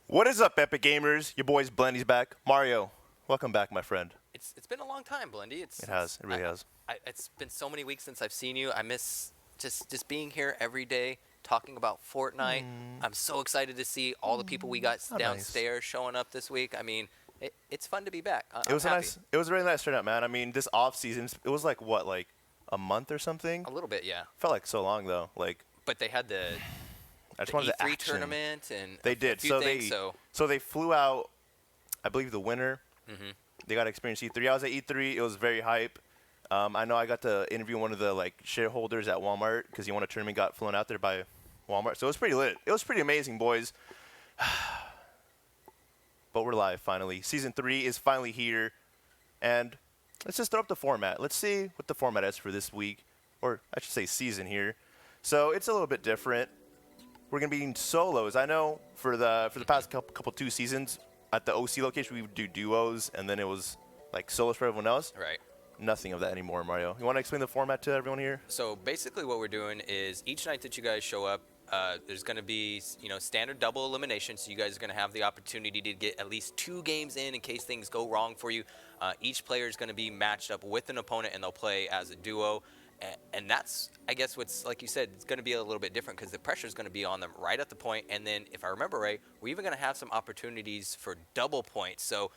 What is up, Epic Gamers? Your boys Blendy's back. Mario, welcome back, my friend. It's been a long time, Blendy. It has. It really has. It's been so many weeks since I've seen you. I miss just being here every day, talking about Fortnite. I'm so excited to see all the people we got downstairs showing up this week. I mean, it's fun to be back. It was nice. It was a really nice turnout, man. I mean, this off season, it was like what, like a month or something? A little bit, yeah. Felt like so long though. But they had the wanted E3 the action. Tournament and they did. So they flew out, I believe, the winner. Mm-hmm. They got to experience E3. I was at E3. It was very hype. I know I got to interview one of the shareholders at Walmart because he won a tournament, got flown out there by Walmart. So it was pretty lit. It was pretty amazing, boys. But we're live finally. Season 3 is finally here, and let's just throw up the format. Let's see what the format is for this week, or I should say season here. So it's a little bit different. We're gonna be in solos. I know for the past couple 2 seasons at the OC location we would do duos, and then it was like solos for everyone else. Right. Nothing of that anymore, Mario. You want to explain the format to everyone here? So basically, what we're doing is each night that you guys show up, there's going to be standard double elimination. So you guys are going to have the opportunity to get at least 2 games in case things go wrong for you. Each player is going to be matched up with an opponent, and they'll play as a duo. And that's, I guess, what's, like you said, it's going to be a little bit different because the pressure is going to be on them right at the point. And then, if I remember right, we're even going to have some opportunities for double points. So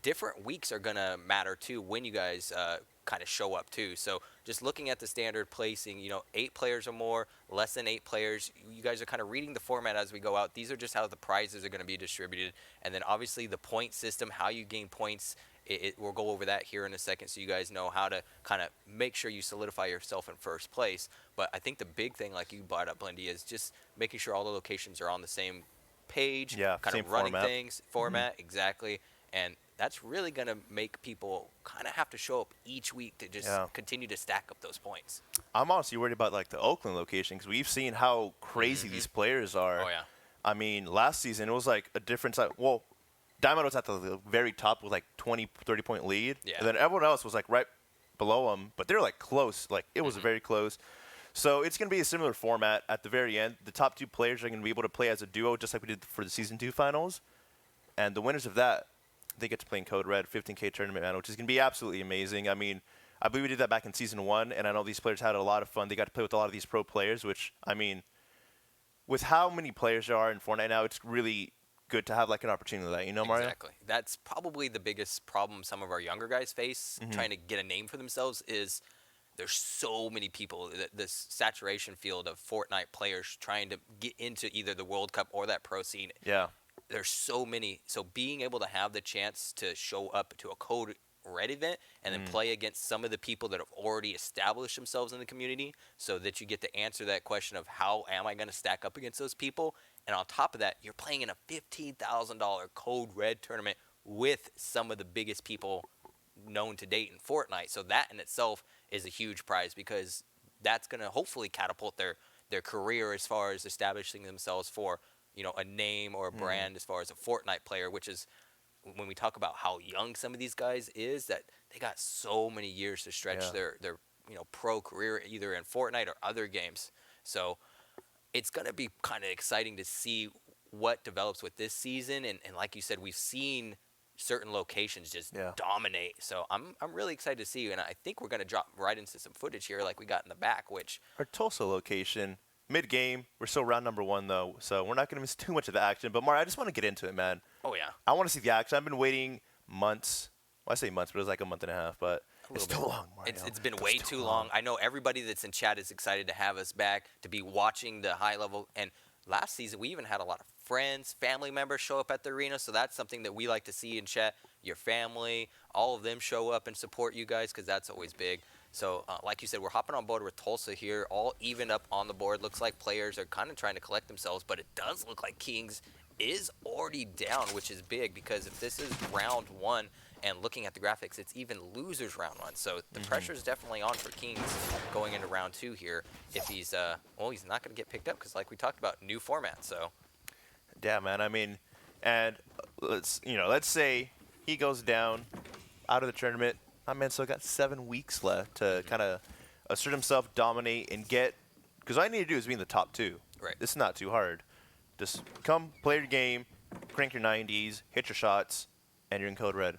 different weeks are going to matter, too, when you guys kind of show up, too. So just looking at the standard placing, 8 players or more, less than 8 players, you guys are kind of reading the format as we go out. These are just how the prizes are going to be distributed. And then, obviously, the point system, how you gain points, we'll go over that here in a second so you guys know how to kind of make sure you solidify yourself in first place. But I think the big thing, like you brought up, Blendy, is just making sure all the locations are on the same page, kind of running things, exactly. And that's really going to make people kind of have to show up each week to just continue to stack up those points. I'm honestly worried about the Oakland location because we've seen how crazy these players are. Oh, yeah. I mean, last season it was like a different side. Well, Diamond was at the very top with 20, 30-point lead. Yeah. And then everyone else was right below them. But they were close. It was very close. So it's going to be a similar format at the very end. The top 2 players are going to be able to play as a duo just like we did for the Season 2 finals. And the winners of that, they get to play in Code Red 15K tournament, man, which is going to be absolutely amazing. I mean, I believe we did that back in Season 1, and I know these players had a lot of fun. They got to play with a lot of these pro players, which, I mean, with how many players there are in Fortnite now, it's really good to have an opportunity like that, Mario? Exactly. That's probably the biggest problem some of our younger guys face trying to get a name for themselves is there's so many people, this saturation field of Fortnite players trying to get into either the World Cup or that pro scene. Yeah. There's so many. So being able to have the chance to show up to a Code Red event and then play against some of the people that have already established themselves in the community so that you get to answer that question of how am I going to stack up against those people. And on top of that, you're playing in a $15,000 Code Red tournament with some of the biggest people known to date in Fortnite. So that in itself is a huge prize because that's going to hopefully catapult their career as far as establishing themselves for, a name or a brand as far as a Fortnite player, which is when we talk about how young some of these guys is, that they got so many years to stretch their pro career either in Fortnite or other games. So it's going to be kind of exciting to see what develops with this season. And like you said, we've seen certain locations just dominate. So I'm really excited to see. And I think we're going to drop right into some footage here like we got in the back, which our Tulsa location, mid-game, we're still round number 1, though. So we're not going to miss too much of the action. But, Mario, I just want to get into it, man. Oh, yeah. I want to see the action. I've been waiting months. Well, I say months, but it was a month and a half. But it's too long, Mario. It's been way too long. I know everybody that's in chat is excited to have us back, to be watching the high level. And last season, we even had a lot of friends, family members show up at the arena. So that's something that we like to see in chat. Your family, all of them show up and support you guys because that's always big. So, like you said, we're hopping on board with Tulsa here, all even up on the board. Looks like players are kind of trying to collect themselves, but it does look like Kings is already down, which is big because if this is round one, and looking at the graphics, it's even losers round one. So the pressure is definitely on for Kings going into round two here. If he's, well, he's not going to get picked up because, like we talked about, new format. So, Yeah, man. I mean, and let's say he goes down out of the tournament. My man still got 7 weeks left to kind of assert himself, dominate, and get. Because all I need to do is be in the top 2. Right. This is not too hard. Just come, play your game, crank your 90s, hit your shots, and you're in code red.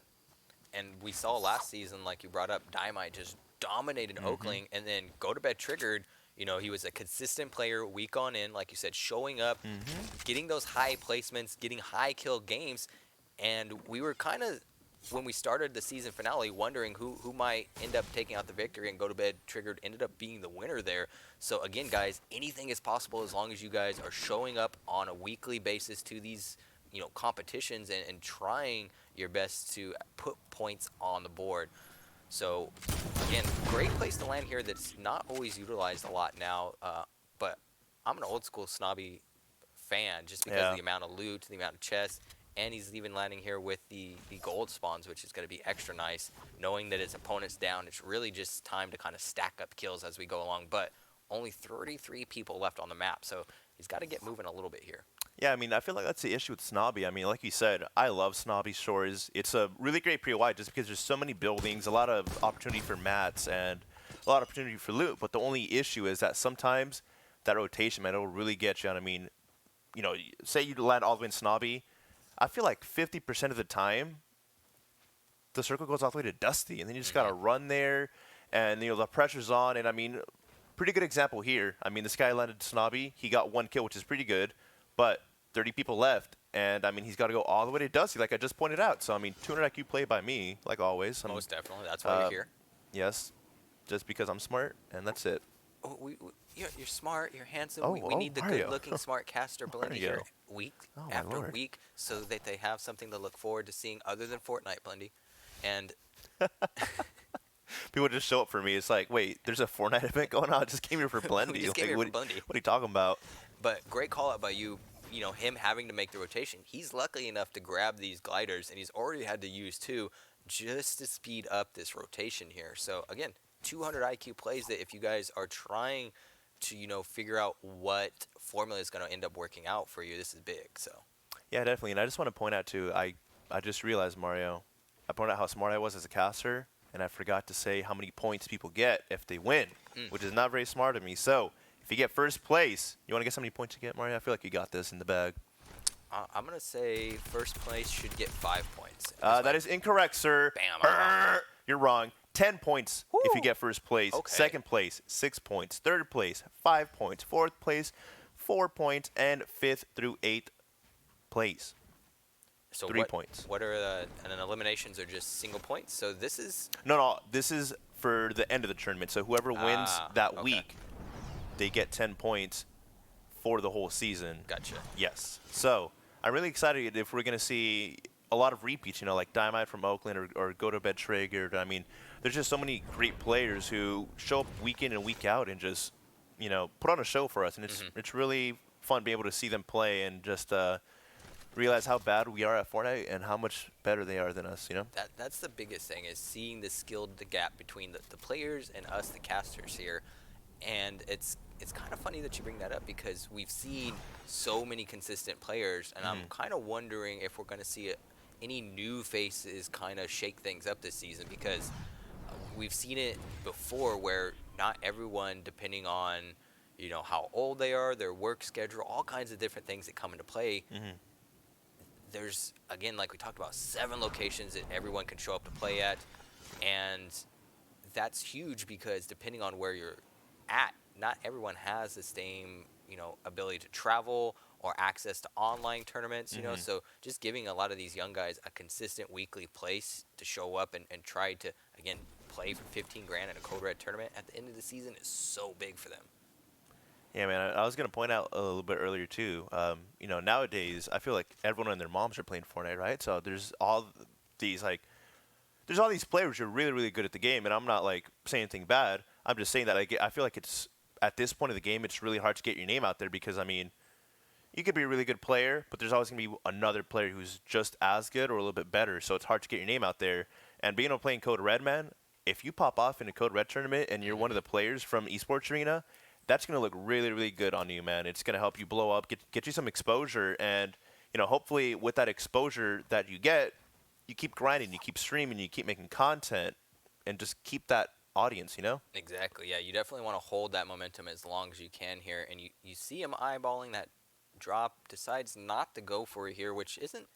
and we saw last season, like you brought up, Dynamite just dominated Oakland, and then Go to Bed Triggered. You know, he was a consistent player week on in, like you said, showing up, getting those high placements, getting high kill games, and we were kind of, when we started the season finale, wondering who might end up taking out the victory, and Go to Bed Triggered ended up being the winner there. So again, guys, anything is possible as long as you guys are showing up on a weekly basis to these, you know, competitions and trying your best to put points on the board. So again, great place to land here that's not always utilized a lot now, but I'm an old school snobby fan just because of the amount of loot, the amount of chests, and he's even landing here with the gold spawns, which is going to be extra nice, knowing that his opponent's down. It's really just time to kind of stack up kills as we go along, but only 33 people left on the map, so he's got to get moving a little bit here. Yeah, I mean, I feel like that's the issue with Snobby. I mean, like you said, I love Snobby Shores. It's a really great pre-wide just because there's so many buildings, a lot of opportunity for mats, and a lot of opportunity for loot. But the only issue is that sometimes that rotation, man, it'll really get you. And I mean, you know, say you land all the way in Snobby, I feel like 50% of the time, the circle goes all the way to Dusty, and then you just gotta run there, and you know the pressure's on. And I mean, pretty good example here. I mean, this guy landed Snobby, he got 1 kill, which is pretty good, but 30 people left, and I mean, he's got to go all the way to Dusty, like I just pointed out. So I mean, 200 IQ play by me, like always. Most definitely, that's why you're here. Yes, just because I'm smart, and that's it. Oh, you're smart, you're handsome. Oh, we need the Mario. good-looking smart caster Blendy here week Oh, my after Lord. week, so that they have something to look forward to seeing other than Fortnite Blendy. And People just show up for me. It's like, wait, there's a Fortnite event going on. I just came here for Blendy. We just came here for Blendy. What are you talking about? But great call out by you. You know, him having to make the rotation. He's lucky enough to grab these gliders, and he's already had to use 2 just to speed up this rotation here. So again, 200 IQ plays that if you guys are trying to, you know, figure out what formula is going to end up working out for you, this is big. So Yeah, definitely. And I just want to point out too, I just realized, Mario, I pointed out how smart I was as a caster, and I forgot to say how many points people get if they win, which is not very smart of me. So if you get first place, you want to guess how many points you get, Mario? I feel like you got this in the bag. I'm going to say first place should get 5 points. That is incorrect, sir. Bam, I'm wrong. You're wrong. 10 points if you Woo. get first place. Okay. Second place, 6 points. Third place, 5 points. Fourth place, 4 points. And 5th through 8th place, So 3 points. What are and then eliminations are just single points. So this is No, this is for the end of the tournament. So whoever wins that okay. week, they get 10 points for the whole season. gotcha. Yes. So I'm really excited if we're going to see a lot of repeats, you know, like Dynamite from Oakland or Go to Bed Triggered. I mean, there's just so many great players who show up week in and week out and just, you know, put on a show for us. And it's really fun to be able to see them play and just realize how bad we are at Fortnite and how much better they are than us, you know? That's the biggest thing, is seeing the gap between the players and us, the casters here. And it's kind of funny that you bring that up because we've seen so many consistent players, and I'm kind of wondering if we're going to see any new faces kind of shake things up this season, because we've seen it before where not everyone, depending on, you know, how old they are, their work schedule, all kinds of different things that come into play. There's, again, like we talked about, 7 locations that everyone can show up to play at, and that's huge because depending on where you're at, not everyone has the same, you know, ability to travel or access to online tournaments, you know, so just giving a lot of these young guys a consistent weekly place to show up and try to, again, play for 15 grand in a Code Red tournament at the end of the season is so big for them. Yeah, man. I was gonna point out a little bit earlier too. Nowadays I feel like everyone and their moms are playing Fortnite, right? So there's all these like, there's all these players who are really, really good at the game, and I'm not like saying anything bad. I'm just saying that I feel like it's at this point of the game, it's really hard to get your name out there because I mean, you could be a really good player, but there's always gonna be another player who's just as good or a little bit better. So it's hard to get your name out there. And being able to play in Code Red, man, if you pop off in a Code Red tournament and you're one of the players from Esports Arena, that's gonna look really, really good on you, man. It's gonna help you blow up, get you some exposure, and hopefully with that exposure that you get, you keep grinding, you keep streaming, you keep making content, and just keep that audience. Exactly. Yeah, you definitely want to hold that momentum as long as you can here. And you see him eyeballing that drop, decides not to go for it here, which isn't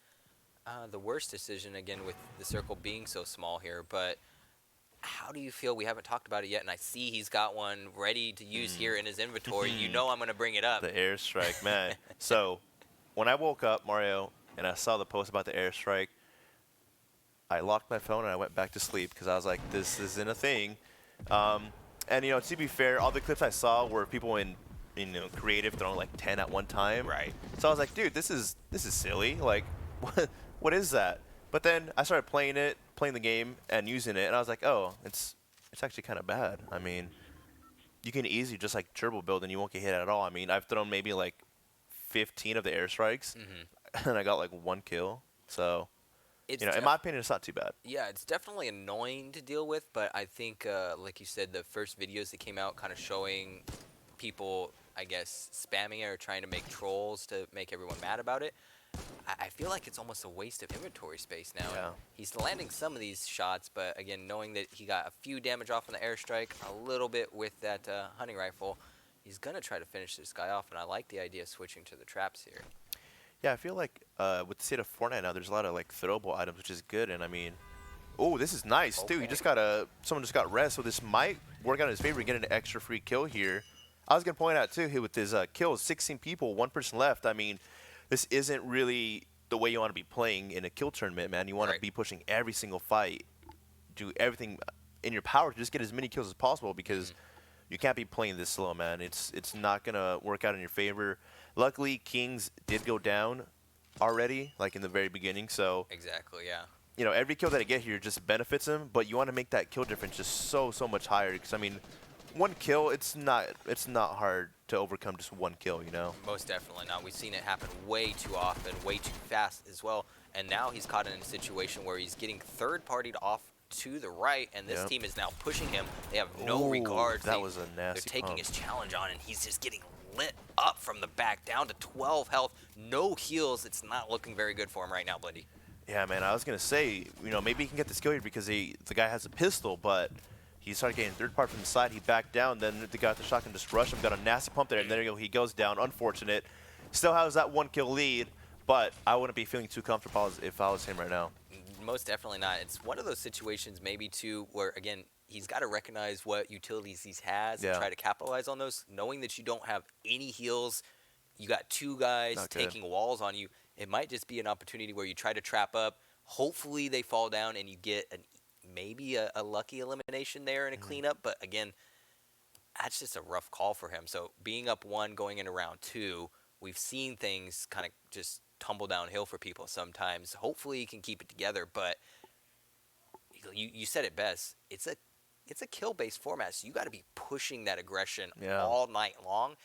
the worst decision, again, with the circle being so small here. But how do you feel? We haven't talked about it yet, and I see he's got one ready to use here in his inventory. You know I'm going to bring it up. The airstrike, man. So when I woke up, Mario, and I saw the post about the airstrike, I locked my phone and I went back to sleep because I was like, this isn't a thing. And to be fair, all the clips I saw were people in creative throwing like 10 at one time. Right. So I was like, dude, this is silly. Like, what is that? But then I started playing the game and using it, and I was like, oh, it's actually kind of bad. I mean, you can easily just like turbo build and you won't get hit at all. I mean, I've thrown maybe like 15 of the airstrikes, and I got like 1 kill. So, in my opinion, it's not too bad. Yeah, it's definitely annoying to deal with, but I think, like you said, the first videos that came out kind of showing people, I guess, spamming it or trying to make trolls to make everyone mad about it. I feel like it's almost a waste of inventory space now. Yeah. He's landing some of these shots, but again, knowing that he got a few damage off on the airstrike, a little bit with that hunting rifle, he's going to try to finish this guy off, and I like the idea of switching to the traps here. Yeah, I feel like with the state of Fortnite now, there's a lot of like throwable items, which is good. And I mean, oh, this is nice too. He just got someone just got res, so this might work out in his favor, get an extra free kill here. I was gonna point out too, with his kills, 16 people, 1 person left. I mean, this isn't really the way you want to be playing in a kill tournament, man. You want to be pushing every single fight, do everything in your power to just get as many kills as possible because you can't be playing this slow, man. It's not gonna work out in your favor. Luckily, Kings did go down already, like in the very beginning. So exactly, yeah. Every kill that I get here just benefits him, but you want to make that kill difference just so much higher. Because I mean, 1 kill, it's not hard to overcome just 1 kill. Most definitely not. We've seen it happen way too often, way too fast as well. And now he's caught in a situation where he's getting third-partied off to the right, and this team is now pushing him. They have no regard. That was a nasty They're taking pump. his challenge on, and he's just getting lit up from the back, down to 12 health, no heals. It's not looking very good for him right now, Blitty. Yeah, man, I was going to say, maybe he can get this kill here because the guy has a pistol, but he started getting third part from the side. He backed down, then the guy with the shotgun just rushed him, got a nasty pump there, and there you go, he goes down. Unfortunate. Still has that 1 kill lead, but I wouldn't be feeling too comfortable if I was him right now. Most definitely not. It's one of those situations maybe too where, again, he's got to recognize what utilities he has and try to capitalize on those. Knowing that you don't have any heals, you got 2 guys taking walls on you. It might just be an opportunity where you try to trap up. Hopefully they fall down and you get maybe a lucky elimination there and a cleanup. But again, that's just a rough call for him. So being up 1 going into round 2, we've seen things kind of just tumble downhill for people sometimes. Hopefully he can keep it together, but you said it best. It's a kill-based format, so you got to be pushing that aggression all night long.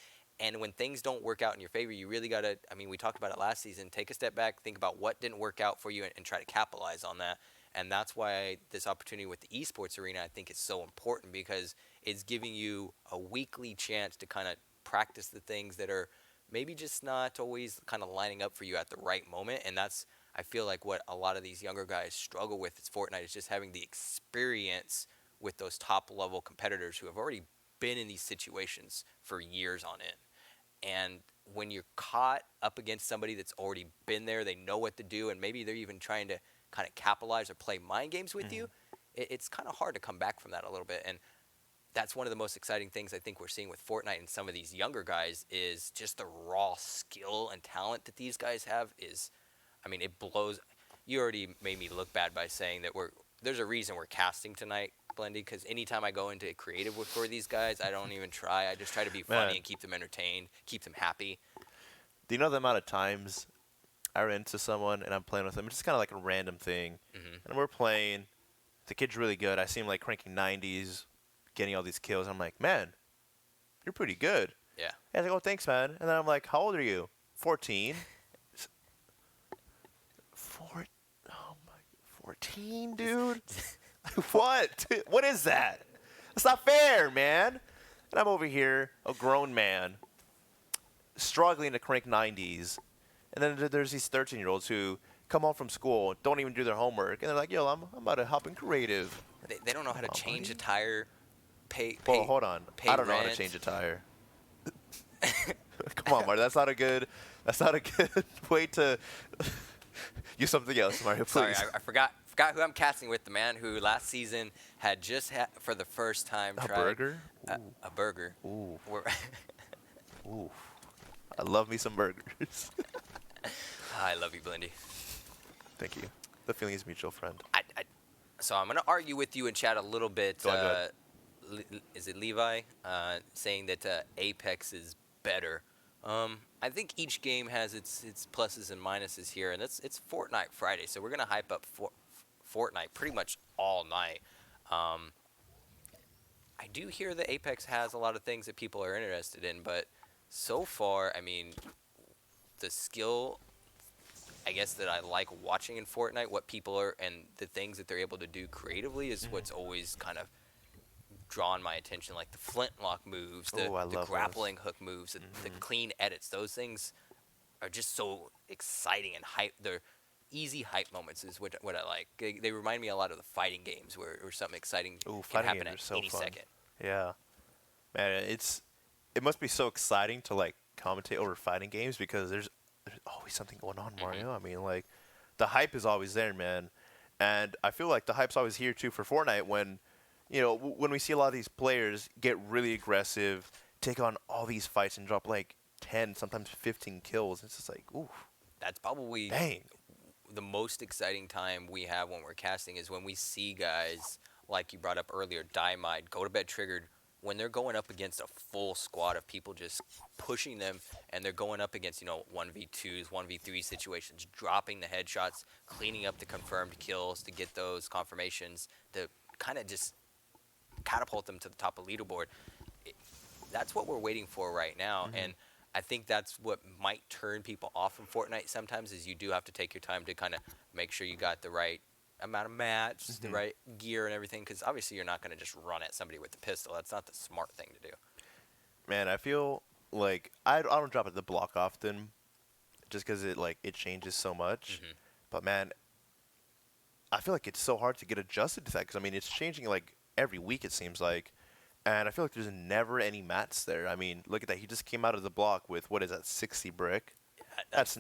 And when things don't work out in your favor, you really got to, I mean, we talked about it last season, take a step back, think about what didn't work out for you and try to capitalize on that. And that's why this opportunity with the esports arena, I think, is so important because it's giving you a weekly chance to kind of practice the things that are maybe just not always kind of lining up for you at the right moment. And that's, I feel like, what a lot of these younger guys struggle with is Fortnite is just having the experience with those top-level competitors who have already been in these situations for years on end. And when you're caught up against somebody that's already been there, they know what to do, and maybe they're even trying to kind of capitalize or play mind games with you, it's kind of hard to come back from that a little bit. And that's one of the most exciting things I think we're seeing with Fortnite and some of these younger guys is just the raw skill and talent that these guys have is, I mean, it blows. You already made me look bad by saying that there's a reason we're casting tonight Blendy, because anytime I go into creative for these guys, I don't even try. I just try to be Man. funny and keep them entertained, keep them happy. Do you know the amount of times I run into someone and I'm playing with them? It's just kind of like a random thing. And we're playing. The kid's really good. I see him like cranking 90s, getting all these kills. I'm like, man, you're pretty good. Yeah. And I go, thanks, man. And then I'm like, how old are you? 14. Oh my, 14, dude? What? What is that? That's not fair, man. And I'm over here, a grown man, struggling to crank 90s. And then there's these 13-year-olds who come home from school, don't even do their homework, and they're like, yo, I'm about to hop in creative. They don't know how to change a tire, Well, hold on. pay I don't know how to rent. change a tire. Come on, Mario. That's not a good way to use something else, Mario, please. Sorry, I forgot who I'm casting with. The man who last season had just for the first time A tried burger? a burger. Ooh. We're- Ooh. I love me some burgers. I love you, Blendy. Thank you. The feeling is mutual, friend. So I'm going to argue with you in chat a little bit. Go ahead. Is it Levi saying that Apex is better? I think each game has its pluses and minuses here, and it's Fortnite Friday, so we're going to hype up Fortnite pretty much all night. I do hear that Apex has a lot of things that people are interested in, but so far, I mean, the skill, I guess, that I like watching in Fortnite, what people are, and the things that they're able to do creatively is what's always kind of drawn my attention, like the flintlock moves, the grappling hook moves, the clean edits. Those things are just so exciting and hype. They're easy hype moments is what I like. They remind me a lot of the fighting games where something exciting can happen at any second. Yeah. Man, it must be so exciting to like commentate over fighting games because there's always something going on, Mario. I mean, like, the hype is always there, man. And I feel like the hype's always here, too, for Fortnite when, you know, when we see a lot of these players get really aggressive, take on all these fights and drop, like, 10, sometimes 15 kills. It's just like, ooh. That's probably the most exciting time we have when we're casting is when we see guys, like you brought up earlier, Dynamite, Go to Bed Triggered, when they're going up against a full squad of people just pushing them, and they're going up against, 1v2s, 1v3 situations, dropping the headshots, cleaning up the confirmed kills to get those confirmations to kind of just catapult them to the top of leaderboard. That's what we're waiting for right now, and I think that's what might turn people off from Fortnite sometimes is you do have to take your time to kind of make sure you got the right amount of mats, the right gear and everything, because obviously you're not going to just run at somebody with a pistol. That's not the smart thing to do. Man, I feel like I don't drop at the block often just because it changes so much. But, man, I feel like it's so hard to get adjusted to that because, I mean, it's changing like every week it seems like. And I feel like there's never any mats there. I mean, look at that. He just came out of the block with, what is that, 60 brick? Yeah, that's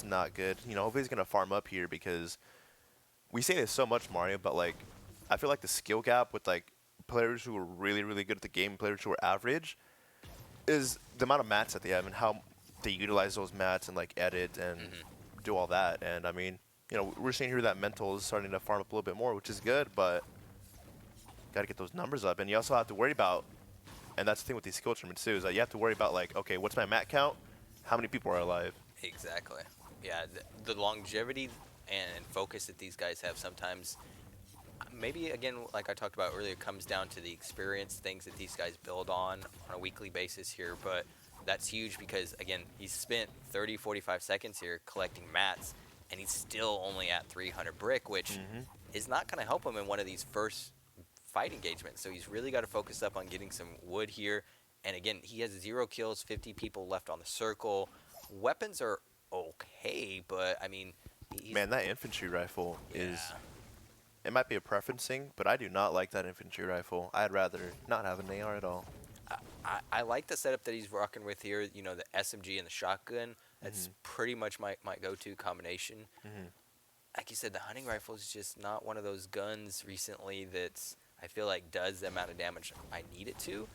not good. You know, hopefully he's going to farm up here because we say this so much, Mario, but, like, I feel like the skill gap with, like, players who are really, really good at the game and players who are average is the amount of mats that they have and how they utilize those mats and, like, edit and do all that. And, I mean, you know, we're seeing here that mental is starting to farm up a little bit more, which is good, but got to get those numbers up. And you also have to worry about, and that's the thing with these skill tournaments too, is that you have to worry about, like, okay, what's my mat count? How many people are alive? Exactly. Yeah, the longevity and focus that these guys have sometimes, maybe, again, like I talked about earlier, comes down to the experience, things that these guys build on a weekly basis here. But that's huge because, again, he's spent 30, 45 seconds here collecting mats, and he's still only at 300 brick, which is not going to help him in one of these first fight engagement. So he's really got to focus up on getting some wood here. And again, he has 0 kills, 50 people left on the circle. Weapons are okay, but I mean, man, that infantry rifle is, it might be a preference thing, but I do not like that infantry rifle. I'd rather not have an AR at all. I like the setup that he's rocking with here, you know, the SMG and the shotgun. That's pretty much my go-to combination. Like you said, the hunting rifle is just not one of those guns recently that's, I feel like, does the amount of damage I need it to.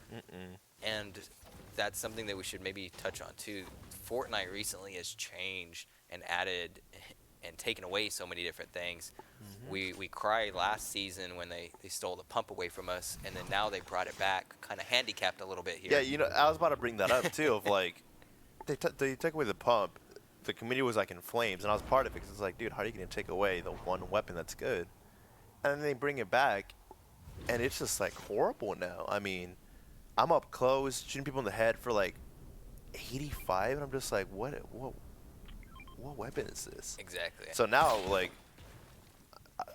And that's something that we should maybe touch on too. Fortnite recently has changed and added and taken away so many different things. We cried last season when they stole the pump away from us, and then now they brought it back, kind of handicapped a little bit here. Yeah, you know, I was about to bring that up too. Of like, they took away the pump, the community was like in flames, and I was part of it because it's like, dude, how are you gonna take away the one weapon that's good? And then they bring it back, and it's just like horrible now. I mean, I'm up close shooting people in the head for like 85, and I'm just like, what weapon is this? Exactly. So now, like,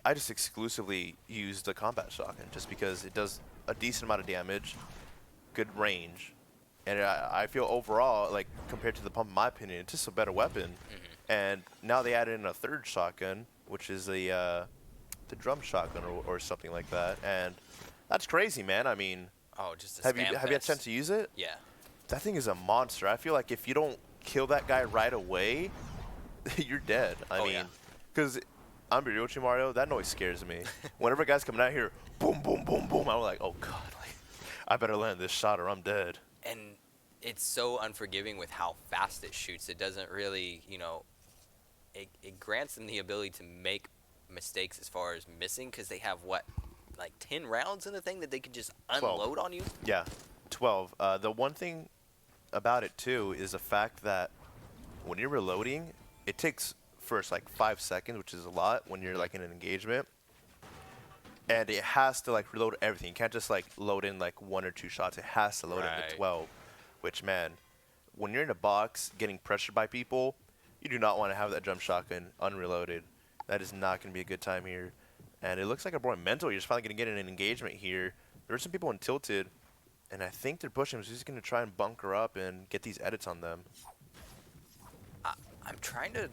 I just exclusively use the combat shotgun just because it does a decent amount of damage, good range, and I feel overall, like, compared to the pump, in my opinion, it's just a better weapon. And now they added in a third shotgun, which is the drum shotgun or something like that, and that's crazy, man. I mean, just a have you spam had a fest. chance to use it? Yeah. That thing is a monster. I feel like if you don't kill that guy right away, you're dead. I Oh, mean, yeah. because I'm real with you, Mario. That noise scares me. Whenever guys coming out here, boom, boom, boom, boom, I'm like, oh god, like, I better land this shot or I'm dead. And it's so unforgiving with how fast it shoots. It doesn't really, it grants them the ability to make mistakes as far as missing, because they have like 10 rounds in the thing that they can just 12. unload on you. Yeah, 12. The one thing about it too is the fact that when you're reloading, it takes first like 5 seconds, which is a lot when you're like in an engagement, and it has to like reload everything. You can't just like load in like 1 or 2 shots. It has to load in Right. the 12, which, man, when you're in a box getting pressured by people, you do not want to have that jump shotgun unreloaded. That is not going to be a good time here. And it looks like our boy Mental here is finally going to get in an engagement here. There are some people in Tilted, and I think they're pushing him, so he's going to try and bunker up and get these edits on them. I'm trying to,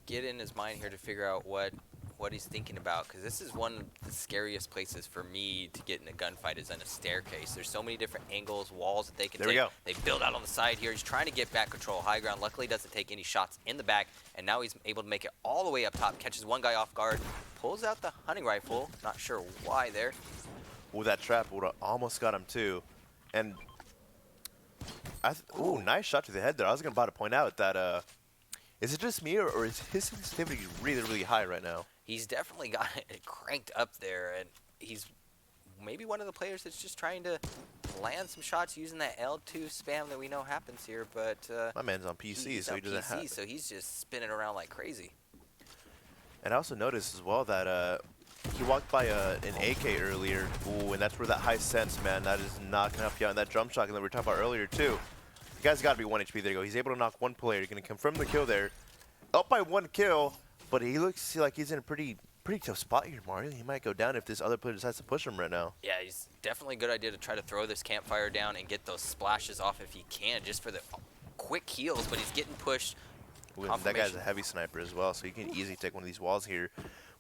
get in his mind here to figure out what he's thinking about, because this is one of the scariest places for me to get in a gunfight is on a staircase. There's so many different angles, walls that they can There take. we go. They build out on the side here. He's trying to get back control high ground. Luckily, doesn't take any shots in the back, and now he's able to make it all the way up top. Catches one guy off guard, pulls out the hunting rifle. Not sure why there. Ooh, that trap would have almost got him too. And ooh, nice shot to the head there. I was about to point out that is it just me or is his sensitivity really, really high right now? He's definitely got it cranked up there, and he's maybe one of the players that's just trying to land some shots using that L2 spam that we know happens here, but My man's on PC, he's so on he doesn't PC, have. so he's just spinning around like crazy. And I also noticed as well that he walked by an AK earlier. Ooh, and that's where that high sense, man, that is not gonna help you out. And that drum shotgun that we were talking about earlier too. The guy's got to be 1 HP. There you go. He's able to knock one player. He's gonna confirm the kill there. Up by 1 kill, but he looks like he's in a pretty tough spot here, Mario. He might go down if this other player decides to push him right now. Yeah, he's definitely a good idea to try to throw this campfire down and get those splashes off if he can, just for the quick heals, but he's getting pushed. Ooh, and that guy's a heavy sniper as well, so he can easily take one of these walls here.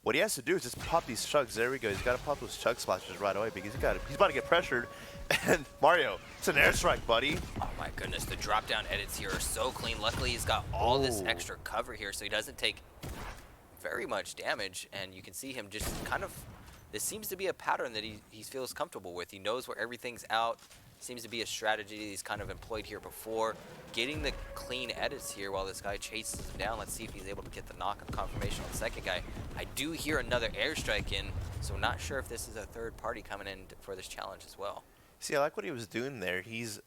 What he has to do is just pop these chugs. There we go. He's got to pop those chug splashes right away because he's about to get pressured. And Mario, it's an airstrike, buddy. Oh my goodness, the drop down edits here are so clean. Luckily, he's got all this Ooh. extra cover here, so he doesn't take very much damage, and you can see him just kind of, this seems to be a pattern that he feels comfortable with. He knows where everything's out. Seems to be a strategy he's kind of employed here before. Getting the clean edits here while this guy chases him down. Let's see if he's able to get the knock and confirmation on the second guy. I do hear another airstrike in, so I'm not sure if this is a third party coming in for this challenge as well. See, I like what he was doing there. He's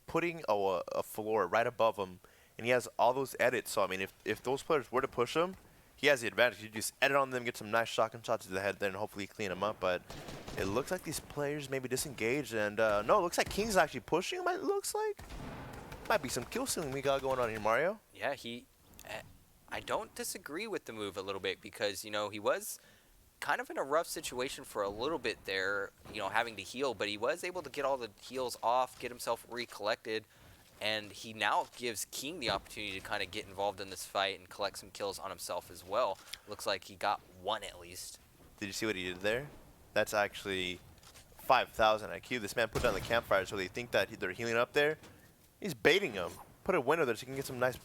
putting a floor right above him, and he has all those edits. So, I mean, if those players were to push him, he has the advantage. You just edit on them, get some nice shotgun shots to the head, then hopefully clean him up. But it looks like these players maybe disengaged, and no, it looks like King's actually pushing him. It looks like might be some kill stealing we got going on here, Mario. Yeah, I don't disagree with the move a little bit because, he was kind of in a rough situation for a little bit there, having to heal, but he was able to get all the heals off, get himself recollected, and he now gives King the opportunity to kind of get involved in this fight and collect some kills on himself as well. Looks like he got one at least. Did you see what he did there? That's actually 5,000 IQ. This man put down the campfire so they think that they're healing up there. He's baiting them. Put a window there so he can get some nice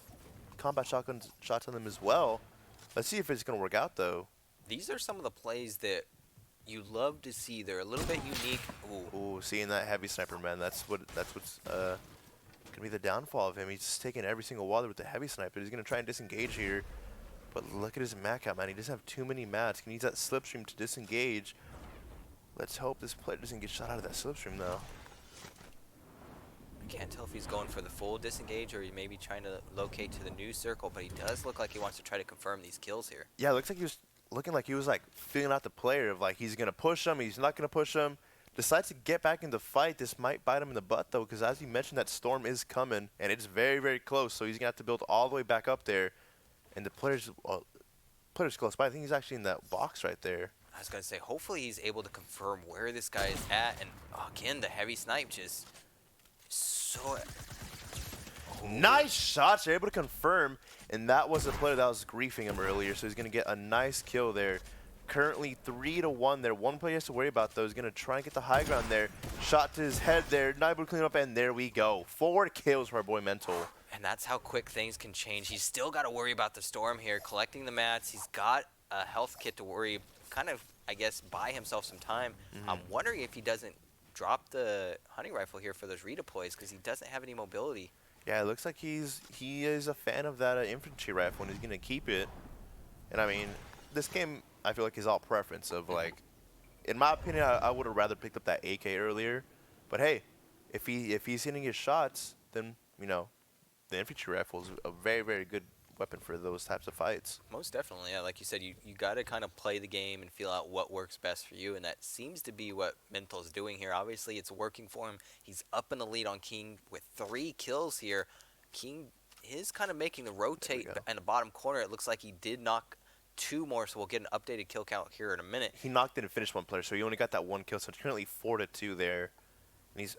combat shotgun shots on them as well. Let's see if it's going to work out, though. These are some of the plays that you love to see. They're a little bit unique. Ooh, seeing that heavy sniper, man, that's what's going to be the downfall of him. He's just taking every single wall there with the heavy sniper. He's going to try and disengage here. But look at his mat count, man. He doesn't have too many mats. He needs that slipstream to disengage. Let's hope this player doesn't get shot out of that slipstream, though. I can't tell if he's going for the full disengage or he may be trying to locate to the new circle, but he does look like he wants to try to confirm these kills here. Yeah, it looks like he was looking like he was like feeling out the player of like he's gonna push him, he's not gonna push him. Decides to get back in the fight. This might bite him in the butt though, because as you mentioned, that storm is coming and it's very, very close. So he's gonna have to build all the way back up there, and the player's close by. I think he's actually in that box right there. I was gonna say, hopefully he's able to confirm where this guy is at, and again, the heavy snipe just so. Nice shots. They're able to confirm, and that was the player that was griefing him earlier. So he's gonna get a nice kill there. Currently 3-1 there. One player he has to worry about though is gonna try and get the high ground there. Shot to his head there. Not able to clean up, and there we go. 4 kills for our boy Mental. And that's how quick things can change. He's still got to worry about the storm here, collecting the mats. He's got a health kit to worry, kind of, I guess, buy himself some time. I'm wondering if he doesn't drop the hunting rifle here for those redeploys because he doesn't have any mobility. Yeah, it looks like he is a fan of that infantry rifle, and he's gonna keep it. And I mean, this game I feel like is all preference of like, in my opinion, I would have rather picked up that AK earlier. But hey, if he's hitting his shots, then you know, the infantry rifle is a very, very good weapon for those types of fights. Most definitely, yeah. Like you said, you got to kind of play the game and feel out what works best for you, and that seems to be what Mental's doing here. Obviously, it's working for him. He's up in the lead on King with 3 kills here. King is kind of making the rotate in the bottom corner. It looks like he did knock 2 more, so we'll get an updated kill count here in a minute. He knocked in and finished 1 player, so he only got that 1 kill. So it's currently 4-2 there, and he's.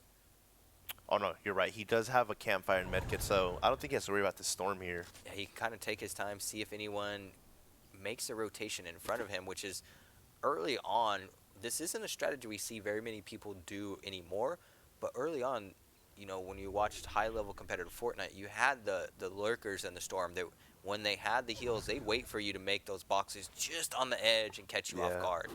Oh no, you're right. He does have a campfire and medkit, so I don't think he has to worry about the storm here. Yeah, he can kind of take his time, see if anyone makes a rotation in front of him, which is early on. This isn't a strategy we see very many people do anymore, but early on, you know, when you watched high-level competitive Fortnite, you had the lurkers in the storm that when they had the heals, they'd wait for you to make those boxes just on the edge and catch you off guard.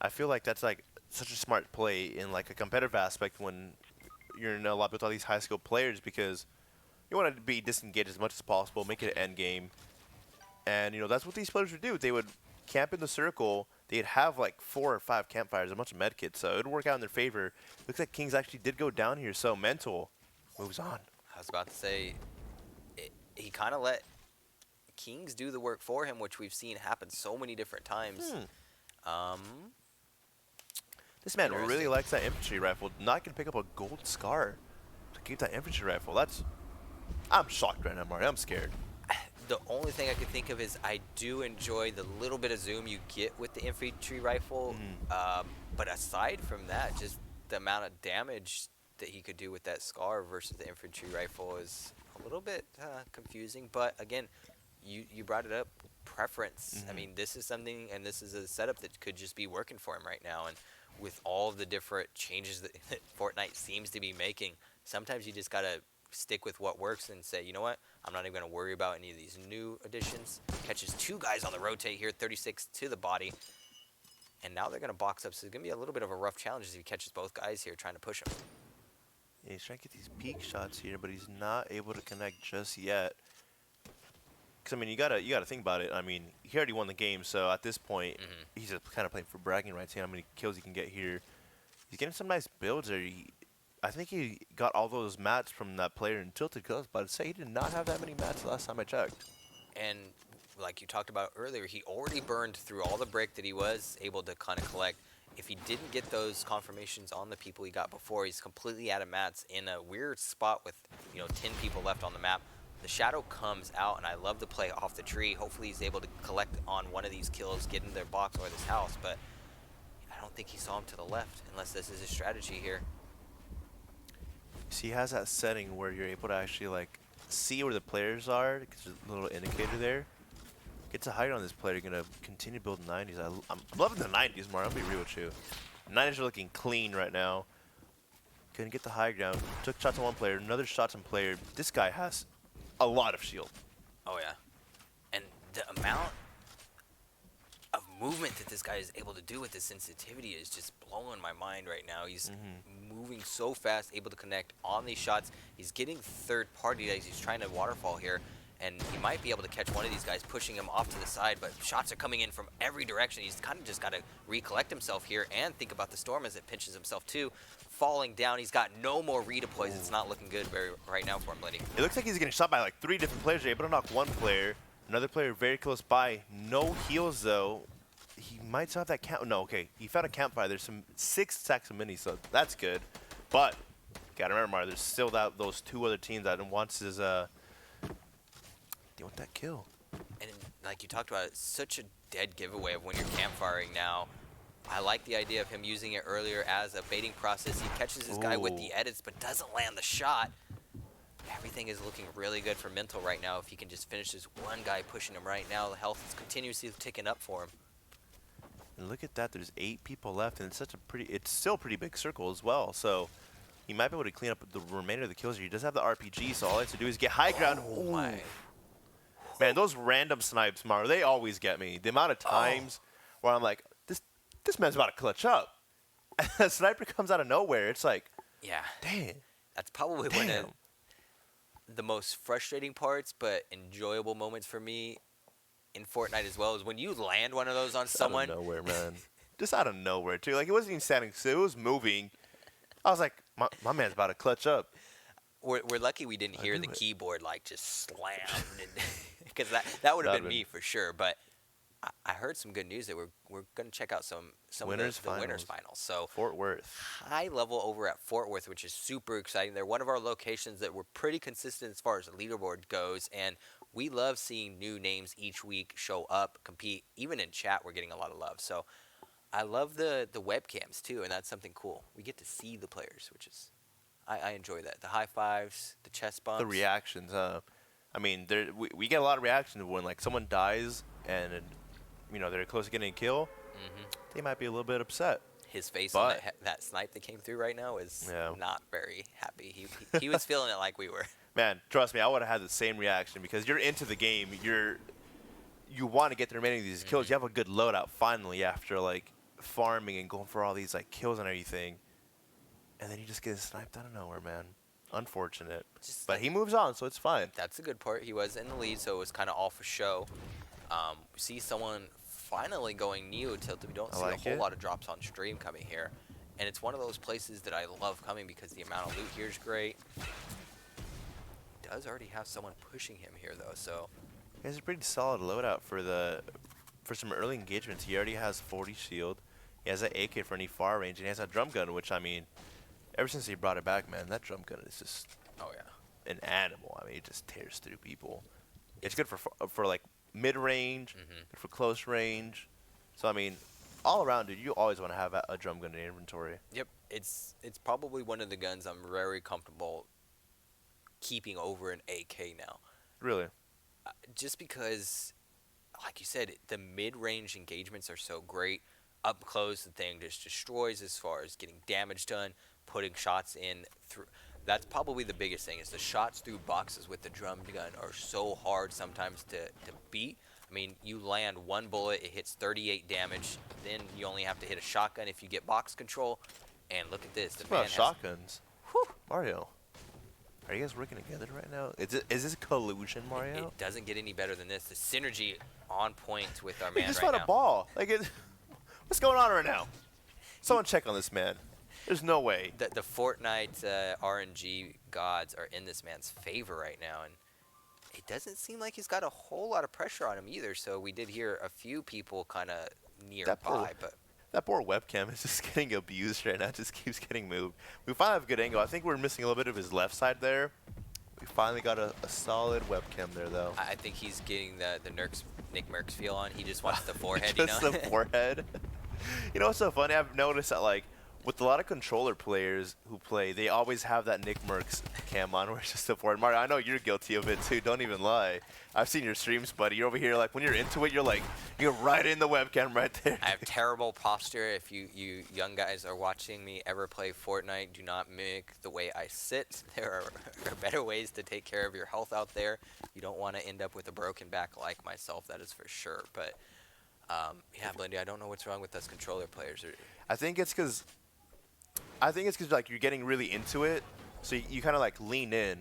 I feel like that's like such a smart play in like a competitive aspect when you're in a lobby with all these high skill players, because you want to be disengaged as much as possible, make it an end game. And you know, that's what these players would do. They would camp in the circle, they'd have like 4 or 5 campfires, a bunch of medkits, so it would work out in their favor. Looks like Kings actually did go down here, so Mental moves on. I was about to say, he kind of let Kings do the work for him, which we've seen happen so many different times. This man really likes that infantry rifle. Not going to pick up a gold scar to keep that infantry rifle. I'm shocked right now, Mario. I'm scared. The only thing I could think of is I do enjoy the little bit of zoom you get with the infantry rifle. But aside from that, just the amount of damage that he could do with that scar versus the infantry rifle is a little bit confusing. But again, you brought it up, preference. I mean, this is something, and this is a setup that could just be working for him right now. And with all of the different changes that Fortnite seems to be making, sometimes you just got to stick with what works and say, you know what, I'm not even going to worry about any of these new additions. Catches 2 guys on the rotate here, 36 to the body. And now they're going to box up, so it's going to be a little bit of a rough challenge as he catches both guys here trying to push him. Yeah, he's trying to get these peak shots here, but he's not able to connect just yet. Because, I mean, you gotta think about it. I mean, he already won the game, so at this point, he's just kind of playing for bragging rights, seeing how many kills he can get here. He's getting some nice builds there. I think he got all those mats from that player in Tilted Kills, but I'd say he did not have that many mats the last time I checked. And like you talked about earlier, he already burned through all the brick that he was able to kind of collect. If he didn't get those confirmations on the people he got before, he's completely out of mats in a weird spot with, you know, 10 people left on the map. The shadow comes out, and I love the play off the tree. Hopefully he's able to collect on one of these kills, get in their box or this house, but I don't think he saw him to the left, unless this is his strategy here. So he has that setting where you're able to actually like see where the players are. There's a little indicator there. Gets a height on this player. Gonna continue building 90s. I'm loving the 90s more. I'm gonna be real with you. 90s are looking clean right now. Couldn't get the high ground. Took shots on one player. Another shots on player. This guy has a lot of shield. Oh yeah, and the amount of movement that this guy is able to do with this sensitivity is just blowing my mind right now. He's moving so fast, able to connect on these shots. He's getting third party as he's trying to waterfall here. and he might be able to catch one of these guys pushing him off to the side, but shots are coming in from every direction. He's kind of just got to recollect himself here and think about the storm as it pinches himself too. Falling down, he's got no more redeploys. It's not looking good right now for him, Lenny. It looks like he's getting shot by like 3 different players. They're able to knock one player. Another player very close by. No heals, though. He might still have that camp. No, okay. He found a campfire. There's 6 stacks of minis, so that's good. But, gotta remember, Mario, there's still those 2 other teams that wants his, they want that kill. And like you talked about, it's such a dead giveaway of when you're campfiring now. I like the idea of him using it earlier as a baiting process. He catches his guy with the edits, but doesn't land the shot. Everything is looking really good for Mental right now. If he can just finish this one guy pushing him right now, the health is continuously ticking up for him. And look at that. There's 8 people left, and it's still a pretty big circle as well. So he might be able to clean up the remainder of the kills here. He does have the RPG, so all he has to do is get high ground. Oh my. Man, those random snipes, Mario, they always get me. The amount of times where I'm like, this man's about to clutch up. And a sniper comes out of nowhere. It's like, yeah. damn. That's probably one of the most frustrating parts, but enjoyable moments for me in Fortnite as well, is when you land one of those on someone. Out of nowhere, man. Just out of nowhere, too. Like, it wasn't even standing still. It was moving. I was like, my man's about to clutch up. We're lucky we didn't hear the keyboard, like, just slam. Because that would have been me for sure. But I heard some good news that we're going to check out some of the winners finals. So Fort Worth. High level over at Fort Worth, which is super exciting. They're one of our locations that we're pretty consistent as far as the leaderboard goes, and we love seeing new names each week show up, compete. Even in chat, we're getting a lot of love. So I love the webcams too, and that's something cool. We get to see the players, which is I enjoy that. The high fives, the chest bumps, the reactions. I mean, we get a lot of reactions when like someone dies and they're close to getting a kill. They might be a little bit upset. His face on that snipe that came through right now is not very happy. He was feeling it like we were. Man, trust me, I would have had the same reaction because you're into the game. You want to get the remaining of these kills. You have a good loadout finally after like farming and going for all these like kills and everything, and then you just get sniped out of nowhere, man. Unfortunate. But he moves on, so it's fine. That's a good part. He was in the lead, so it was kind of all for show. We see someone finally going neo tilted. We don't see a whole lot of drops on stream coming here. And it's one of those places that I love coming because the amount of loot here is great. Does already have someone pushing him here, though, so. He has a pretty solid loadout for some early engagements. He already has 40 shield. He has that AK for any far range, and he has that drum gun, which, I mean, ever since he brought it back, man, that drum gun is just an animal. I mean, it just tears through people. It's good for like mid-range, good for close range. So, I mean, all around, dude, you always want to have a drum gun in inventory. Yep, it's probably one of the guns I'm very comfortable keeping over an AK now. Really? Just because, like you said, the mid-range engagements are so great. Up close, the thing just destroys as far as getting damage done, putting shots in through. That's probably the biggest thing, is the shots through boxes with the drum gun are so hard sometimes to beat. I mean, you land one bullet, it hits 38 damage. Then you only have to hit a shotgun if you get box control. And look at this. The man has shotguns. Whew. Mario, are you guys working together right now? Is this collusion, Mario? It doesn't get any better than this. The synergy on point with our man right now. He just found a ball. What's going on right now? Someone check on this man. There's no way. The Fortnite RNG gods are in this man's favor right now, and it doesn't seem like he's got a whole lot of pressure on him either. So we did hear a few people kind of nearby, but that poor webcam is just getting abused right now. It just keeps getting moved. We finally have a good angle. I think we're missing a little bit of his left side there. We finally got a solid webcam there, though. I think he's getting the Nick Merckx feel on. He just wants the forehead, just the forehead. You know what's so funny? I've noticed that, like, with a lot of controller players who play, they always have that Nick Merckx cam on where it's just the forehead. Mario, I know you're guilty of it, too. Don't even lie. I've seen your streams, buddy. You're over here, like, when you're into it, you're right in the webcam right there. I have terrible posture. If you young guys are watching me ever play Fortnite, do not mimic the way I sit. There are better ways to take care of your health out there. You don't want to end up with a broken back like myself, that is for sure. But, yeah, Blendy, I don't know what's wrong with us controller players. I think it's because like, you're getting really into it, so you kind of, like, lean in.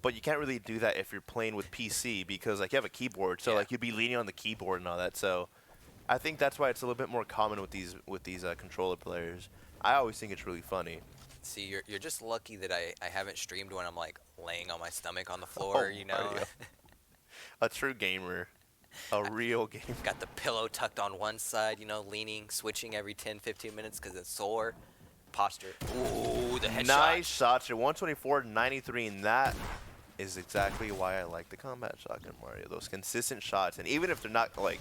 But you can't really do that if you're playing with PC because like you have a keyboard, so Yeah. like you'd be leaning on the keyboard and all that. So I think that's why it's a little bit more common with these controller players. I always think it's really funny. See, you're just lucky that I haven't streamed when I'm like laying on my stomach on the floor, you know. Mario. A true gamer, a real gamer. Got the pillow tucked on one side, you know, leaning, switching every 10, 15 minutes because it's sore. Posture. Ooh, the headshot. Nice shots. You're 124, 93, and that is exactly why I like the combat shotgun, Mario. Those consistent shots, and even if they're not like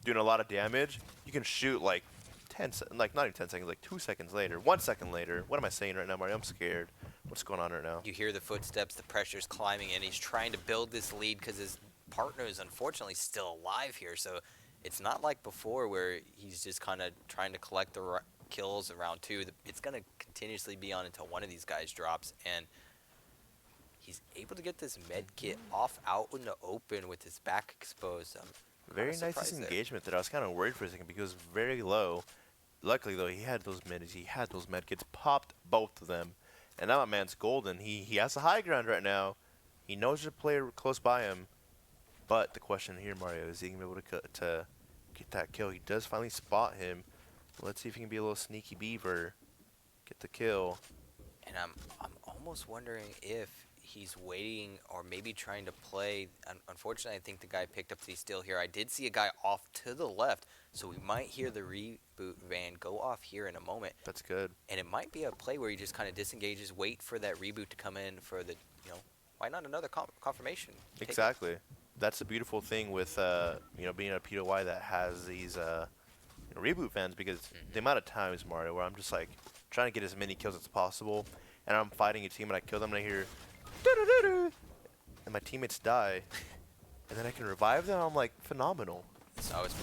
doing a lot of damage, you can shoot like 10, like not even 10 seconds, like 2 seconds later, 1 second later. What am I saying right now, Mario? I'm scared. What's going on right now? You hear the footsteps, the pressure's climbing in. He's trying to build this lead because his partner is unfortunately still alive here. So it's not like before where he's just kind of trying to collect the kills around 2. It's going to continuously be on until one of these guys drops. And he's able to get this med kit off out in the open with his back exposed. Very nice disengagement there. I was kind of worried for a second because it was very low. Luckily, though, he had those med kits, popped both of them. And now my man's golden. He has the high ground right now. He knows there's a player close by him. But the question here, Mario, is he going to be able to get that kill? He does finally spot him. Let's see if he can be a little sneaky beaver. Get the kill. And I'm almost wondering if he's waiting or maybe trying to play. Unfortunately, I think the guy picked up the steal here. I did see a guy off to the left, so we might hear the reboot van go off here in a moment. That's good. And it might be a play where he just kind of disengages, wait for that reboot to come in for the, you know, why not another confirmation? Exactly. That's the beautiful thing with, you know, being a POI that has these you know, reboot fans because the amount of times, Mario, where I'm just like trying to get as many kills as possible, and I'm fighting a team and I kill them and I hear doo-doo-doo-doo, and my teammates die, and then I can revive them. I'm like, phenomenal. So I was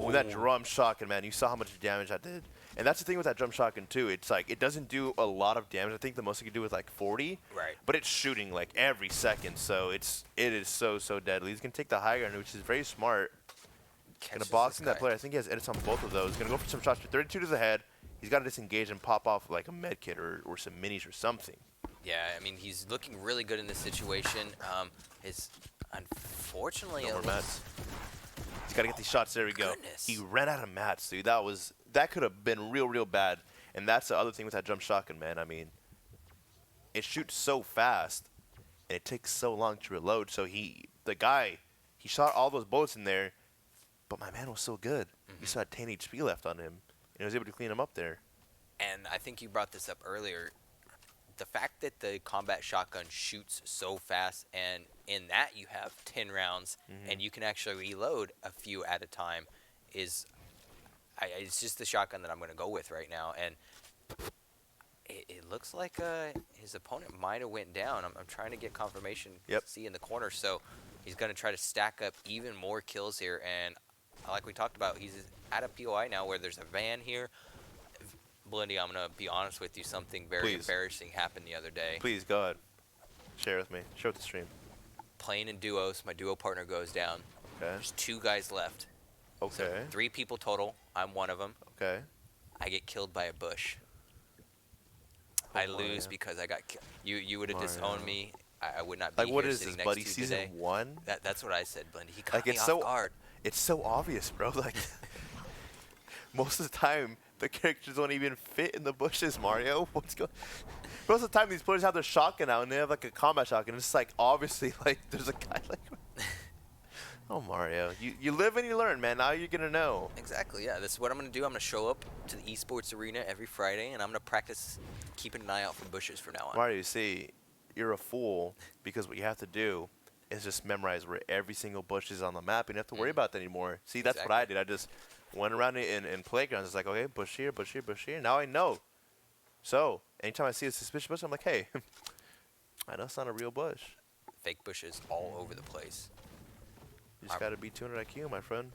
With that drum shotgun, man, you saw how much damage that did. And that's the thing with that drum shotgun too. It's like it doesn't do a lot of damage. I think the most it can do is like 40. Right. But it's shooting like every second, so it is so deadly. He's gonna take the high ground, which is very smart. Gonna box in that player. I think he has edits on both of those. Gonna go for some shots. 32 to the head. He's got to disengage and pop off like a med kit or some minis or something. Yeah, I mean, he's looking really good in this situation. Unfortunately, No more it mats. He's got to get these shots. There we go. Goodness. He ran out of mats, dude. That could have been real bad. And that's the other thing with that jump shotgun, man. I mean, it shoots so fast, and it takes so long to reload. So the guy shot all those bullets in there, but my man was so good. He still had 10 HP left on him, and he was able to clean him up there. And I think you brought this up earlier. The fact that the combat shotgun shoots so fast, and in that you have 10 rounds, and you can actually reload a few at a time, it's just the shotgun that I'm going to go with right now. And it looks like his opponent might have went down. I'm trying to get confirmation. Yep. See in the corner, so he's going to try to stack up even more kills here. And like we talked about, he's at a POI now where there's a van here. Blindy, I'm going to be honest with you. Something very embarrassing happened the other day. Please, go ahead. Share with me. Share with the stream. Playing in duos, my duo partner goes down. Okay. There's 2 guys left. Okay. So 3 people total. I'm one of them. Okay. I get killed by a bush. I lose because I got killed. You would have disowned me. I would not be like, what here is sitting this, next buddy? to you Season today. 1? That's what I said, Blindy. He caught Like, me it's off so guard. It's so obvious, bro. Like, most of the time, the characters don't even fit in the bushes, Mario. What's going? Most of the time, these players have their shotgun out, and they have like a combat shotgun. It's like obviously, like there's a guy like. Oh, Mario, you live and you learn, man. Now you're gonna know. Exactly. Yeah. This is what I'm gonna do. I'm gonna show up to the esports arena every Friday, and I'm gonna practice keeping an eye out for bushes from now on. Mario, you see, you're a fool because what you have to do is just memorize where every single bush is on the map. You don't have to worry about that anymore. See, that's what I did. I just went around in playgrounds. It's like, okay, bush here, bush here, bush here. Now I know. So anytime I see a suspicious bush, I'm like, hey, I know it's not a real bush. Fake bushes all over the place. You just got to be 200 IQ, my friend.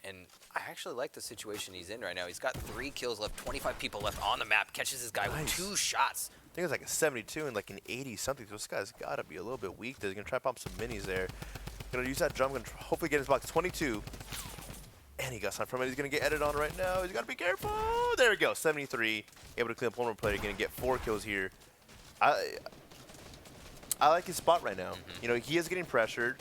And I actually like the situation he's in right now. He's got 3 kills left, 25 people left on the map. Catches this guy with 2 shots. I think it's like a 72 and like an 80 something. So this guy's got to be a little bit weak. He's going to try to pump some minis there. Going to use that drum. Going to hopefully get his box. 22. And he got something from it. He's going to get edited on right now. He's got to be careful. There we go. 73. Able to clean up one more player. Going to get 4 kills here. I like his spot right now. Mm-hmm. You know, he is getting pressured,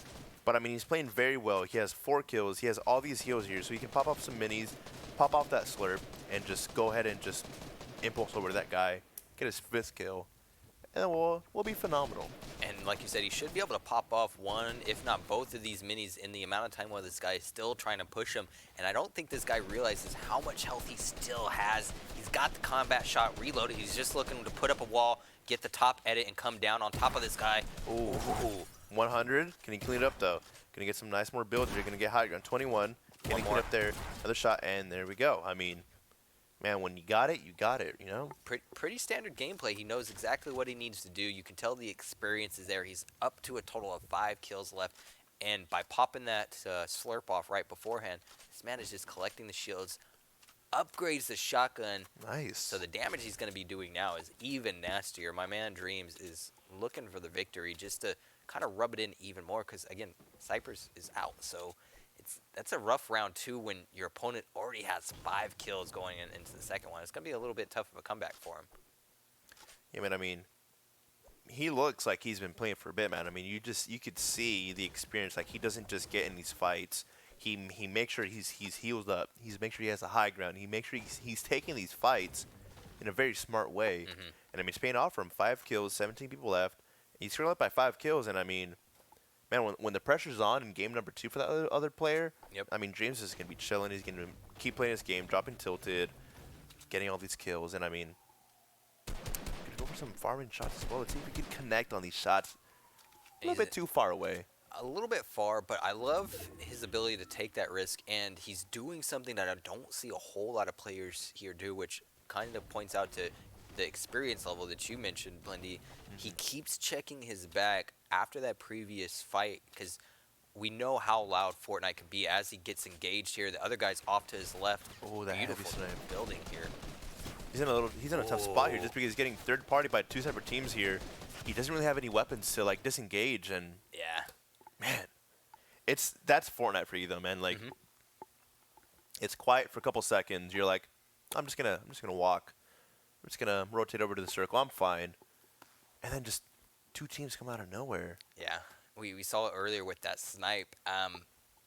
but I mean, he's playing very well. He has 4 kills. He has all these heals here, so he can pop up some minis, pop off that slurp, and just go ahead and just impulse over to that guy, get his 5th kill, and then we'll be phenomenal. And like you said, he should be able to pop off one, if not both of these minis in the amount of time while this guy is still trying to push him. And I don't think this guy realizes how much health he still has. He's got the combat shot reloaded. He's just looking to put up a wall, get the top edit, and come down on top of this guy. Ooh. 100. Can he clean it up, though? Gonna get some nice more builds. You're gonna get high on 21. Can he clean up there? Another shot, and there we go. I mean, man, when you got it, you know? Pretty standard gameplay. He knows exactly what he needs to do. You can tell the experience is there. He's up to a total of 5 kills left. And by popping that slurp off right beforehand, this man is just collecting the shields, upgrades the shotgun. Nice. So the damage he's going to be doing now is even nastier. My man Dreams is looking for the victory just to kind of rub it in even more because, again, Cypress is out. So that's a rough round 2 when your opponent already has 5 kills going into the second one. It's going to be a little bit tough of a comeback for him. Yeah, man, I mean, he looks like he's been playing for a bit, man. I mean, you could see the experience. Like, he doesn't just get in these fights. He makes sure he's healed up. He's make sure he has a high ground. He makes sure he's taking these fights in a very smart way. Mm-hmm. And I mean, it's paying off for him. 5 kills, 17 people left. He's screwing up by 5 kills, and I mean, man, when the pressure's on in game number 2 for that other player, Yep. I mean, James is gonna be chilling. He's gonna keep playing his game, dropping tilted, getting all these kills, and I mean, go for some farming shots as well. Let's see if we can connect on these shots. A little bit too far away. A little bit far, but I love his ability to take that risk, and he's doing something that I don't see a whole lot of players here do, which kind of points out to the experience level that you mentioned, Blendy. He keeps checking his back after that previous fight because we know how loud Fortnite can be as he gets engaged here. The other guy's off to his left. Oh, that heavy beautiful snipe. building here. He's in a tough spot here just because he's getting third party by 2 separate teams here. He doesn't really have any weapons to like disengage, and Yeah. man, that's Fortnite for you though, man. Like, it's quiet for a couple seconds. You're like, I'm just gonna walk. I'm just gonna rotate over to the circle. I'm fine. And then just 2 teams come out of nowhere. Yeah, we saw it earlier with that snipe.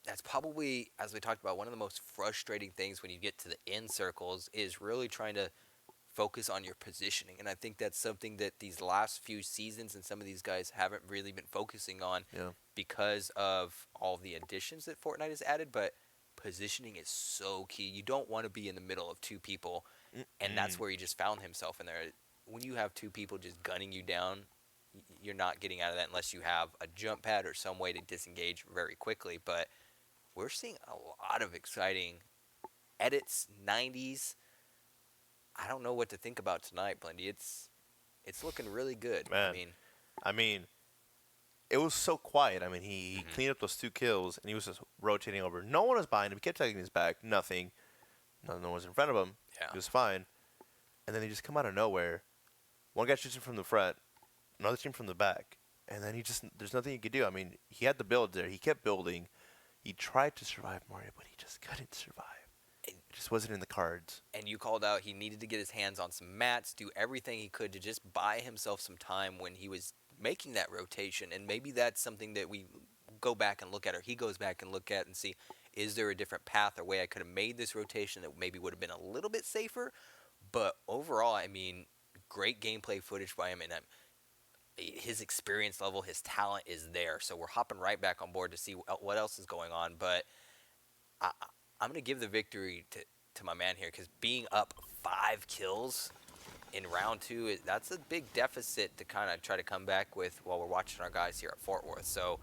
That's probably, as we talked about, one of the most frustrating things when you get to the end circles is really trying to focus on your positioning. And I think that's something that these last few seasons and some of these guys haven't really been focusing on because of all the additions that Fortnite has added. But positioning is so key. You don't want to be in the middle of 2 people, and that's where he just found himself in there. When you have 2 people just gunning you down, you're not getting out of that unless you have a jump pad or some way to disengage very quickly. But we're seeing a lot of exciting edits, 90s. I don't know what to think about tonight, Blendy. It's looking really good. Man, I mean, it was so quiet. I mean, he cleaned up those 2 kills, and he was just rotating over. No one was behind him. He kept taking his back. Nothing. No one was in front of him. Yeah. He was fine. And then they just come out of nowhere. One guy shoots him from the front, another team from the back, and then there's nothing he could do. I mean, he had the build there. He kept building. He tried to survive Mario, but he just couldn't survive. It just wasn't in the cards. And you called out he needed to get his hands on some mats, do everything he could to just buy himself some time when he was making that rotation. And maybe that's something that we go back and look at, or he goes back and look at and see, is there a different path or way I could have made this rotation that maybe would have been a little bit safer? But overall, I mean, great gameplay footage by him, and his experience level, his talent is there. So we're hopping right back on board to see what else is going on. But I'm going to give the victory to my man here because being up 5 kills in round 2, that's a big deficit to kind of try to come back with while we're watching our guys here at Fort Worth. So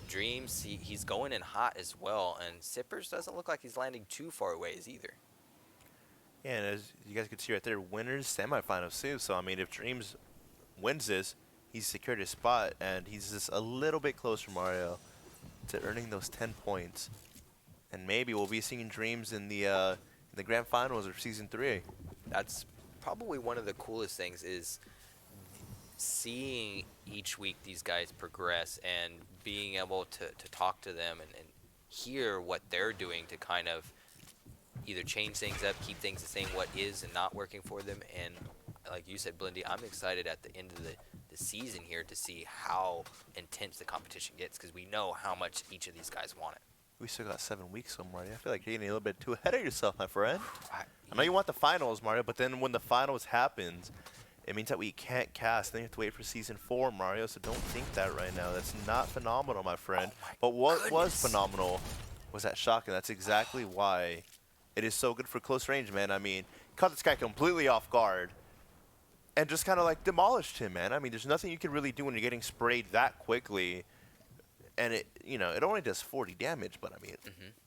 Dreams, he's going in hot as well, and Sippers doesn't look like he's landing too far away either. Yeah, and as you guys can see right there, winners semifinals too. So I mean, if Dreams wins this, he's secured his spot, and he's just a little bit closer, Mario, to earning those 10 points. And maybe we'll be seeing Dreams in the grand finals of season 3. That's probably one of the coolest things is seeing each week these guys progress and being able to talk to them and hear what they're doing to kind of either change things up, keep things the same, what is and not working for them. And like you said, Blindy, I'm excited at the end of the the season here to see how intense the competition gets, because we know how much each of these guys want it. We still got 7 weeks, so Mario. I feel like you're getting a little bit too ahead of yourself, my friend. I I know you want the finals, Mario, but then when the finals happens, it means that we can't cast. Then you have to wait for Season 4, Mario, so don't think that right now. That's not phenomenal, my friend. Oh my but what was goodness. phenomenal was that shotgun. That's exactly why it is so good for close range, man. I mean, caught this guy completely off guard and just kind of like demolished him, man. I mean, there's nothing you can really do when you're getting sprayed that quickly. And it, you know, it only does 40 damage, but I mean,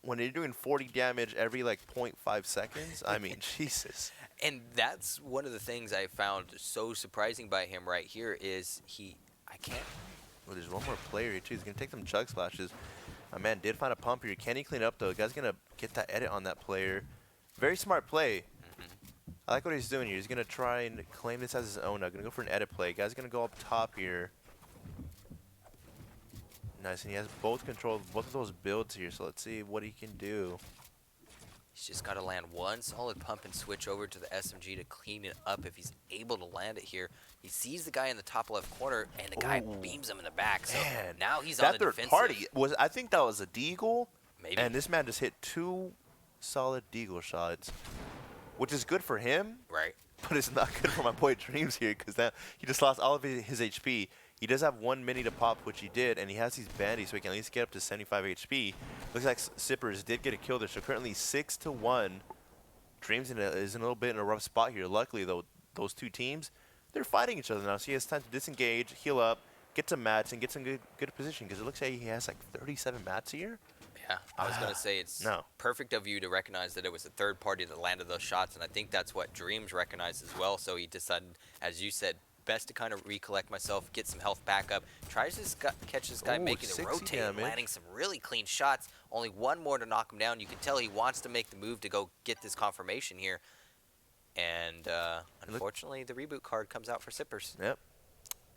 when you're doing 40 damage every like 0.5 seconds, I mean, Jesus. And that's one of the things I found so surprising by him right here is I can't. Well, there's one more player here too. He's gonna take them chug splashes. My man did find a pump here. Can he clean up though? The guy's gonna get that edit on that player. Very smart play. I like what he's doing here. He's gonna try and claim this as his own. Now, gonna go for an edit play. Guy's gonna go up top here. Nice, and he has both of those builds here. So let's see what he can do. He's just got to land one solid pump and switch over to the SMG to clean it up if he's able to land it here. He sees the guy in the top left corner, and the guy beams him in the back. So Man, now he's on the that third defensive. party was, I think that was a deagle. Maybe. And this man just hit 2 solid deagle shots, which is good for him. Right. But it's not good for my boy Dreams here because now he just lost all of his HP. He does have 1 mini to pop, which he did, and he has these bandies, so he can at least get up to 75 HP. Looks like Sippers did get a kill there, so currently 6-1. Dreams is in a little bit in a rough spot here. Luckily, though, those two teams, they're fighting each other now, so he has time to disengage, heal up, get some mats, and get some good position because it looks like he has like 37 mats here. Yeah, I was going to say it's perfect of you to recognize that it was a third party that landed those shots, and I think that's what Dreams recognized as well. So he decided, as you said, best to kind of recollect myself, get some health back up. Tries to catch this guy, making it rotate, and landing some really clean shots. Only one more to knock him down. You can tell he wants to make the move to go get this confirmation here. And unfortunately, the reboot card comes out for Sippers. Yep.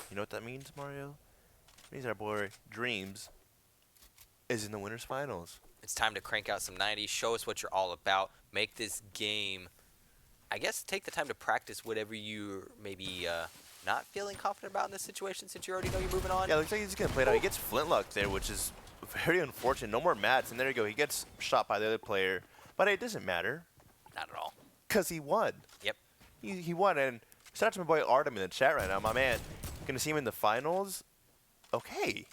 You know what that means, Mario? It means our boy Dreams is in the winners finals. It's time to crank out some 90s. Show us what you're all about. Make this game, I guess, take the time to practice whatever you're maybe not feeling confident about in this situation since you already know you're moving on. Yeah, looks like he's just going to play it out. He gets flintlocked there, which is very unfortunate. No more mats, and there you go. He gets shot by the other player. But it doesn't matter. Not at all. Because he won. Yep. He won, and shout out to my boy Artem in the chat right now. My man, going to see him in the finals? Okay.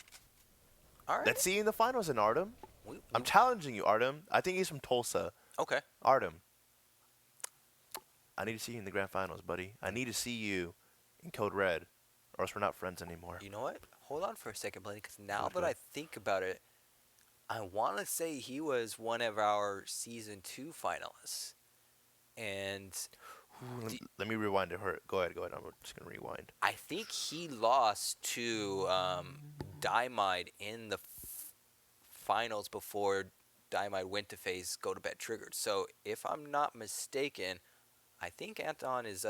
All right. Let's see you in the finals in Artem. I'm challenging you, Artem. I think he's from Tulsa. Okay. Artem, I need to see you in the grand finals, buddy. I need to see you in Code Red, or else we're not friends anymore. You know what? Hold on for a second, Blaine, because now that I think about it, I want to say he was one of our Season 2 finalists. And let me rewind to her. Go ahead. I'm just going to rewind. I think he lost to Dymide in the finals before Dymide went to face Go to Bed Triggered. So if I'm not mistaken, I think Anton is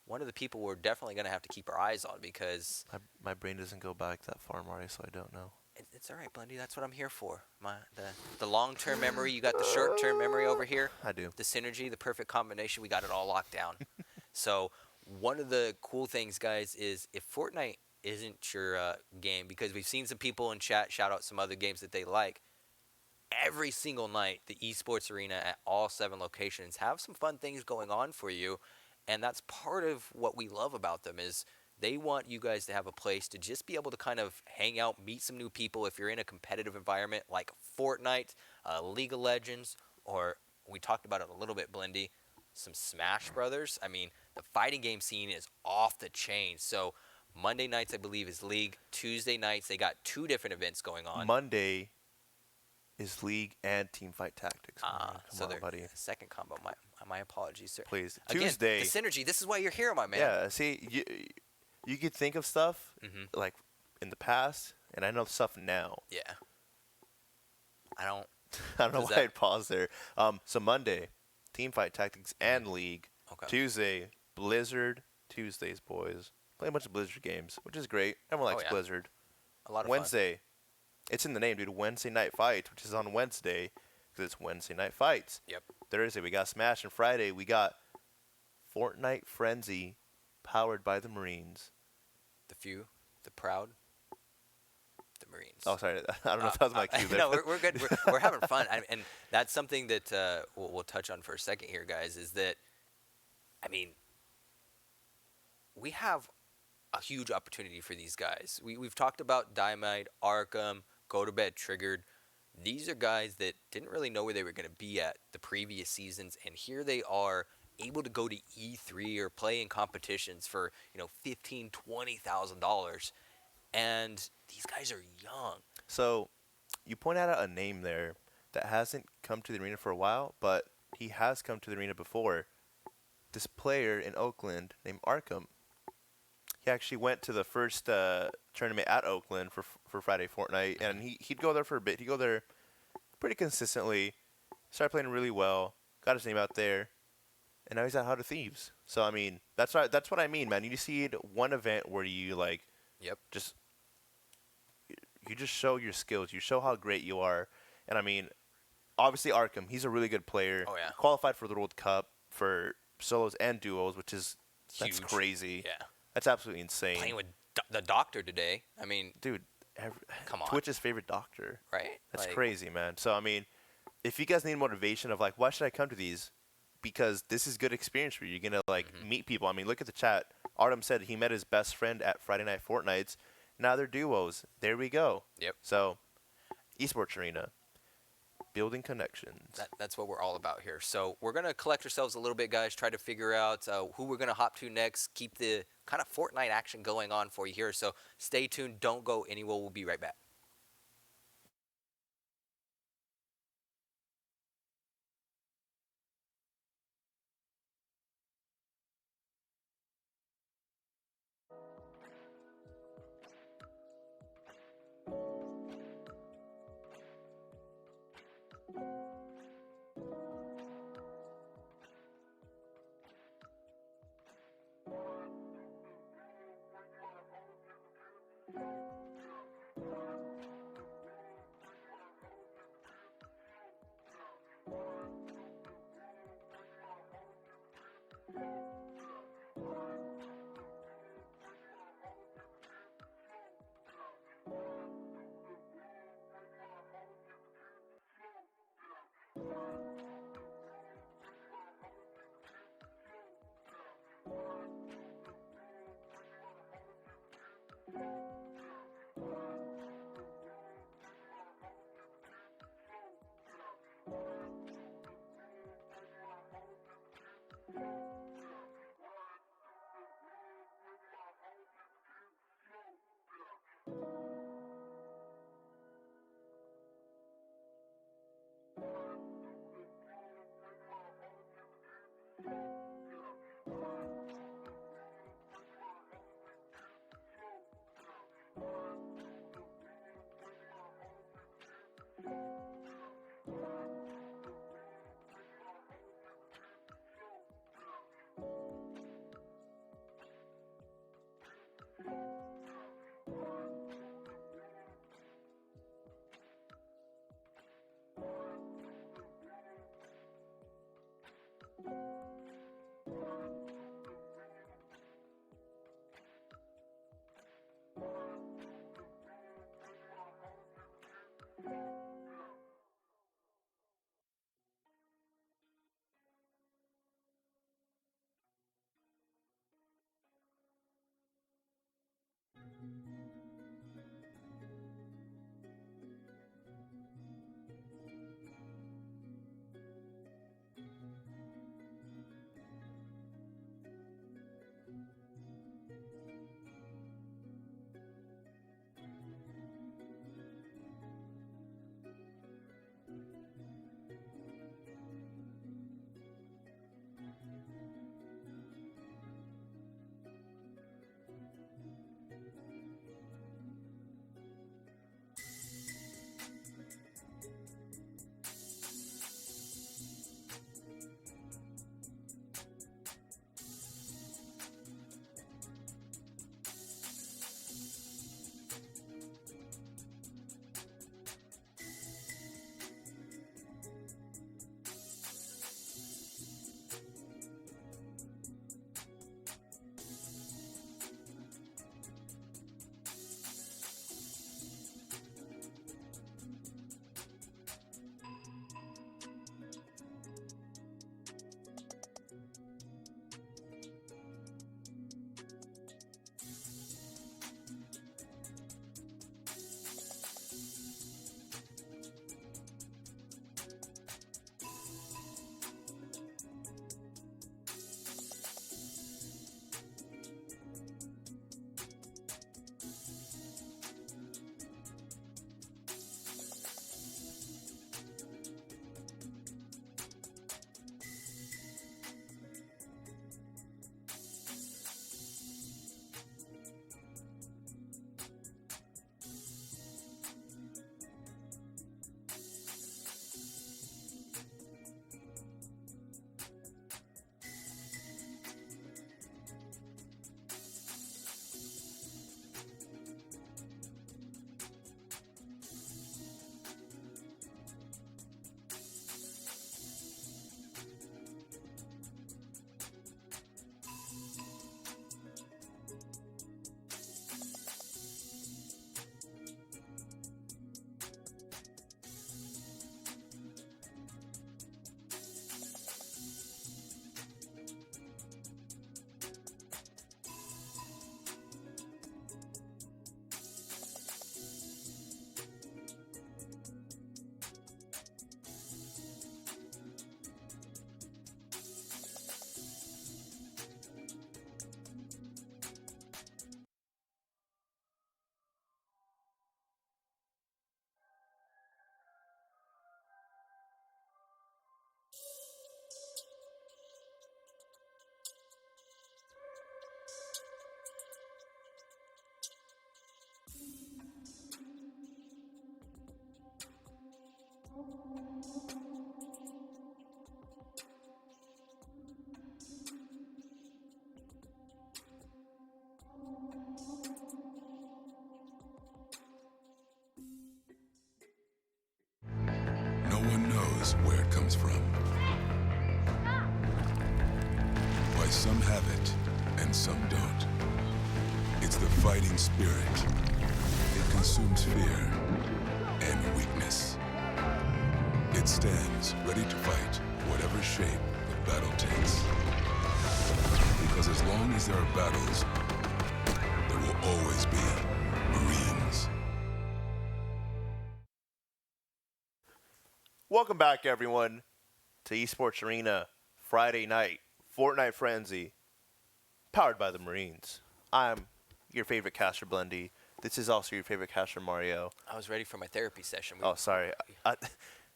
one of the people we're definitely going to have to keep our eyes on because my brain doesn't go back that far, Mario, so I don't know. It's all right, Blendy. That's what I'm here for. The long-term memory. You got the short-term memory over here. I do. The synergy, the perfect combination. We got it all locked down. So one of the cool things, guys, is if Fortnite isn't your game, because we've seen some people in chat shout out some other games that they like, every single night, the Esports Arena at all 7 locations have some fun things going on for you. And that's part of what we love about them is they want you guys to have a place to just be able to kind of hang out, meet some new people if you're in a competitive environment like Fortnite, League of Legends, or we talked about it a little bit, Blendy, some Smash Brothers. I mean, the fighting game scene is off the chain. So Monday nights, I believe, is League. Tuesday nights, they got 2 different events going on. Monday is League and Teamfight Tactics. So on, buddy. Second combo. My apologies, sir. Please. Again, Tuesday. The synergy. This is why you're here, my man. Yeah, see, you could think of stuff like in the past, and I know stuff now. Yeah. I don't know why I'd pause there. So Monday, Teamfight Tactics and League. Okay. Tuesday, Blizzard. Tuesdays, boys. Play a bunch of Blizzard games, which is great. Everyone likes Blizzard. A lot of Wednesday, it's in the name, dude. Wednesday Night Fights, which is on Wednesday, because it's Wednesday Night Fights. Yep. Thursday, we got Smash, and Friday, we got Fortnite Frenzy, powered by the Marines. The few, the proud, the Marines. Oh, sorry. I don't know if that was my cue there. No, we're good. We're having fun, and that's something that we'll touch on for a second here, guys. Is that, I mean, we have a huge opportunity for these guys. We've talked about Dynamite, Arkham, Go to Bed, Triggered. These are guys that didn't really know where they were going to be at the previous seasons, and here they are able to go to E3 or play in competitions for $15,000-$20,000, and these guys are young. So, you point out a name there that hasn't come to the arena for a while, but he has come to the arena before. This player in Oakland named Arkham. He actually went to the first tournament at Oakland for Friday Fortnite, and he'd go there for a bit. He'd go there pretty consistently, started playing really well, got his name out there, and now he's at How to Thieves. So, I mean, that's what I mean, man. You just need one event where you, like, just you just show your skills. You show how great you are. And, I mean, obviously Arkham, he's a really good player. Oh, yeah. Qualified for the World Cup for solos and duos, which is Huge. that's crazy. Yeah. That's absolutely insane. Playing with the doctor today. I mean, dude, come on. Twitch's favorite doctor. Right? That's Like, crazy, man. So, I mean, if you guys need motivation of, like, why should I come to these? Because this is good experience for you. You're going to, like, meet people. I mean, look at the chat. Artem said he met his best friend at Friday Night Fortnights. Now they're duos. There we go. Yep. So, Esports Arena. Building connections. That's what we're all about here. So we're going to collect ourselves a little bit, guys, try to figure out who we're going to hop to next, keep the kind of Fortnite action going on for you here. So stay tuned. Don't go anywhere. We'll be right back. Some have it, and some don't. It's the fighting spirit. It consumes fear and weakness. It stands ready to fight whatever shape the battle takes. Because as long as there are battles, there will always be Marines. Welcome back, everyone, to Esports Arena Friday night Fortnite Frenzy, powered by the Marines. I'm your favorite caster, Blendy. This is also your favorite caster, Mario. I was ready for my therapy session. Oh, sorry.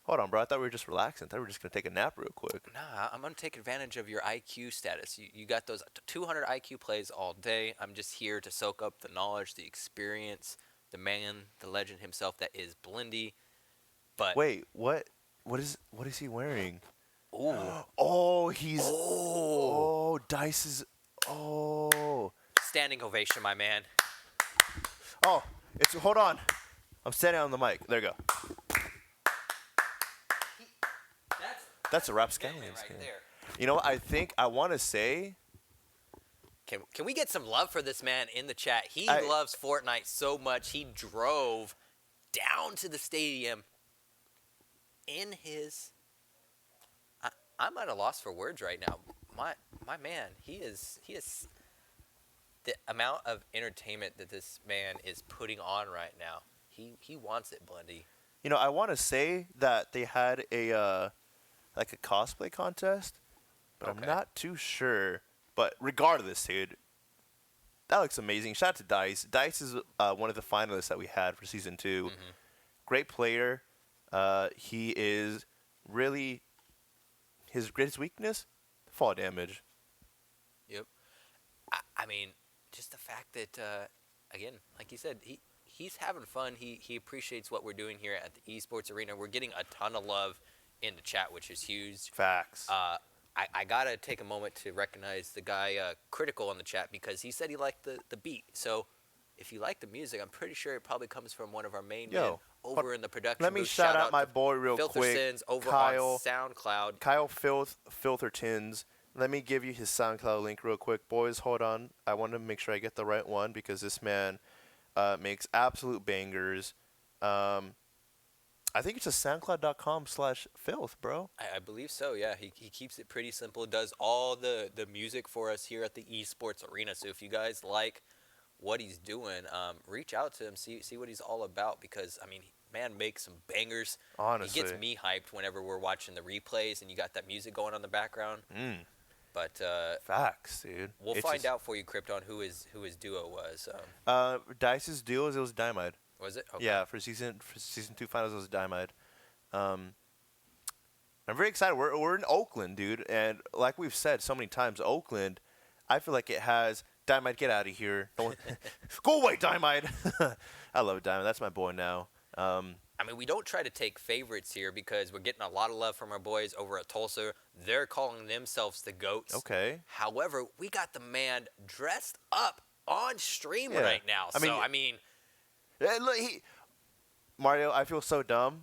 Hold on, bro. I thought we were just relaxing. I thought we were just going to take a nap real quick. Nah, I'm going to take advantage of your IQ status. You got those 200 IQ plays all day. I'm just here to soak up the knowledge, the experience, the man, the legend himself that is Blendy. But Wait, what? What is he wearing? Ooh. Oh, he's... Oh, Dice is... Oh. Standing ovation, my man. Oh, it's... Hold on. I'm standing on the mic. There you go. That's a rapscallion right skin. there. You know what? I want to say... Can we get some love for this man in the chat? He loves Fortnite so much. He drove down to the stadium in his... I'm at a loss for words right now. My man, he is the amount of entertainment that this man is putting on right now. He wants it, Blendy. You know, I want to say that they had a like a cosplay contest, but Okay. I'm not too sure. But regardless, dude, that looks amazing. Shout out to Dice. Dice is one of the finalists that we had for season 2. Mm-hmm. Great player. He is really his greatest weakness, fall damage. Yep. I mean, just the fact that again, like you said, he's having fun. He appreciates what we're doing here at the Esports Arena. We're getting a ton of love in the chat, which is huge. Facts. I gotta take a moment to recognize the guy Critical in the chat because he said he liked the beat. So if you like the music, I'm pretty sure it probably comes from one of our main men over in the production Let me booth. shout out my boy real Filther quick. Sins over Kyle, on SoundCloud. Kyle Filthertins. Let me give you his SoundCloud link real quick. Boys, hold on. I want to make sure I get the right one because this man makes absolute bangers. I think it's just soundcloud.com/filth, bro. I believe so, yeah. He keeps it pretty simple. Does all the music for us here at the Esports Arena. So if you guys like what he's doing, reach out to him, see what he's all about because, I mean, man makes some bangers. Honestly. He gets me hyped whenever we're watching the replays and you got that music going on the background. But Facts, dude. We'll find out for you, Krypton, who his duo was. Dice's duos, it was Dynamite. Was it? Okay. Yeah, for season 2 finals, it was Dynamite. I'm very excited. We're in Oakland, dude, and like we've said so many times, Oakland, I feel like it has Dynamite. Get out of here! Go away, Dynamite. I love Dynamite. That's my boy now. I mean, we don't try to take favorites here because we're getting a lot of love from our boys over at Tulsa. They're calling themselves the GOATs. Okay. However, we got the man dressed up on stream right now. I mean, look, Mario, I feel so dumb,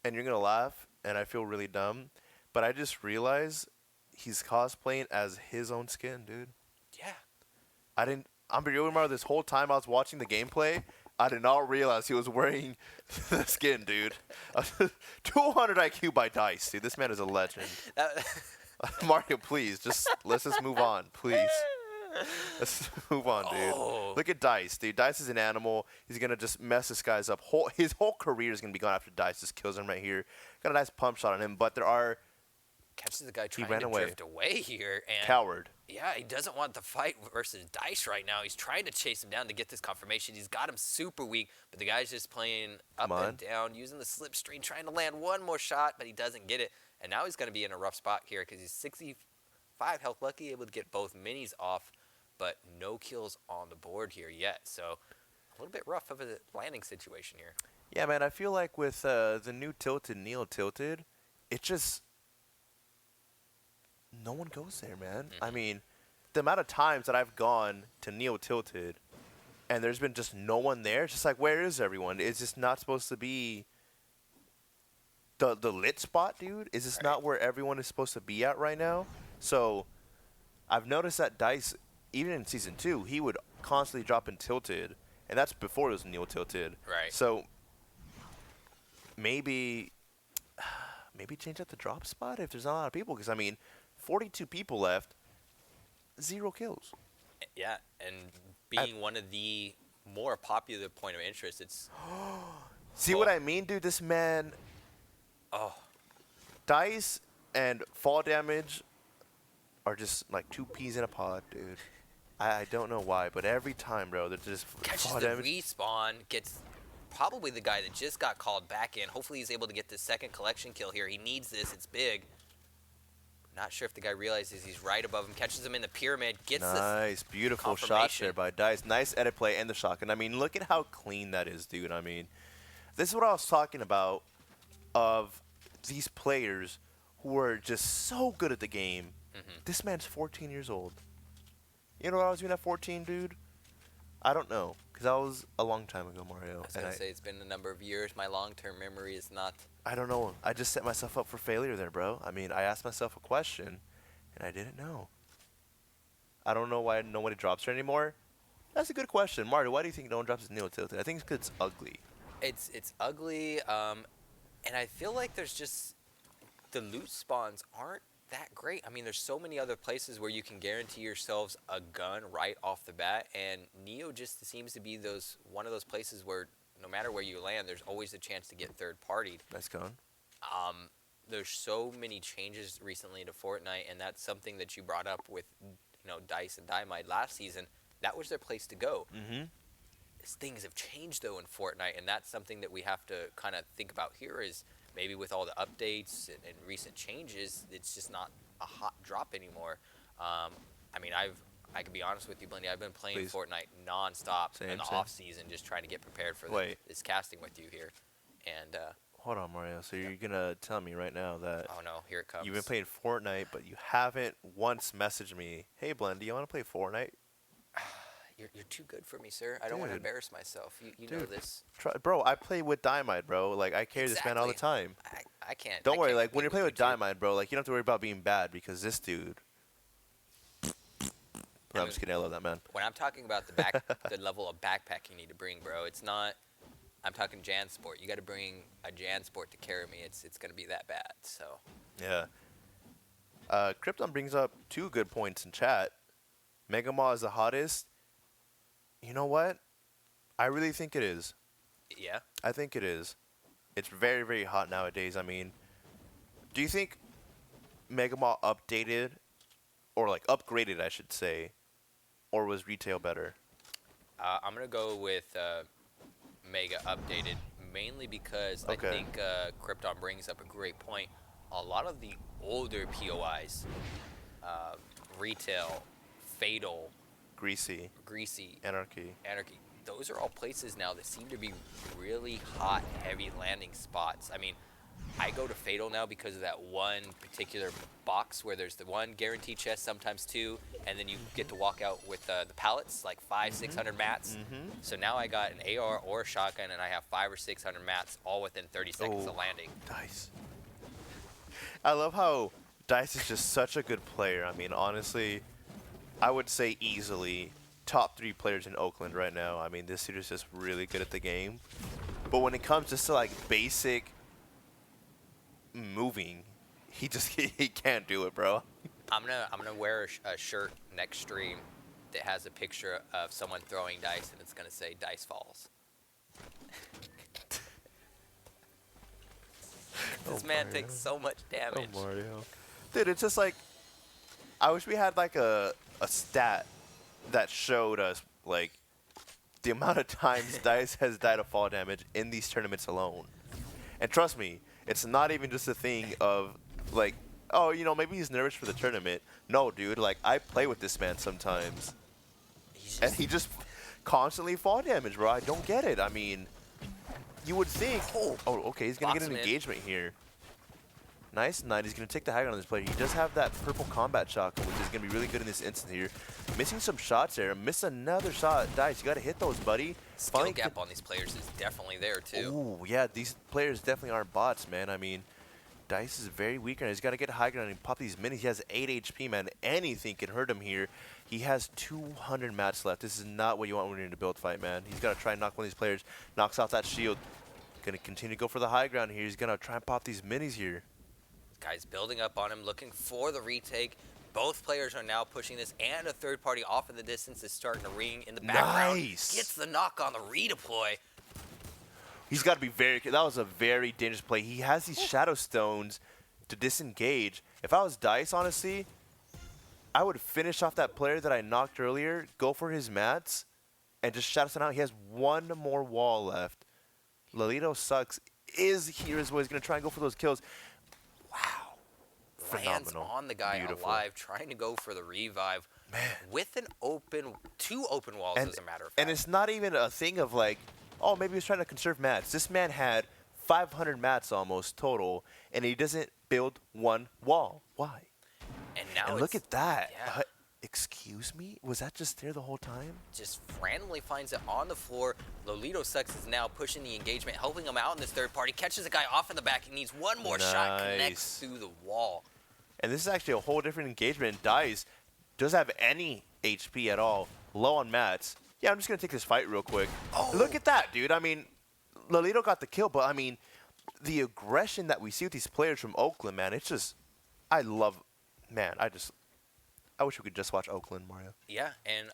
and you're gonna laugh, and I feel really dumb, but I just realized he's cosplaying as his own skin, dude. yeah. I'm remember this whole time I was watching the gameplay, I did not realize he was wearing the skin, dude. 200 IQ by Dice, dude. This man is a legend. Mario, please, let's just move on, please. Let's move on, dude. Oh. Look at Dice, dude. Dice is an animal. He's going to just mess this guy's up. His whole career is going to be gone after Dice just kills him right here. Got a nice pump shot on him, but there are... Catches the guy trying ran to away. drift away here. And Coward. Yeah, he doesn't want the fight versus Dice right now. He's trying to chase him down to get this confirmation. He's got him super weak, but the guy's just playing up and down, using the slipstream, trying to land one more shot, but he doesn't get it. And now he's going to be in a rough spot here because he's 65 health lucky, able to get both minis off, but no kills on the board here yet. So a little bit rough of a landing situation here. Yeah, man, I feel like with the new Tilted, Neil Tilted, it just... No one goes there, man. I mean, the amount of times that I've gone to Neil Tilted and there's been just no one there, it's just like, where is everyone? It's just not supposed to be the lit spot, dude. Is this not where everyone is supposed to be at right now? So, I've noticed that Dice, even in Season 2, he would constantly drop in Tilted, and that's before it was Neo Tilted. Right. So maybe change up the drop spot if there's not a lot of people, because, I mean, 42 people left, 0 kills. Yeah, and being one of the more popular point of interest, it's... See what I mean, dude? This man... Oh. Dice and fall damage are just like 2 peas in a pod, dude. I don't know why, but every time, bro, they're just Catches fall the damage. respawn, gets probably the guy that just got called back in. Hopefully he's able to get the second collection kill here. He needs this. It's big. Not sure if the guy realizes he's right above him. Catches him in the pyramid. Gets Nice, beautiful shot there by Dice. Nice edit play and the shotgun. I mean, look at how clean that is, dude. I mean, this is what I was talking about of these players who are just so good at the game. This man's 14 years old. You know what I was doing at 14, dude? I don't know, because that was a long time ago, Mario. I was going to say, it's been a number of years. My long-term memory is not... I don't know. I just set myself up for failure there, bro. I mean, I asked myself a question, and I didn't know. I don't know why nobody drops her anymore. That's a good question. Mario, why do you think no one drops his Neo Tilted? I think it's because it's ugly. It's ugly, and I feel like there's just... The loot spawns aren't that great. I mean, there's so many other places where you can guarantee yourselves a gun right off the bat, and Neo just seems to be one of those places where no matter where you land, there's always a chance to get third-partied. Nice gun. There's so many changes recently to Fortnite, and that's something that you brought up with, Dice and Dynamite last season. That was their place to go. Things have changed, though, in Fortnite, and that's something that we have to kind of think about here is maybe with all the updates and recent changes, it's just not a hot drop anymore. I mean, I can be honest with you, Blendy. I've been playing Fortnite nonstop in the off season, just trying to get prepared for this casting with you here. And hold on, Mario. So you're gonna tell me right now that oh no, here it comes. You've been playing Fortnite, but you haven't once messaged me, "Hey, Blendy, you want to play Fortnite?" You're too good for me, sir. I don't want to embarrass myself. You know this. Bro, I play with Dynamite, bro. Like, I carry this man all the time. I can't. Don't worry. Like, when you're playing with Dynamite, bro, like, you don't have to worry about being bad because this dude. No, I'm just kidding. I love that man. When I'm talking about the level of backpack you need to bring, bro, it's not. I'm talking Jansport. You got to bring a Jansport to carry me. It's going to be that bad. So. Yeah. Krypton brings up 2 good points in chat. Megamaw is the hottest. You know what? I really think it is. Yeah? I think it is. It's very, very hot nowadays. I mean, do you think Megamaw updated, or like upgraded, I should say, or was retail better? I'm going to go with Mega updated, mainly because I think Krypton brings up a great point. A lot of the older POIs, retail, Fatal, Greasy, Anarchy. Those are all places now that seem to be really hot, heavy landing spots. I mean, I go to Fatal now because of that one particular box where there's the one guaranteed chest, sometimes 2, and then you get to walk out with the pallets, like 500-600 mats. So now I got an AR or a shotgun, and I have 500 or 600 mats all within 30 seconds of landing. Dice. I love how Dice is just such a good player. I mean, honestly, I would say easily top 3 players in Oakland right now. I mean, this dude is just really good at the game. But when it comes just to like basic moving, he can't do it, bro. I'm gonna wear a shirt next stream that has a picture of someone throwing dice, and it's gonna say "Dice Falls." This man takes so much damage. Oh, Mario. Dude, it's just like, I wish we had like a stat that showed us like the amount of times Dice has died of fall damage in these tournaments alone. And trust me, it's not even just a thing of like, oh, maybe he's nervous for the tournament. No, dude, like, I play with this man sometimes. And he just constantly fall damage, bro. I don't get it. I mean, you would think, oh, okay, he's going to get an engagement here. Nice. He's going to take the high ground on this player. He does have that purple combat shotgun, which is going to be really good in this instance here. Missing some shots there. Miss another shot. Dice, you got to hit those, buddy. Skill gap on these players is definitely there, too. Ooh, yeah, these players definitely aren't bots, man. I mean, Dice is very weak, and he's got to get high ground and pop these minis. He has 8 HP, man. Anything can hurt him here. He has 200 mats left. This is not what you want when you're in a build fight, man. He's got to try and knock one of these players. Knocks off that shield. Going to continue to go for the high ground here. He's going to try and pop these minis here. Guy's building up on him, looking for the retake. Both players are now pushing this, and a third party off in the distance is starting to ring in the background. Nice. Gets the knock on the redeploy. He's got to be very. That was a very dangerous play. He has these shadow stones to disengage. If I was Dice, honestly, I would finish off that player that I knocked earlier, go for his mats, and just shadow stone out. He has one more wall left. Lolito sucks. Is here as well. He's going to try and go for those kills. Wow. Lands Phenomenal. on the guy Beautiful. alive, trying to go for the revive. Man. With two open walls, as a matter of fact. And it's not even a thing of like, oh, maybe he's trying to conserve mats. This man had 500 mats almost total, and he doesn't build one wall. Why? And now And look at that. Yeah. Excuse me? Was that just there the whole time? Just randomly finds it on the floor. Lolito Sucks is now pushing the engagement, helping him out in this third party. Catches a guy off in the back. He needs one more shot. Connects through the wall. And this is actually a whole different engagement. Dice doesn't have any HP at all. Low on mats. Yeah, I'm just going to take this fight real quick. Oh. Look at that, dude. I mean, Lolito got the kill, but I mean, the aggression that we see with these players from Oakland, man, it's just, I love, man, I wish we could just watch Oakland, Mario. Yeah, and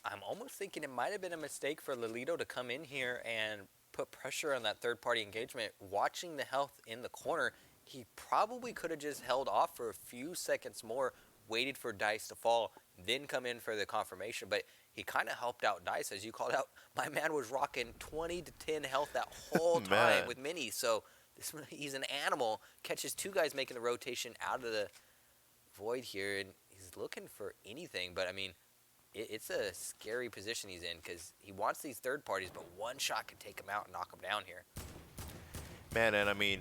I'm almost thinking it might have been a mistake for Lolito to come in here and put pressure on that third-party engagement. Watching the health in the corner, he probably could have just held off for a few seconds more, waited for Dice to fall, then come in for the confirmation. But he kind of helped out Dice, as you called out. My man was rocking 20 to 10 health that whole time with minis. So he's an animal. Catches two guys making the rotation out of the void here, and he's looking for anything. But I mean, it's a scary position he's in because he wants these third parties, but one shot can take him out and knock him down here. Man, and I mean,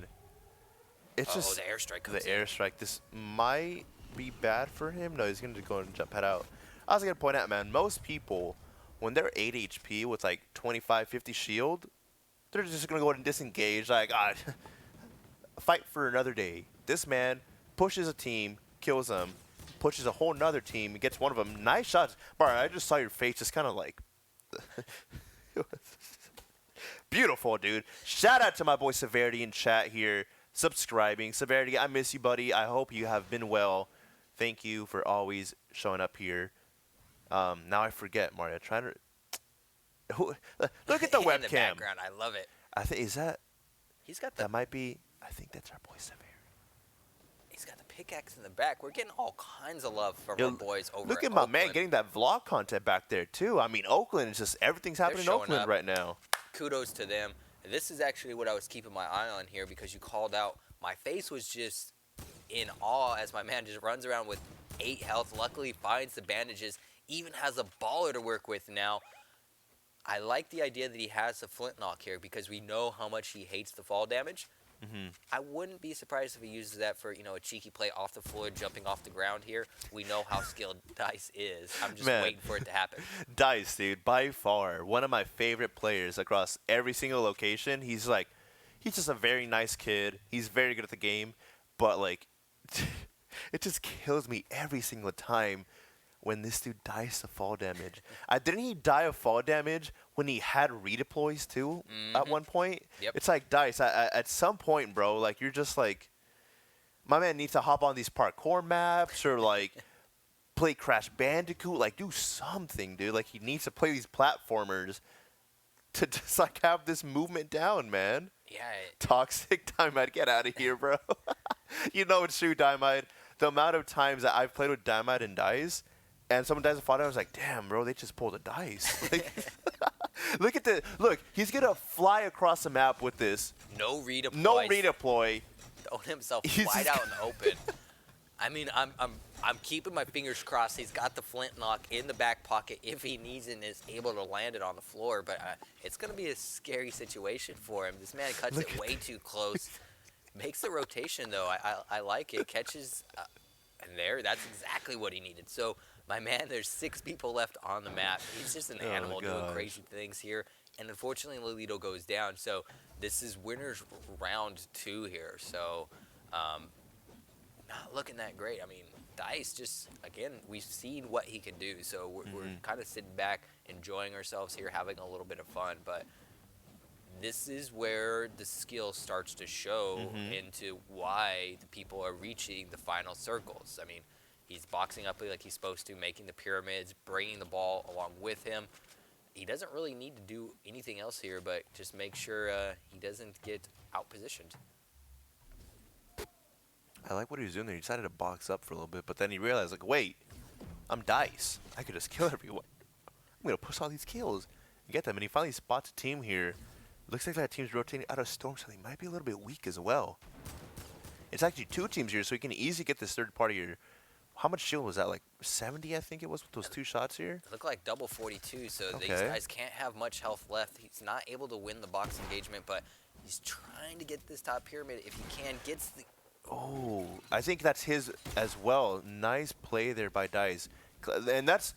it's just the airstrike comes the airstrike. This might be bad for him. No, he's going to go and jump head out. I was going to point out, man, most people, when they're 8 HP with like 25, 50 shield, they're just going to go ahead and disengage. Like, fight for another day. This man pushes a team, kills them, pushes a whole nother team, gets one of them. Nice shots. Bar, I just saw your face just kind of like... Beautiful, dude. Shout out to my boy Severity in chat here, subscribing. Severity, I miss you, buddy. I hope you have been well. Thank you for always showing up here. Now I forget, Mario. Trying to... Look at the in webcam. the background. I love it. I think, is that... He's got the... That might be... I think that's our boy Severity. He's got the pickaxe in the back. We're getting all kinds of love from our boys over Look at at my Oakland. man getting that vlog content back there, too. I mean, Oakland is just... Everything's happening in showing Oakland up. right now. Kudos to them. This is actually what I was keeping my eye on here because you called out. My face was just in awe as my man just runs around with 8 health. Luckily finds the bandages. Even has a baller to work with now. I like the idea that he has a flintlock here because we know how much he hates the fall damage. I wouldn't be surprised if he uses that for, a cheeky play off the floor, jumping off the ground here. We know how skilled Dice is. I'm just waiting for it to happen. Dice, dude, by far, one of my favorite players across every single location. He's just a very nice kid. He's very good at the game, but, like, it just kills me every single time when this dude dies to fall damage. Didn't he die of fall damage when he had redeploys too at one point? Yep. It's like, Dice, at some point, bro, like, you're just like, my man needs to hop on these parkour maps or, like, play Crash Bandicoot. Like, do something, dude. Like, he needs to play these platformers to just, like, have this movement down, man. Yeah. Toxic Dynamite, get out of here, bro. You know it's true, Dynamite. The amount of times that I've played with Dynamite and Dice, and someone dies a fall down, I was like, damn, bro, they just pulled a dice. Like, look, he's going to fly across the map with this. No redeploy. No redeploy. Throwing himself He's wide just out in the open. I mean, I'm keeping my fingers crossed. He's got the flintlock in the back pocket if he needs it and is able to land it on the floor. But it's going to be a scary situation for him. This man cuts it way too close. Makes the rotation, though. I like it. Catches, and that's exactly what he needed. So, my man, there's 6 people left on the map. He's just an animal doing crazy things here. And unfortunately, Lolito goes down. So this is winners round 2 here. So not looking that great. I mean, Dice just, again, we've seen what he can do. So we're kind of sitting back, enjoying ourselves here, having a little bit of fun. But this is where the skill starts to show into why the people are reaching the final circles. I mean, he's boxing up like he's supposed to, making the pyramids, bringing the ball along with him. He doesn't really need to do anything else here, but just make sure he doesn't get out-positioned. I like what he was doing there. He decided to box up for a little bit, but then he realized, like, wait, I'm Dice. I could just kill everyone. I'm going to push all these kills and get them. And he finally spots a team here. Looks like that team's rotating out of Storm, so they might be a little bit weak as well. It's actually 2 teams here, so he can easily get this third party here. How much shield was that? Like 70, I think it was, with those 2 shots here? It looked like double 42, so Okay. these guys can't have much health left. He's not able to win the box engagement, but he's trying to get this top pyramid. If he can, gets the... Oh, I think that's his as well. Nice play there by Dice. And that's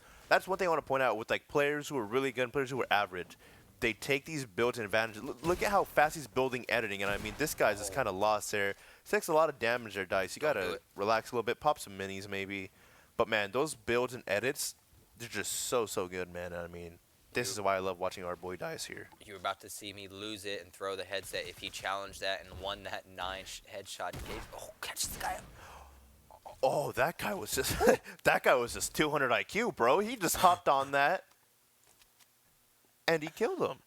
one thing I want to point out with like players who are really good and players who are average. They take these built-in advantages. Look at how fast he's building editing. And I mean, this guy's just kind of lost there. Takes a lot of damage there, Dice. You got to relax a little bit, pop some minis maybe. But man, those builds and edits, they're just so good, man. I mean, this is why I love watching our boy Dice here. You're about to see me lose it and throw the headset if he challenged that and won that 9 headshot game. Oh, catch the guy up. Oh, that guy was just that guy was just 200 IQ, bro. He just hopped on that and he killed him.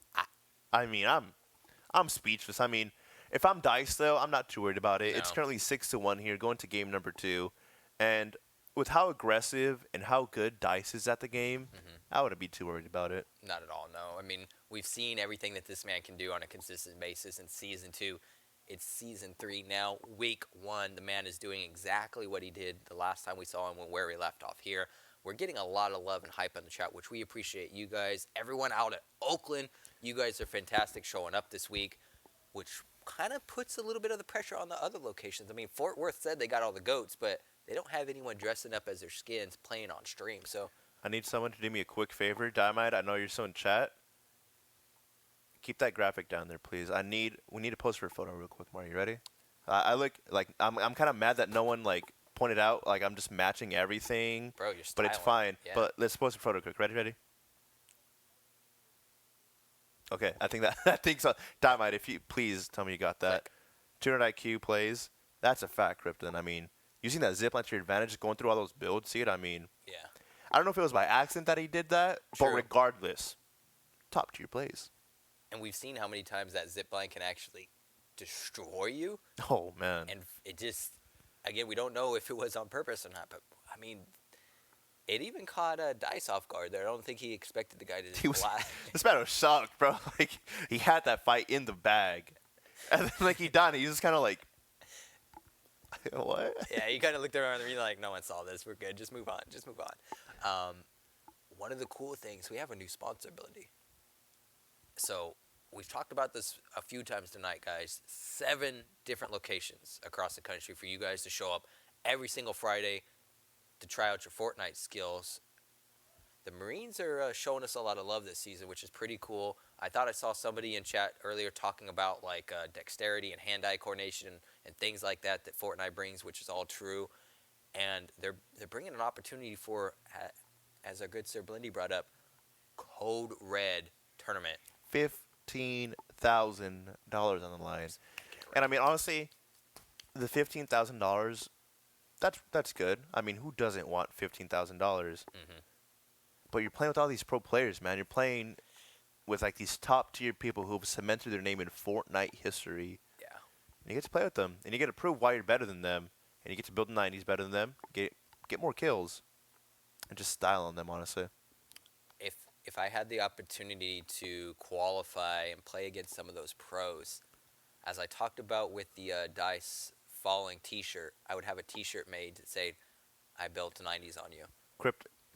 I mean, I'm speechless. I mean, if I'm Dice though, I'm not too worried about it. No. It's currently 6-1 here, going to game number 2, and with how aggressive and how good Dice is at the game, I wouldn't be too worried about it. Not at all, no. I mean, we've seen everything that this man can do on a consistent basis in Season 2. It's Season 3 now, Week 1. The man is doing exactly what he did the last time we saw him where we left off here. We're getting a lot of love and hype in the chat, which we appreciate you guys. Everyone out at Oakland, you guys are fantastic showing up this week, which kind of puts a little bit of the pressure on the other locations. I mean, Fort Worth said they got all the goats, but they don't have anyone dressing up as their skins playing on stream. So I need someone to do me a quick favor. Dynamite, I know you're still in chat. Keep that graphic down there, please. We need to post for a photo real quick, Mario. You ready? I look like I'm kind of mad that no one like pointed out like I'm just matching everything. Bro, you're but it's styling. fine. Yeah. But let's post a photo quick. Ready? Okay, I think so. Dynamite, if you please tell me you got that. Click. 200 IQ plays. That's a fact, Krypton. I mean, using that zipline to your advantage, going through all those builds. See it? I mean, Yeah. I don't know if it was by accident that he did that, but True. regardless, top tier plays. And we've seen how many times that zipline can actually destroy you. Oh man. And it just, again, we don't know if it was on purpose or not. But, I mean, it even caught Dice off guard there. I don't think he expected the guy to just fly. This man was shocked, bro. Like, he had that fight in the bag. And then, like, he done it. He just kind of like, what? Yeah, he kind of looked around and he's like, no one saw this. We're good. Just move on. One of the cool things, we have a new sponsor ability. So we've talked about this a few times tonight, guys. 7 different locations across the country for you guys to show up every single Friday to try out your Fortnite skills. The Marines are showing us a lot of love this season, which is pretty cool. I thought I saw somebody in chat earlier talking about like dexterity and hand-eye coordination and things like that Fortnite brings, which is all true. And they're bringing an opportunity for, as our good Sir Blindy brought up, Code Red tournament. $15,000 on the line. And I mean, honestly, the $15,000, that's good. I mean, who doesn't want $15,000? But you're playing with all these pro players, man. You're playing with like these top tier people who've cemented their name in Fortnite history. Yeah. And you get to play with them, and you get to prove why you're better than them, and you get to build 90s better than them, get more kills, and just style on them, honestly. If I had the opportunity to qualify and play against some of those pros, as I talked about with the Dice Falling T-shirt, I would have a T-shirt made that say, "I built 90s on you."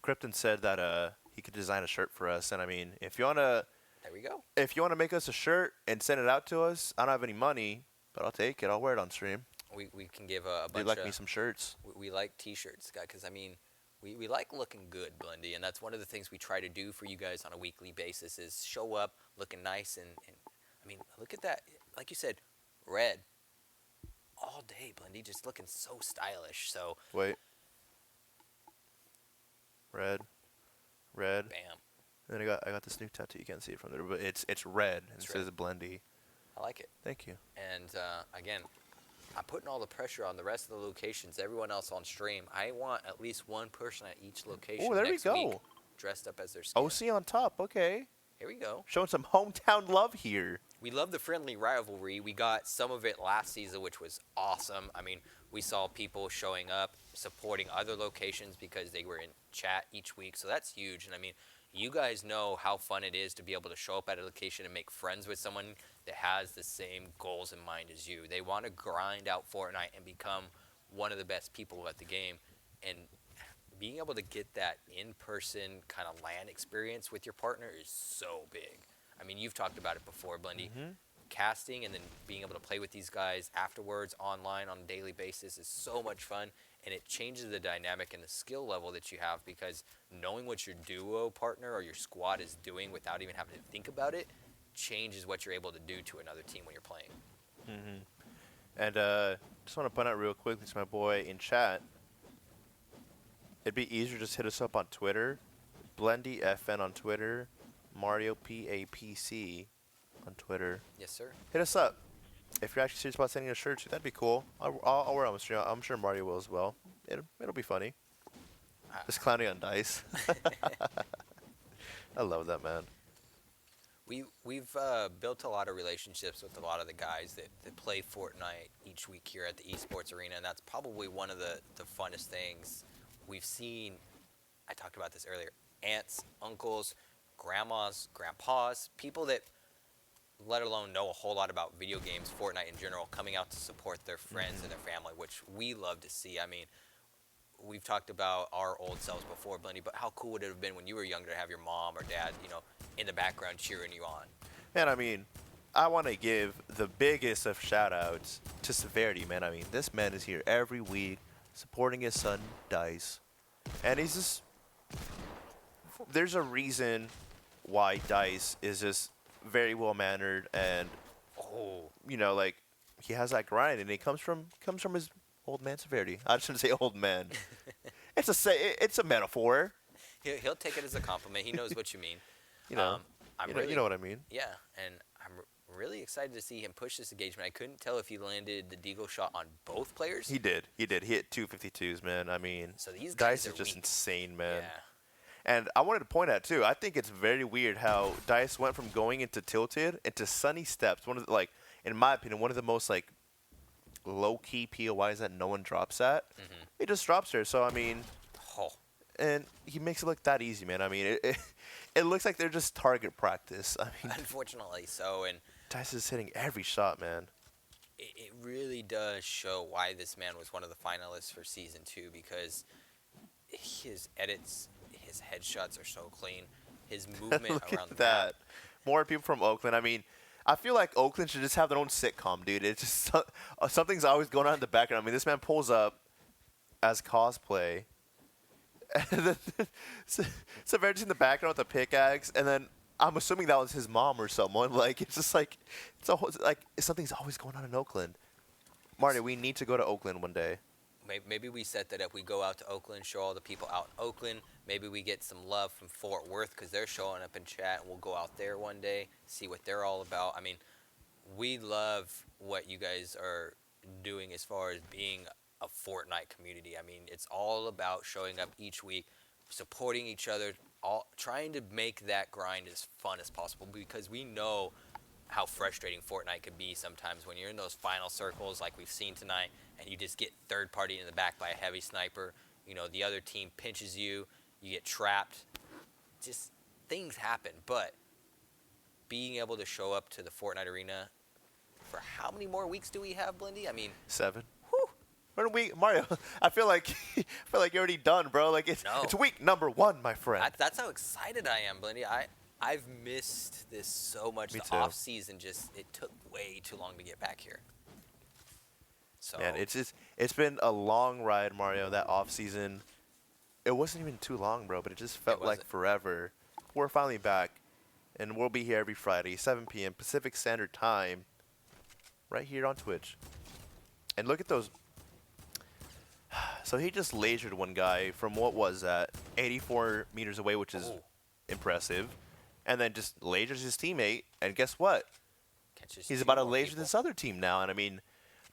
Krypton said that he could design a shirt for us, and I mean, if you wanna make us a shirt and send it out to us, I don't have any money, but I'll take it. I'll wear it on stream. We can give a bunch You'd like of... me some shirts? We like T-shirts, guys, because, I mean, We like looking good, Blendy, and that's one of the things we try to do for you guys on a weekly basis is show up looking nice and I mean, look at that. Like you said, red all day, Blendy, just looking so stylish. So, Wait. Red. Red. bam. And then I got this new tattoo. You can't see it from there, but it's red and it says Blendy. I like it. Thank you. And again, I'm putting all the pressure on the rest of the locations, everyone else on stream. I want at least one person at each location Oh, there we next go. week dressed up as their skin. OC on top. Okay. Here we go. Showing some hometown love here. We love the friendly rivalry. We got some of it last season, which was awesome. I mean, we saw people showing up, supporting other locations because they were in chat each week. So that's huge. And I mean, you guys know how fun it is to be able to show up at a location and make friends with someone that has the same goals in mind as you. They want to grind out Fortnite and become one of the best people at the game. And being able to get that in-person kind of LAN experience with your partner is so big. I mean, you've talked about it before, Blendy. Casting and then being able to play with these guys afterwards online on a daily basis is so much fun, and it changes the dynamic and the skill level that you have because knowing what your duo partner or your squad is doing without even having to think about it changes what you're able to do to another team when you're playing. And just want to point out real quickly to my boy in chat, it'd be easier just hit us up on Twitter, BlendyFN on Twitter, Mario PAPC on Twitter. Yes, sir. Hit us up. If you're actually serious about sending a shirt to, that'd be cool. I'll wear it on the stream. I'm sure Mario will as well. It'll be funny. Just clowning on dice. I love that, man. We've built a lot of relationships with a lot of the guys that play Fortnite each week here at the Esports Arena, and that's probably one of the funnest things we've seen. I talked about this earlier. Aunts, uncles, grandmas, grandpas, people that let alone know a whole lot about video games, Fortnite in general, coming out to support their friends and their family, which we love to see. I mean, we've talked about our old selves before, Blendy, but how cool would it have been when you were younger to have your mom or dad, in the background cheering you on? Man, I mean, I want to give the biggest of shout-outs to Severity, man. I mean, this man is here every week supporting his son, Dice. And he's just... There's a reason why Dice is just very well-mannered and, like, he has that grind, and it comes from his old man Severity. I shouldn't say old man. It's a metaphor. He'll take it as a compliment. He knows what you mean. You know what I mean. Yeah, and I'm really excited to see him push this engagement. I couldn't tell if he landed the deagle shot on both players. He did. He hit 252s, man. I mean, so these guys Dice is just weak. insane, man. Yeah. And I wanted to point out too, I think it's very weird how Dice went from going into Tilted into Sunny Steps. One of the, in my opinion, one of the most low-key POIs that no one drops at. He just drops there. So I mean, and he makes it look that easy, man. I mean, it looks like they're just target practice. I mean, unfortunately so. And Dice is hitting every shot, man. It really does show why this man was one of the finalists for Season 2 because his edits, his headshots are so clean. His movement Look around at the map. that. More people from Oakland. I mean, I feel like Oakland should just have their own sitcom, dude. It's just something's always going on in the background. I mean, this man pulls up as cosplay. And then Severity's in the background with a pickaxe, and then I'm assuming that was his mom or someone. It's just something's always going on in Oakland. Mario, we need to go to Oakland one day. Maybe we set that up. We go out to Oakland, show all the people out in Oakland. Maybe we get some love from Fort Worth because they're showing up in chat, and we'll go out there one day, see what they're all about. I mean, we love what you guys are doing as far as being a Fortnite community. I mean, it's all about showing up each week, supporting each other, trying to make that grind as fun as possible because we know how frustrating Fortnite could be sometimes when you're in those final circles like we've seen tonight and you just get third party in the back by a heavy sniper. The other team pinches you, you get trapped. Just things happen, but being able to show up to the Fortnite arena for how many more weeks do we have, Blendy? I mean, 7. Mario, I feel like you're already done, bro. It's week number 1, my friend. That's how excited I am, Blendy. I've missed this so much. Me the too. off season it took way too long to get back here. So Man, it's been a long ride, Mario. That off season, It wasn't even too long, bro, but it just felt like wasn't. forever. We're finally back, and we'll be here every Friday, 7 p.m. Pacific Standard Time, right here on Twitch. And look at those. So he just lasered one guy from what was that, 84 meters away, which is impressive, and then just lasers his teammate. And guess what? Catches He's two about to more laser people. this other team now, and I mean,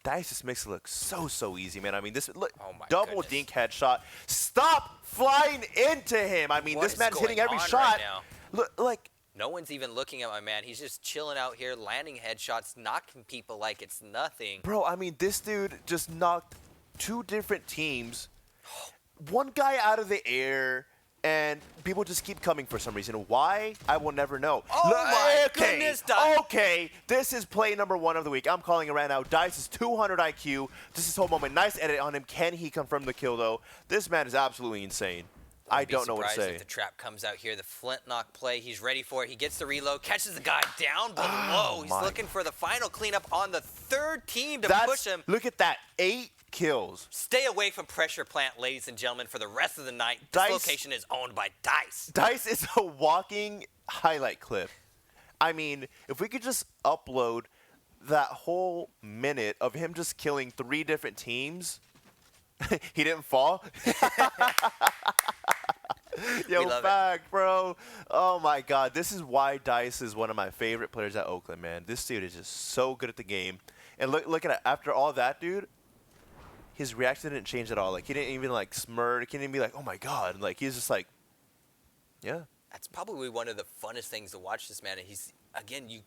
Dice just makes it look so easy, man. I mean, this look Oh my double goodness. dink headshot. Stop flying into him. I mean, What this is man's hitting going every on shot. right now? Look, like No one's even looking at my man. He's just chilling out here, landing headshots, knocking people like it's nothing. bro, I mean, this dude just knocked 2 different teams, one guy out of the air, and people just keep coming for some reason. Why? I will never know. Oh my goodness, Dice. Okay, this is play number 1 of the week. I'm calling it right now. Dice is 200 IQ. This is whole moment. Nice edit on him. Can he confirm the kill, though? This man is absolutely insane. I don't know what to Wouldn't be surprised say. if the trap comes out here, the flint knock play. He's ready for it. He gets the reload, catches the guy down below. He's my. looking for the final cleanup on the 3rd team to push him. Look at that. 8 kills. Stay away from pressure plant, ladies and gentlemen, for the rest of the night. This Dice- location is owned by Dice. Dice is a walking highlight clip. I mean, if we could just upload that whole minute of him just killing 3 different teams. He didn't fall. Yo, love it. fact, bro. Oh my God, this is why Dice is one of my favorite players at Oakland, man. This dude is just so good at the game. And look at it. After all that, dude, his reaction didn't change at all. Like, he didn't even like smirk. He didn't even be like, oh my God. Like, he's just like, yeah. That's probably one of the funnest things to watch this man. And he's, again, you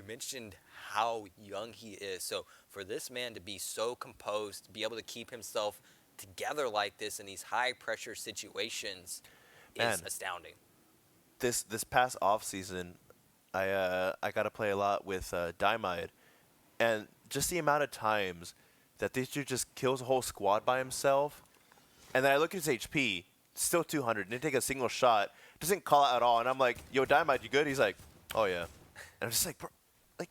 mentioned how young he is. So for this man to be so composed, to be able to keep himself together like this in these high pressure situations is Man. astounding. This past off season, I got to play a lot with Dymide, and just the amount of times that this dude just kills a whole squad by himself, and then I look at his HP, still 200, didn't take a single shot, doesn't call out at all, and I'm like, yo, Dymide, you good? He's like, oh yeah, and I'm just like, bro, like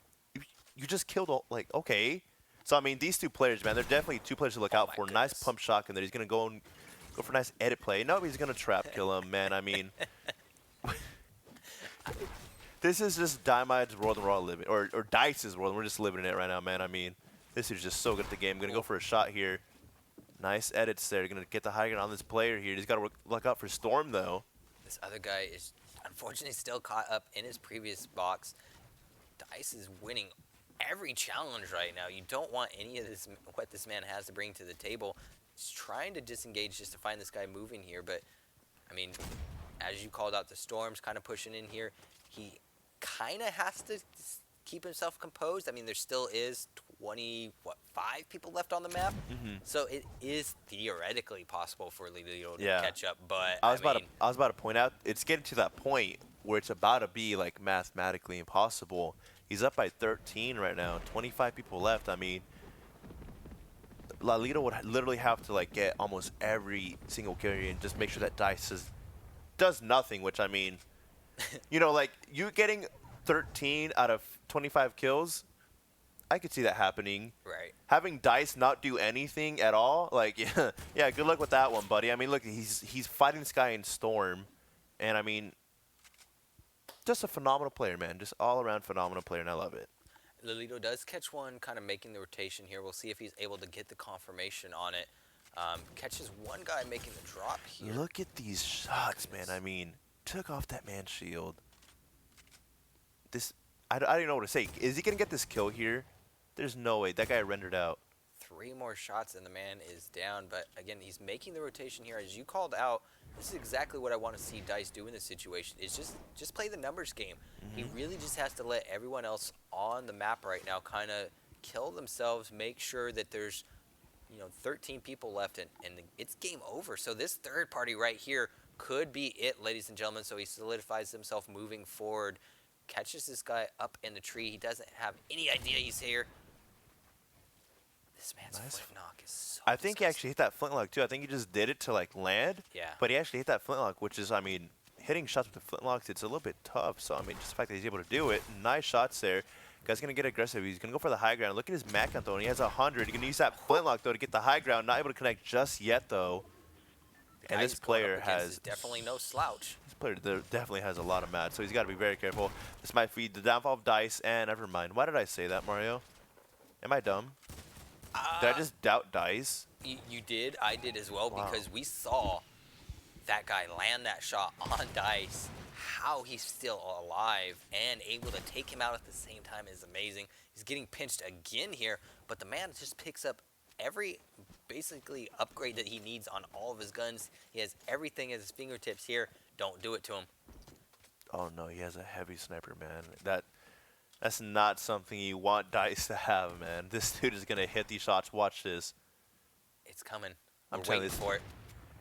you just killed all, like, okay. So I mean, these 2 players, man, they're definitely 2 players to look out my for. goodness. Nice pump shotgun there. He's gonna go for a nice edit play. No, he's gonna trap kill him, man. I mean, this is just Dymide's world and we're all living, or Dice's world. And we're just living in it right now, man. I mean, this is just so good at the game. Gonna go for a shot here. Nice edits there. Gonna get the high ground on this player here. He's got to look out for Storm though. This other guy is unfortunately still caught up in his previous box. Dice is winning every challenge right now. You don't want any of this, what this man has to bring to the table. He's trying to disengage just to find this guy moving here, but I mean, as you called out, the Storm's kind of pushing in here. He kind of has to keep himself composed. I mean, there still is 5 people left on the map, so it is theoretically possible for Lilio to catch up. But I was about to point out, it's getting to that point where it's about to be like mathematically impossible. He's up by 13 right now. 25 people left. I mean, Lalito would literally have to like get almost every single carry and just make sure that Dice does nothing. Which I mean, you know, like you getting 13 out of 25 kills, I could see that happening. Right. Having Dice not do anything at all, like yeah, good luck with that one, buddy. I mean, look, he's fighting this guy in Storm, and I mean, just a phenomenal player, man. Just all-around phenomenal player, and I love it. Lilito does catch one, kind of making the rotation here. We'll see if he's able to get the confirmation on it. Catches one guy making the drop here. Look at these shots, man. I mean, took off that man's shield. I don't even know what to say. Is he going to get this kill here? There's no way. That guy rendered out. 3 more shots and the man is down. But again, he's making the rotation here. As you called out, this is exactly what I want to see Dice do in this situation. Is just play the numbers game. He really just has to let everyone else on the map right now kind of kill themselves, make sure that there's 13 people left, and it's game over. So this third party right here could be it, ladies and gentlemen. So he solidifies himself moving forward, catches this guy up in the tree. He doesn't have any idea he's here. This man's flint knock is so I think he disgusting. actually hit that flintlock, too. I think he just did it to, like, land. Yeah. But he actually hit that flintlock, which is, I mean, hitting shots with the flintlocks, it's a little bit tough. So, I mean, just the fact that he's able to do it. Nice shots there. Guy's going to get aggressive. He's going to go for the high ground. Look at his Mac count, though. And he has 100. He's going to use that flintlock, though, to get the high ground. Not able to connect just yet, though. And guy this he's going up player against has is definitely no slouch. This player definitely has a lot of mats, so he's got to be very careful. This might feed the downfall of Dice, and never mind. Why did I say that, Mario? Am I dumb? Did I just doubt Dice? You did. I did as well Wow. because we saw that guy land that shot on Dice. How he's still alive and able to take him out at the same time is amazing. He's getting pinched again here, but the man just picks up every basically upgrade that he needs on all of his guns. He has everything at his fingertips here. Don't do it to him. Oh no, he has a heavy sniper, man. That's not something you want Dice to have, man. This dude is gonna hit these shots. Watch this. It's coming. I'm We're telling waiting you, for it.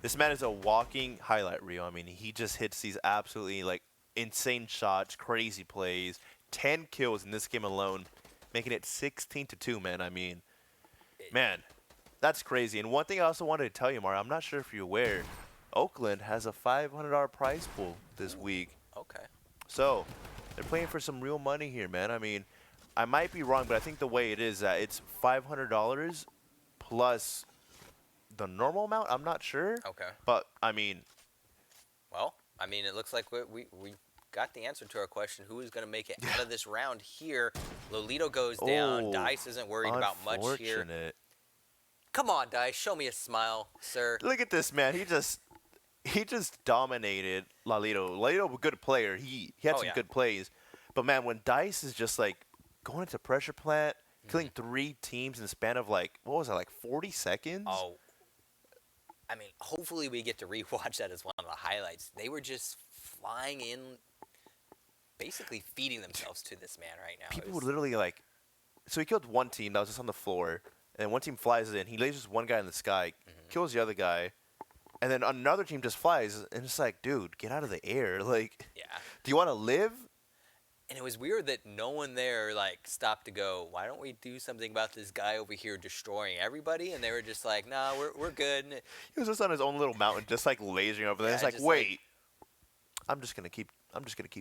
This man is a walking highlight reel. I mean, he just hits these absolutely like insane shots, crazy plays. 10 kills in this game alone, making it 16-2, man. I mean, man, that's crazy. And one thing I also wanted to tell you, Mario, I'm not sure if you're aware, Oakland has a $500 prize pool this week. Okay. So they're playing for some real money here, man. I mean, I might be wrong, but I think the way it is that it's $500 plus the normal amount. I'm not sure. Okay. But I mean, Well, I mean, it looks like we got the answer to our question. Who is going to make it out of this round here? Lolito goes down. Oh, Dice isn't worried about much here. unfortunate. Come on, Dice. Show me a smile, sir. Look at this man. He just dominated Lalito. Lalito, a good player. He had some good plays. But man, when Dice is just like going into pressure plant, killing 3 teams in the span of like, what was that, like 40 seconds? Oh, I mean, hopefully we get to rewatch that as one of the highlights. They were just flying in, basically feeding themselves to this man right now. People would literally like, so he killed one team that was just on the floor, and one team flies in. He lasers one guy in the sky, kills the other guy, and then another team just flies, and it's like, dude, get out of the air. Like, Yeah. do you want to live? And it was weird that no one there like stopped to go, why don't we do something about this guy over here destroying everybody? And they were just like, nah, we're good. And He was just on his own little mountain, just like lasering over there. Yeah, It's like, just wait, I'm just gonna keep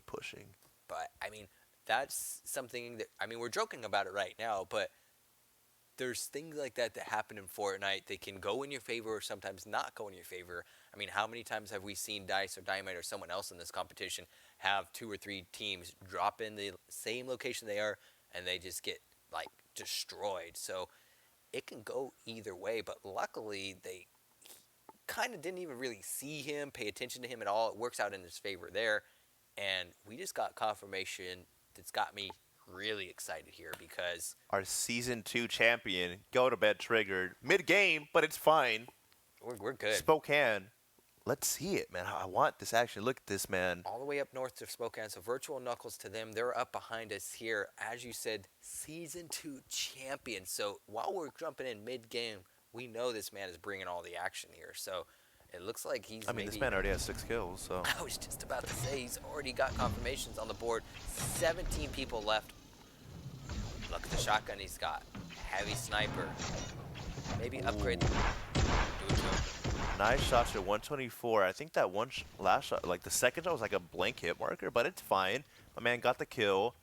pushing. But I mean, that's something that we're joking about it right now, but there's things like that that happen in Fortnite. They can go in your favor or sometimes not go in your favor. I mean, how many times have we seen Dice or Dynamite or someone else in this competition have 2 or 3 teams drop in the same location they are and they just get like destroyed? So it can go either way, but luckily they kind of didn't even really see him, pay attention to him at all. It works out in his favor there. And we just got confirmation that's got me really excited here because Our Season 2 champion, go to bed triggered. Mid-game, but it's fine. we're good. Spokane. Let's see it, man. I want this action. Look at this, man. All the way up north to Spokane, so virtual knuckles to them. They're up behind us here. As you said, Season 2 champion. So while we're jumping in mid-game, we know this man is bringing all the action here. So it looks like he's This man already has 6 kills, so. I was just about to say, he's already got confirmations on the board. 17 people left. Look at the shotgun he's got. Heavy sniper. Maybe upgrade. Do it to him. Nice shots at 124. I think that last shot, like the second shot was like a blank hit marker, but it's fine. My man got the kill.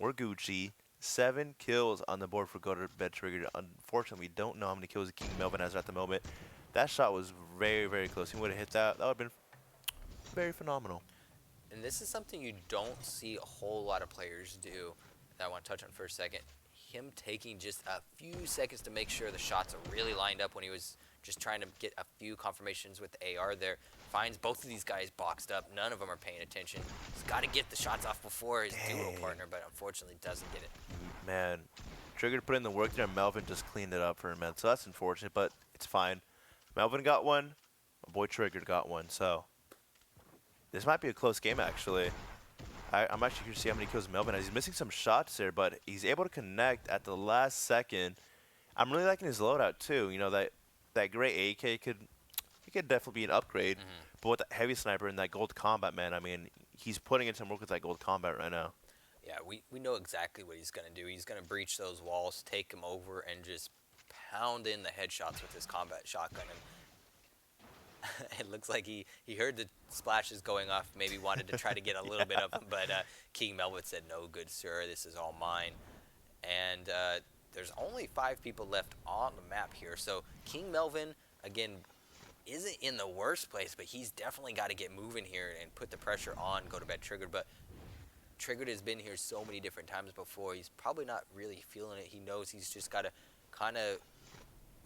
We're Gucci. 7 kills on the board for Go to Bed Triggered. Unfortunately, we don't know how many kills King Melvin has at the moment. That shot was very, very close. He would have hit that. That would have been very phenomenal. And this is something you don't see a whole lot of players do that I want to touch on for a second. Him taking just a few seconds to make sure the shots are really lined up when he was just trying to get a few confirmations with the AR there. Finds both of these guys boxed up. None of them are paying attention. He's got to get the shots off before his duo partner, but unfortunately doesn't get it. Man, Triggered put in the work there. Melvin just cleaned it up for him, man. So that's unfortunate, but it's fine. Melvin got one. My boy Triggered got one. So this might be a close game, actually. I'm actually curious to see how many kills Melvin has. He's missing some shots there, but he's able to connect at the last second. I'm really liking his loadout, too. You know, that gray AK could definitely be an upgrade. But with that heavy sniper and that gold combat, man, I mean, he's putting in some work with that gold combat right now. Yeah, we know exactly what he's going to do. He's going to breach those walls, take them over, and just pound in the headshots with his combat shotgun. And it looks like he heard the splashes going off, maybe wanted to try to get a little bit of them, but King Melvin said, no, good sir, this is all mine. And there's only 5 people left on the map here. So King Melvin, again, isn't in the worst place, but he's definitely got to get moving here and put the pressure on Go to Bed Triggered. But Triggered has been here so many different times before. He's probably not really feeling it. He knows he's just got to kind of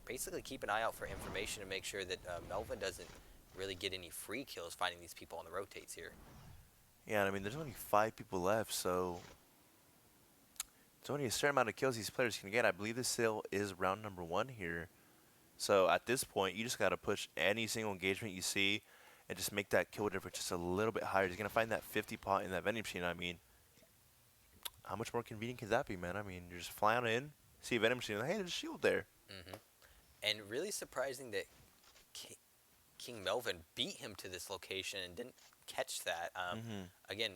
basically keep an eye out for information and make sure that Melvin doesn't really get any free kills finding these people on the rotates here. Yeah, and I mean, there's only 5 people left, so it's only a certain amount of kills these players can get. I believe this still is round number 1 here. So at this point, you just got to push any single engagement you see and just make that kill difference just a little bit higher. He's going to find that 50 pot in that vending machine. I mean, how much more convenient can that be, man? I mean, you're just flying in, see a vending machine, like, hey, there's a shield there. And really surprising that King Melvin beat him to this location and didn't catch that. Again,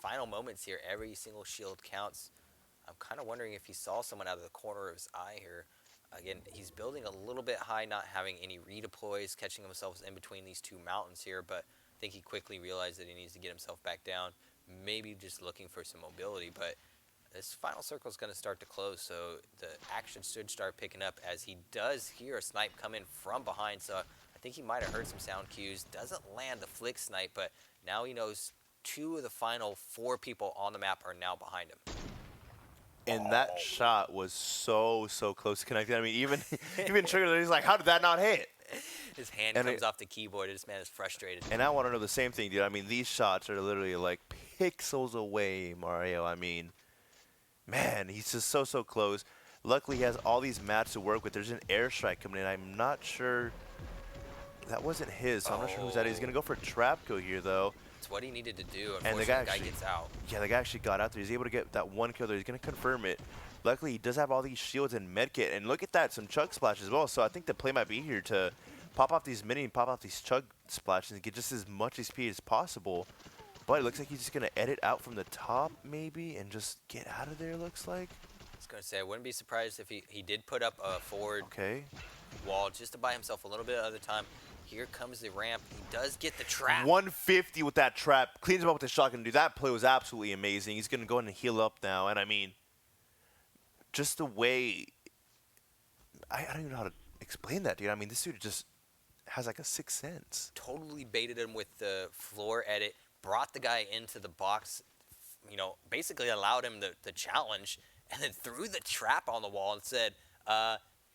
final moments here, every single shield counts. I'm kind of wondering if he saw someone out of the corner of his eye here. Again, he's building a little bit high, not having any redeploys, catching himself in between these 2 mountains here, but I think he quickly realized that he needs to get himself back down, maybe just looking for some mobility, but this final circle is going to start to close, so the action should start picking up as he does hear a snipe come in from behind, so I think he might have heard some sound cues. Doesn't land the flick snipe, but now he knows 2 of the final 4 people on the map are now behind him. And that shot was so close to connecting. I mean, even Trigger, he's like, how did that not hit? His hand comes off the keyboard. This man is frustrated. And I want to know the same thing, dude. I mean, these shots are literally like pixels away, Mario. I mean, man, he's just so close. Luckily, he has all these mats to work with. There's an airstrike coming in. I'm not sure. That wasn't his, so I'm not sure who's that is. He's going to go for a trap go here, though. It's what he needed to do. And the guy gets out. Yeah, the guy actually got out there. He's able to get that 1 kill there. He's going to confirm it. Luckily, he does have all these shields and medkit. And look at that, some chug splash as well. So I think the play might be here to pop off these mini and pop off these chug splashes and get just as much speed as possible. But it looks like he's just going to edit out from the top maybe and just get out of there, looks like. I was going to say, I wouldn't be surprised if he did put up a forward wall just to buy himself a little bit of the time. Here comes the ramp. He does get the trap. 150 with that trap. Cleans him up with the shotgun. Dude, that play was absolutely amazing. He's going to go in and heal up now. And, I mean, just the way – I don't even know how to explain that, dude. I mean, this dude just has like a sixth sense. Totally baited him with the floor edit. Brought the guy into the box, you know, basically allowed him the challenge. And then threw the trap on the wall and said,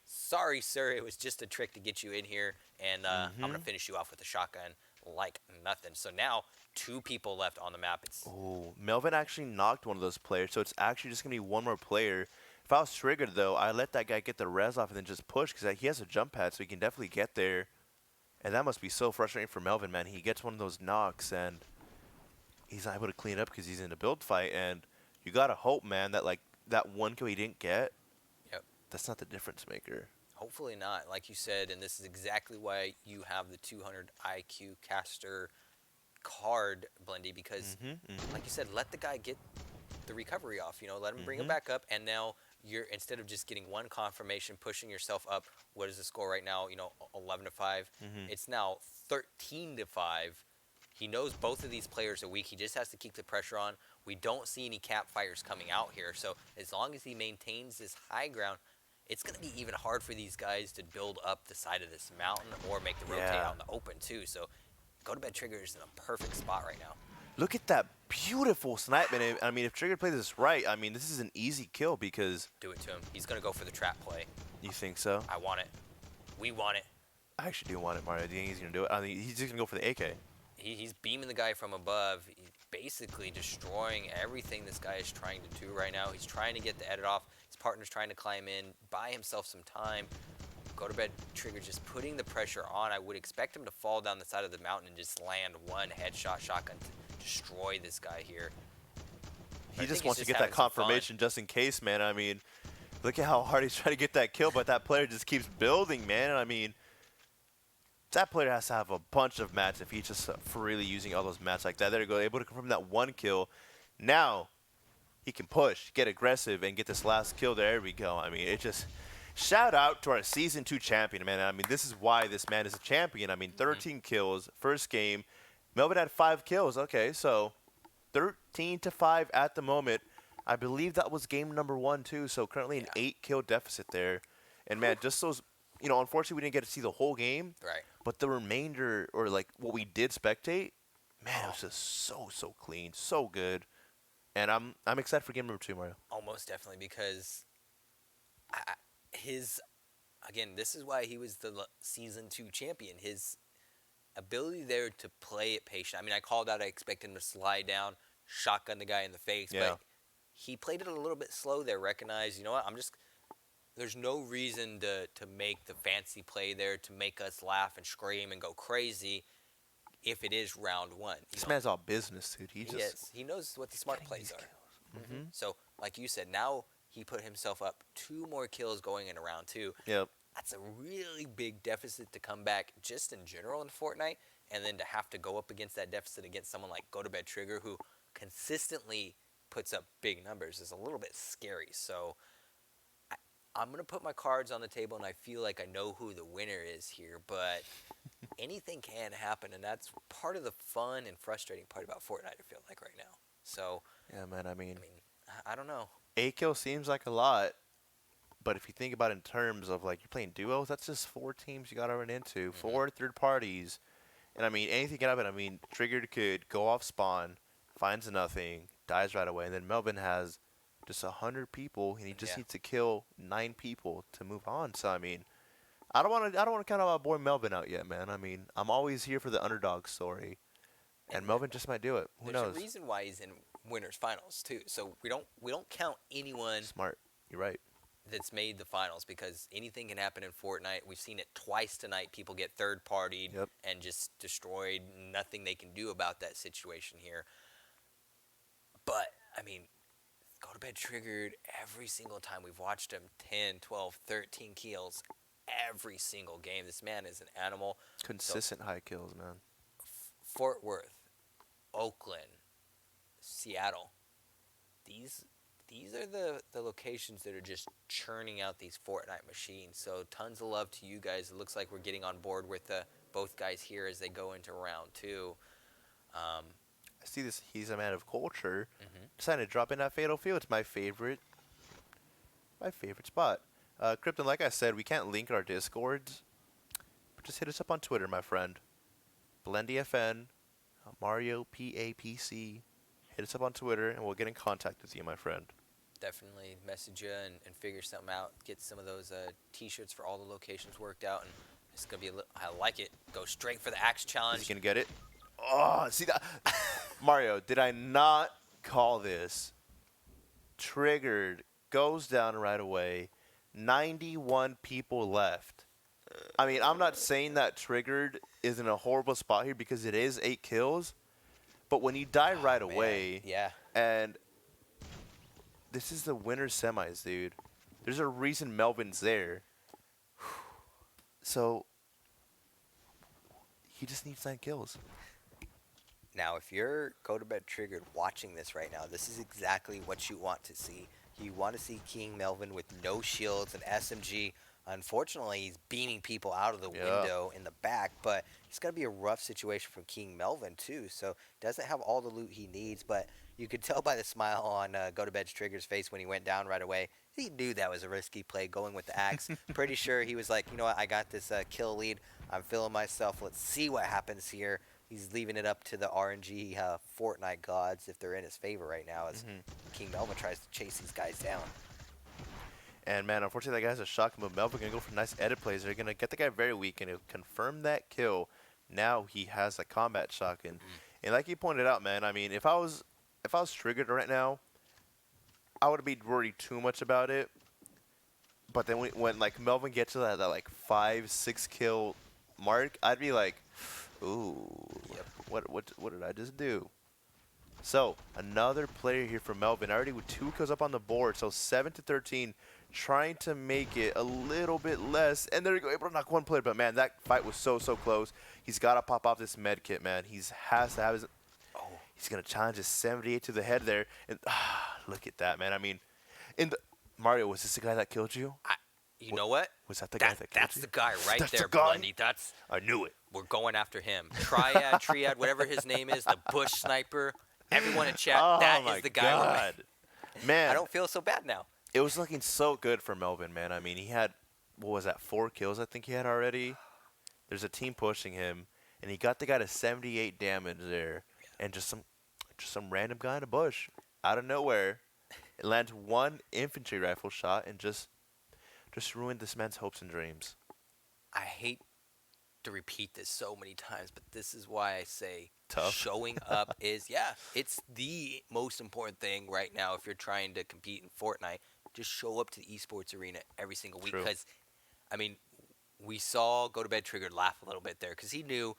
sorry, sir, it was just a trick to get you in here, and I'm going to finish you off with a shotgun like nothing. So now 2 people left on the map. Oh, Melvin actually knocked one of those players, so it's actually just going to be 1 more player. If I was triggered, though, I let that guy get the res off and then just push because he has a jump pad, so he can definitely get there. And that must be so frustrating for Melvin, man. He gets one of those knocks, and he's not able to clean up because he's in a build fight. And you got to hope, man, that, like, that 1 kill he didn't get, that's not the difference maker. Hopefully not, like you said, and this is exactly why you have the 200 IQ caster card, Blendy, because, like you said, let the guy get the recovery off. You know, let him bring him back up, and now you're, instead of just getting 1 confirmation, pushing yourself up. What is the score right now? You know, 11-5. It's now 13-5. He knows both of these players are weak. He just has to keep the pressure on. We don't see any cap fires coming out here, so as long as he maintains this high ground, it's going to be even hard for these guys to build up the side of this mountain or make the rotate out in the open, too. So Go to Bed Trigger is in a perfect spot right now. Look at that beautiful snipe, man. I mean, if Trigger plays this right, I mean, this is an easy kill because... Do it to him. He's going to go for the trap play. You think so? I want it. We want it. I actually do want it, Mario. Do you think he's going to do it? I mean, he's just going to go for the AK. He's beaming the guy from above. He's basically destroying everything this guy is trying to do right now. He's trying to get the edit off. His partner's trying to climb in, buy himself some time. Go to Bed Trigger just putting the pressure on. I would expect him to fall down the side of the mountain and just land 1 headshot shotgun to destroy this guy here. He just wants to get that confirmation just in case, man. I mean, look at how hard he's trying to get that kill, but that player just keeps building, man. I mean, that player has to have a bunch of mats if he's just freely using all those mats like that. There you go, able to confirm that 1 kill. Now he can push, get aggressive, and get this last kill. There we go. I mean, it just... Shout out to our Season 2 champion, man. I mean, this is why this man is a champion. I mean, 13 kills, first game. Melvin had 5 kills. Okay, so 13-5 at the moment. I believe that was game number 1, too. So currently an 8-kill deficit there. And, man, just those, you know, unfortunately we didn't get to see the whole game. Right. But the remainder, or like what we did spectate, man, it was just so clean, so good. And I'm excited for game number 2, Mario. Almost definitely, because his again, this is why he was the season 2 champion. His ability there to play it patient. I mean, I called out. I expected him to slide down, shotgun the guy in the face, Yeah. but he played it a little bit slow there. Recognized, you know what? There's no reason to make the fancy play there to make us laugh and scream and go crazy if it is round 1. This man's all business, dude. He knows what the smart plays are. Mm-hmm. So, like you said, now he put himself up 2 more kills going into round 2. Yep. That's a really big deficit to come back just in general in Fortnite, and then to have to go up against that deficit against someone like Go to Bed Trigger, who consistently puts up big numbers, is a little bit scary. So I'm going to put my cards on the table, and I feel like I know who the winner is here, but anything can happen, and that's part of the fun and frustrating part about Fortnite, I feel like, right now. So, yeah, man, I mean, I don't know. 8 kills seems like a lot, but if you think about it in terms of, like, you're playing duos, that's just 4 teams you got to run into, 4 third parties. And, I mean, anything can happen. I mean, Triggered could go off spawn, finds nothing, dies right away, and then Melvin has just 100 people, and he just needs to kill 9 people to move on. So, I mean, I don't want to count our boy Melvin out yet, man. I mean, I'm always here for the underdog story, and Melvin just might do it. Who knows? There's a reason why he's in winners finals too. So we don't count anyone Smart. You're right. that's made the finals, because anything can happen in Fortnite. We've seen it twice tonight. People get third-partied and just destroyed. Nothing they can do about that situation here. But, I mean, Go to Bed Triggered every single time. We've watched him 10, 12, 13 kills every single game. This man is an animal. Consistent high kills, man. Fort Worth, Oakland, Seattle. These are the locations that are just churning out these Fortnite machines. So tons of love to you guys. It looks like we're getting on board with both guys here as they go into round 2. I see this. He's a man of culture. Decided to drop in that Fatal Field. It's my favorite spot. Krypton, like I said, we can't link our Discords, but just hit us up on Twitter, my friend. BlendyFN, Mario PAPC. Hit us up on Twitter, and we'll get in contact with you, my friend. Definitely message you and figure something out. Get some of those T-shirts for all the locations worked out, and it's gonna be I like it. Go straight for the Axe Challenge. Is he gonna get it? Oh, see that, Mario? Did I not call this? Triggered goes down right away. 91 people left. I mean, I'm not saying that Triggered is in a horrible spot here, because it is 8 kills. But when you die right away, and this is the winner's semis, dude. There's a reason Melvin's there. So he just needs 9 kills. Now, if you're Go to Bed Triggered watching this right now, this is exactly what you want to see. You want to see King Melvin with no shields and SMG. Unfortunately, he's beaming people out of the window in the back, but it's going to be a rough situation for King Melvin, too. So doesn't have all the loot he needs, but you could tell by the smile on Go to Bed Trigger's face when he went down right away. He knew that was a risky play going with the axe. Pretty sure he was like, you know what, I got this kill lead. I'm feeling myself. Let's see what happens here. He's leaving it up to the RNG Fortnite gods if they're in his favor right now as King Melvin tries to chase these guys down. And, man, unfortunately, that guy's a shotgun, but Melvin going to go for nice edit plays. They're going to get the guy very weak, and he'll confirm that kill. Now he has a combat shotgun. And like you pointed out, man, I mean, if I was Triggered right now, I wouldn't be worried too much about it. But then when like, Melvin gets to that like, 5-6 kill mark, I'd be like, ooh, what did I just do? So, another player here for Melvin, already with 2 kills up on the board, so 7-13, trying to make it a little bit less, and they're able to knock 1 player, but man, that fight was so close. He's got to pop off this med kit, man. He has to have his, he's going to challenge his 78 to the head there, and look at that, man. I mean, Mario, was this the guy that killed you? You know what? Was that the guy that killed you? That's the guy right That's there, the guy? Blondie. I knew it. We're going after him. Triad, whatever his name is, the bush sniper. Everyone in chat, that is the guy. God. Man, I don't feel so bad now. It was looking so good for Melvin, man. I mean, he had, what was that, 4 kills I think he had already. There's a team pushing him, and he got the guy to 78 damage there, and just some random guy in a bush, out of nowhere, it lands one infantry rifle shot and just ruined this man's hopes and dreams. I hate to repeat this so many times, but this is why I say Tough. showing up is, it's the most important thing right now if you're trying to compete in Fortnite. Just show up to the esports arena every single week. True. Because, I mean, we saw Go to Bed Triggered laugh a little bit there because he knew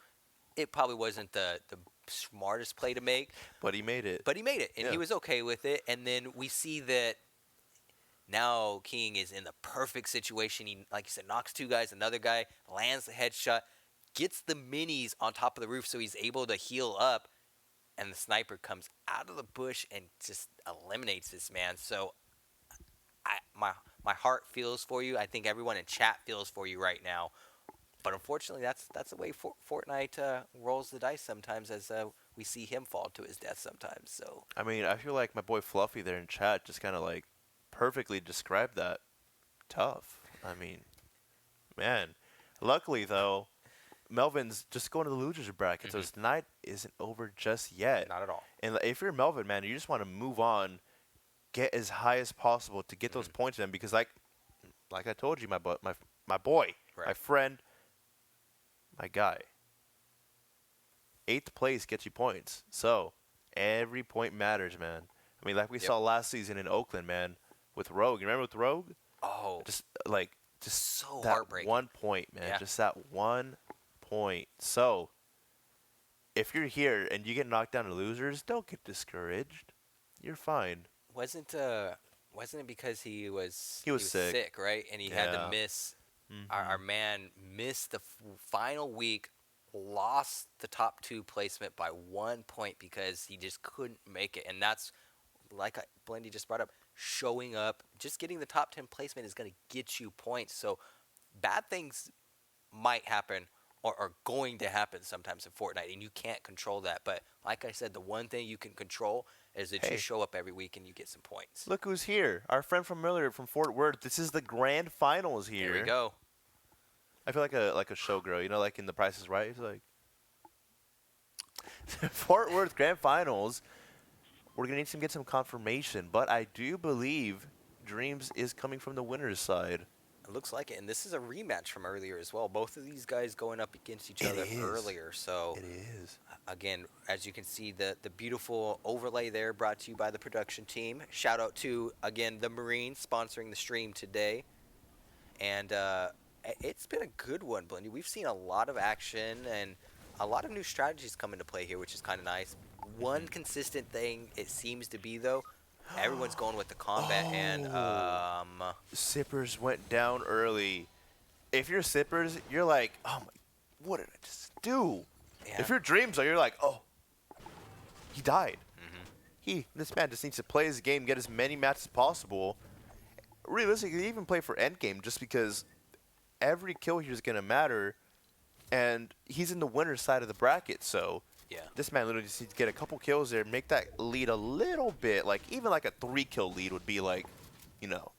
it probably wasn't the smartest play to make. But he made it. But he made it, and Yeah. he was okay with it. And then we see that now King is in the perfect situation. He, like you said, knocks two guys, another guy lands the headshot, gets the minis on top of the roof so he's able to heal up, and the sniper comes out of the bush and just eliminates this man. So my heart feels for you. I think everyone in chat feels for you right now. But unfortunately, that's the way Fortnite rolls the dice sometimes, as we see him fall to his death sometimes. So I mean, I feel like my boy Fluffy there in chat just kind of like perfectly described that. Tough. I mean, man. Luckily, though, Melvin's just going to the losers bracket, so his night isn't over just yet. not at all. And if you're Melvin, man, you just want to move on, get as high as possible to get those points in, because like I told you, my boy, Right. my friend, my guy. 8th place gets you points. So every point matters, man. I mean, like we saw last season in Oakland, man, with Rogue. You remember with Rogue? Oh, Just so that heartbreaking. 1 point, man. Yeah. Just that 1 point. So if you're here and you get knocked down to losers, don't get discouraged. You're fine. Wasn't it because he was sick. right? And he had to Yeah. miss. Our man missed the final week, lost the top 2 placement by 1 point because he just couldn't make it. And that's, like Blendy just brought up, showing up, just getting the top 10 placement is going to get you points. So bad things might happen or are going to happen sometimes in Fortnite, and you can't control that. But like I said, the one thing you can control is that Hey. you show up every week and you get some points. Look who's here. Our friend from earlier from Fort Worth. This is the grand finals here. Here we go. I feel like a showgirl, you know, like in The Price is Right. It's like Fort Worth grand finals. We're gonna need to get some confirmation, but I do believe Dreams is coming from the winner's side. It looks like it, and this is a rematch from earlier as well. Both of these guys going up against each other is. earlier. So It is. again, as you can see, the beautiful overlay there brought to you by the production team. Shout out to, again, the Marines sponsoring the stream today. And it's been a good one, Blendy. We've seen a lot of action and a lot of new strategies come into play here, which is kind of nice. One consistent thing it seems to be, though, everyone's going with the combat and Sippers went down early. If you're Sippers, you're like, oh my, what did I just do? Yeah. If you're Dreams, though, you're like, oh, he died. This man just needs to play his game, get as many matches as possible. Realistically, even play for endgame, just because every kill here is gonna matter, and he's in the winner's side of the bracket. So yeah. this man literally just needs to get a couple kills there, make that lead a little bit, like even like a 3-kill lead would be like, you know,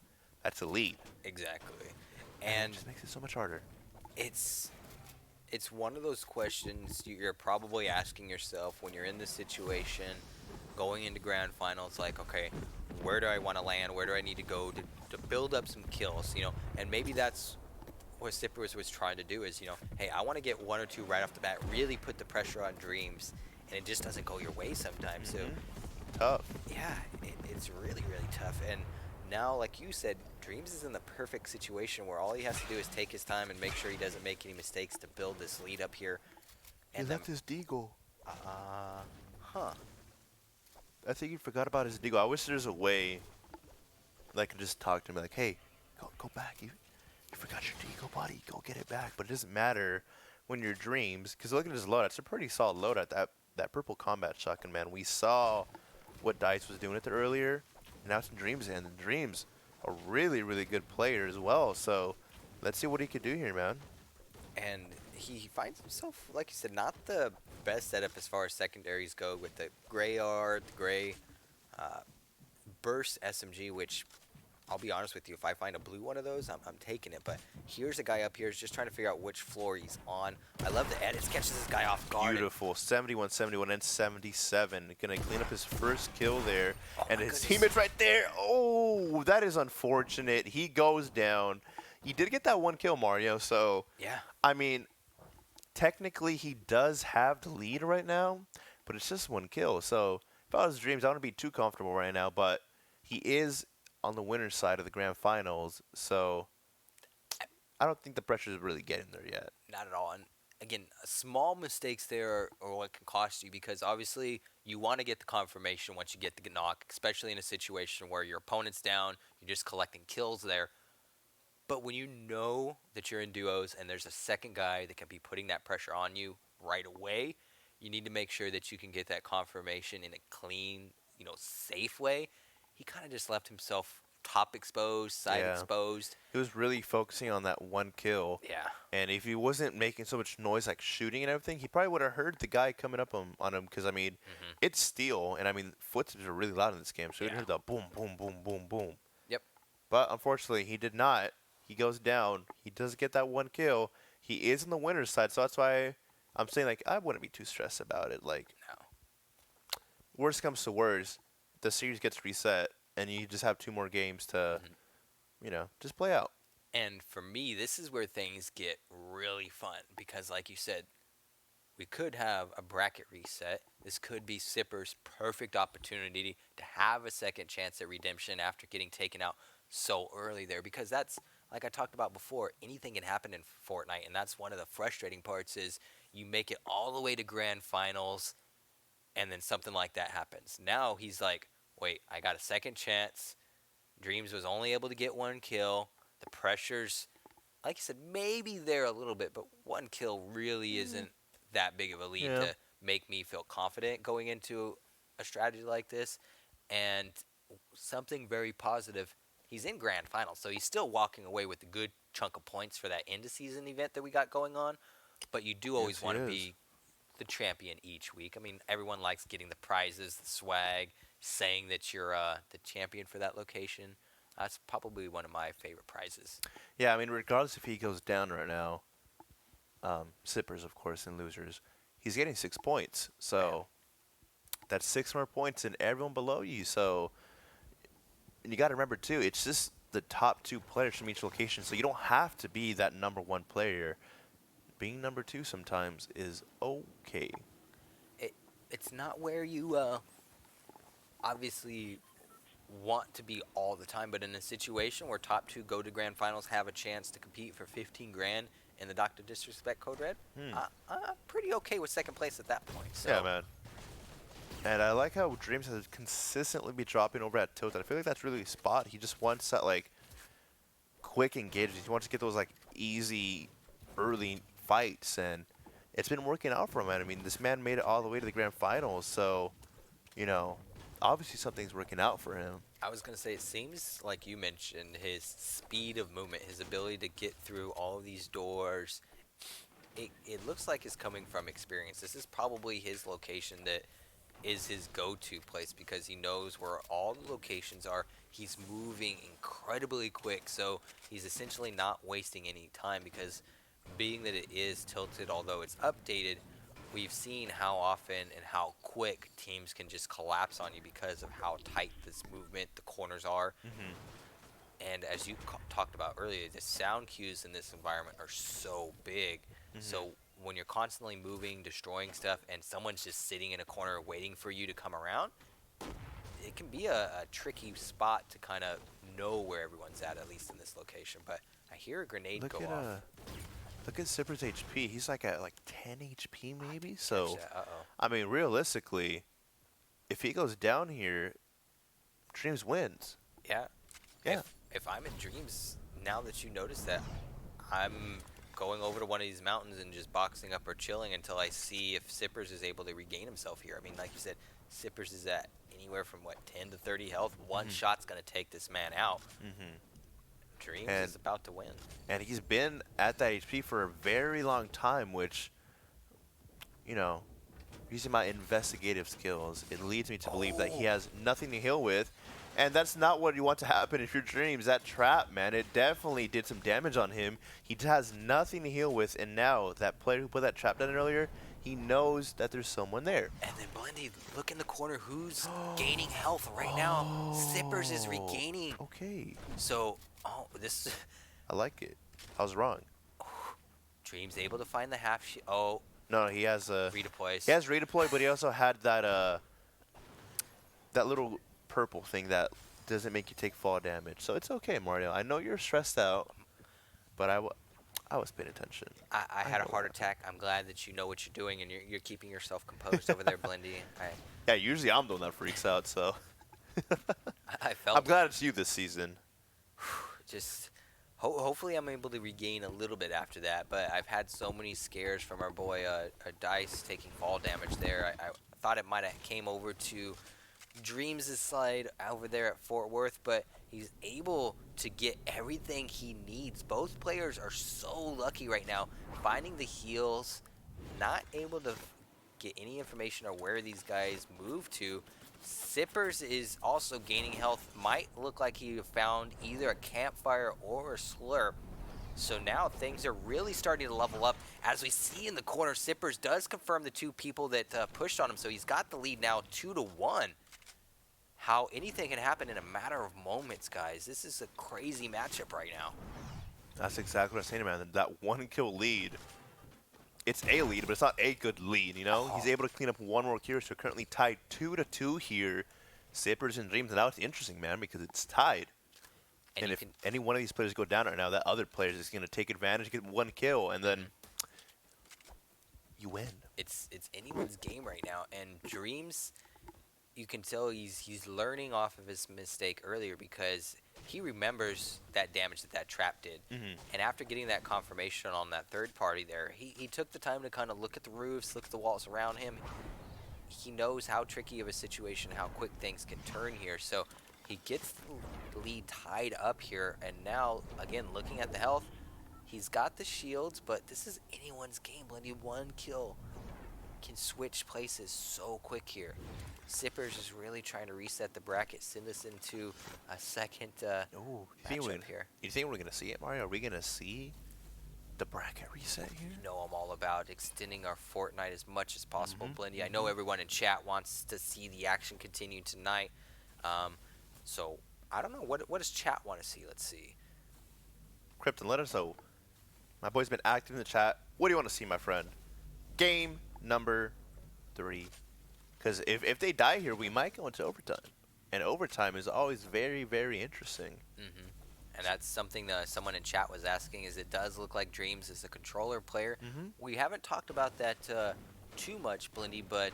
that's a lead. Exactly. And And it just makes it so much harder. it's one of those questions you're probably asking yourself when you're in this situation, going into grand finals, like, okay, where do I want to land? Where do I need to go to build up some kills? You know, and maybe that's what Sippers was trying to do is, you know, hey, I want to get 1 or 2 right off the bat, really put the pressure on Dreams, and it just doesn't go your way sometimes. So, Tough. yeah, it's really, really tough. And now, like you said, Dreams is in the perfect situation where all he has to do is take his time and make sure he doesn't make any mistakes to build this lead up here. He And left his deagle. huh. I think he forgot about his deagle. I wish there's a way that I could just talk to him like, hey, go back. You forgot your deagle, buddy. Go get it back. But it doesn't matter when you're Dreams, because look at his loadout. It's a pretty solid loadout. That purple combat shotgun, man. We saw what Dice was doing with it earlier, and now it's in Dreams' hand. And Dreams, a really, really good player as well. So let's see what he could do here, man. And he finds himself, like you said, not the best setup as far as secondaries go, with the gray art, the gray burst SMG, which I'll be honest with you. If I find a blue one of those, I'm taking it. But here's a guy up here who's just trying to figure out which floor he's on. I love the edits. Catches this guy off guard. Beautiful. 71, 71, and 77. Going to clean up his first kill there. Oh and my his goodness. teammate's right there. Oh, that is unfortunate. He goes down. He did get that one kill, Mario. So, Yeah. I mean, technically he does have the lead right now, but it's just one kill. So, if I was Dreams, I wouldn't be too comfortable right now. But he is on the winner's side of the grand finals. So, I don't think the pressure is really getting there yet. Not at all. And again, small mistakes there are what can cost you, because obviously you want to get the confirmation once you get the knock, especially in a situation where your opponent's down, you're just collecting kills there. But when you know that you're in duos and there's a second guy that can be putting that pressure on you right away, you need to make sure that you can get that confirmation in a clean, safe way. He kind of just left himself top exposed, side Yeah. exposed. He was really focusing on that one kill. Yeah. And if he wasn't making so much noise, like shooting and everything, he probably would have heard the guy coming up on him. Because, I mean, it's steel. And, I mean, footsteps are really loud in this game. So you Yeah. hear the boom, boom, boom, boom, boom. Yep. But, unfortunately, he did not. He goes down. He does get that one kill. He is on the winner's side. So that's why I'm saying, like, I wouldn't be too stressed about it. Like, No. worst comes to worst, the series gets reset. And you just have 2 more games to, just play out. And for me, this is where things get really fun, because like you said, we could have a bracket reset. This could be Sipper's perfect opportunity to have a second chance at redemption after getting taken out so early there, because that's, like I talked about before, anything can happen in Fortnite, and that's one of the frustrating parts is you make it all the way to grand finals, and then something like that happens. Now he's like, wait, I got a second chance. Dreams was only able to get 1 kill. The pressure's, like you said, maybe there a little bit, but 1 kill really isn't that big of a lead to make me feel confident going into a strategy like this. And something very positive, he's in grand finals, so he's still walking away with a good chunk of points for that end-of-season event that we got going on. But you do always want to be the champion each week. I mean, everyone likes getting the prizes, the swag, saying that you're the champion for that location. That's probably one of my favorite prizes. Yeah, I mean, regardless if he goes down right now, Sippers, of course, and losers, he's getting 6 points. So that's 6 more points than everyone below you. So, and you got to remember, too, it's just the top 2 players from each location. So you don't have to be that number 1 player. Being number 2 sometimes is okay. It's not where you obviously want to be all the time, but in a situation where top 2 go to grand finals, have a chance to compete for 15 grand in the Dr. Disrespect Code Red, I'm pretty okay with second place at that point. So. Yeah, man. And I like how Dreams has consistently been dropping over at Tilt. I feel like that's really a spot. He just wants that, like, quick engagement. He wants to get those, like, easy early fights, and it's been working out for him, man. I mean, this man made it all the way to the grand finals, so, obviously something's working out for him. I was going to say, it seems like you mentioned his speed of movement, his ability to get through all of these doors. It looks like it's coming from experience. This is probably his location that is his go-to place, because he knows where all the locations are. He's moving incredibly quick, so he's essentially not wasting any time, because being that it is tilted, although it's updated, we've seen how often and how quick teams can just collapse on you because of how tight this movement, the corners are. And as you talked about earlier, the sound cues in this environment are so big. So when you're constantly moving, destroying stuff, and someone's just sitting in a corner waiting for you to come around, it can be a tricky spot to kind of know where everyone's at least in this location. But I hear a grenade go off. Look at Sipper's HP. He's like at 10 HP maybe. So, Uh-oh. I mean, realistically, if he goes down here, Dreams wins. Yeah. Yeah. If I'm in Dreams, now that you notice that, I'm going over to one of these mountains and just boxing up or chilling until I see if Sippers is able to regain himself here. I mean, like you said, Sippers is at anywhere from, 10 to 30 health. One shot's going to take this man out. Dreams is about to win. And he's been at that HP for a very long time, which, using my investigative skills, it leads me to believe that he has nothing to heal with. And that's not what you want to happen if you're Dreams. That trap, man, it definitely did some damage on him. He has nothing to heal with, and now that player who put that trap down earlier, he knows that there's someone there. And then Blendy, look in the corner. Who's gaining health right now? Sippers is regaining. Okay. So, this... I like it. I was wrong. Dream's able to find the half shield. Oh, No, he has redeploys. He has redeploy, but he also had that that little purple thing that doesn't make you take fall damage. So it's okay, Mario. I know you're stressed out, but I was paying attention. I had a heart attack. I'm glad that you know what you're doing and you're keeping yourself composed over there, Blendy. Yeah, usually I'm the one that freaks out, so I felt. I'm glad it's you this season. Just hopefully I'm able to regain a little bit after that. But I've had so many scares from our boy Dice taking fall damage there. I thought it might have came over to Dreams' side over there at Fort Worth, but he's able to get everything he needs. Both players are so lucky right now, finding the heals, not able to get any information on where these guys move to. Sippers is also gaining health. Might look like he found either a campfire or a slurp. So now things are really starting to level up. As we see in the corner, Sippers does confirm the two people that pushed on him, so he's got the lead now 2-1. How anything can happen in a matter of moments, guys. This is a crazy matchup right now. That's exactly what I'm saying, man. That one kill lead. It's a lead, but it's not a good lead, you know? He's able to clean up one more kill, so currently tied 2-2 here. Sippers and Dreams. And now it's interesting, man, because it's tied. And if any one of these players go down right now, that other player is going to take advantage, get one kill, and then you win. It's anyone's game right now, and Dreams, you can tell he's learning off of his mistake earlier because he remembers that damage that trap did. And after getting that confirmation on that third party there, he took the time to kind of look at the roofs, look at the walls around him. He knows how tricky of a situation, how quick things can turn here. So he gets the lead tied up here, and now, again, looking at the health, he's got the shields, but this is anyone's game. Blendy, one kill can switch places so quick here. Sippers is really trying to reset the bracket, send us into a second matchup here. You think we're going to see it, Mario? Are we going to see the bracket reset here? You know I'm all about extending our Fortnite as much as possible, Blendy. I know everyone in chat wants to see the action continue tonight. So, I don't know. What does chat want to see? Let's see. Krypton, let us know. My boy's been active in the chat. What do you want to see, my friend? Game number 3. Because if they die here, we might go into overtime. And overtime is always very, very interesting. And that's something that someone in chat was asking, is it does look like Dreams is a controller player. We haven't talked about that too much, Blendy, but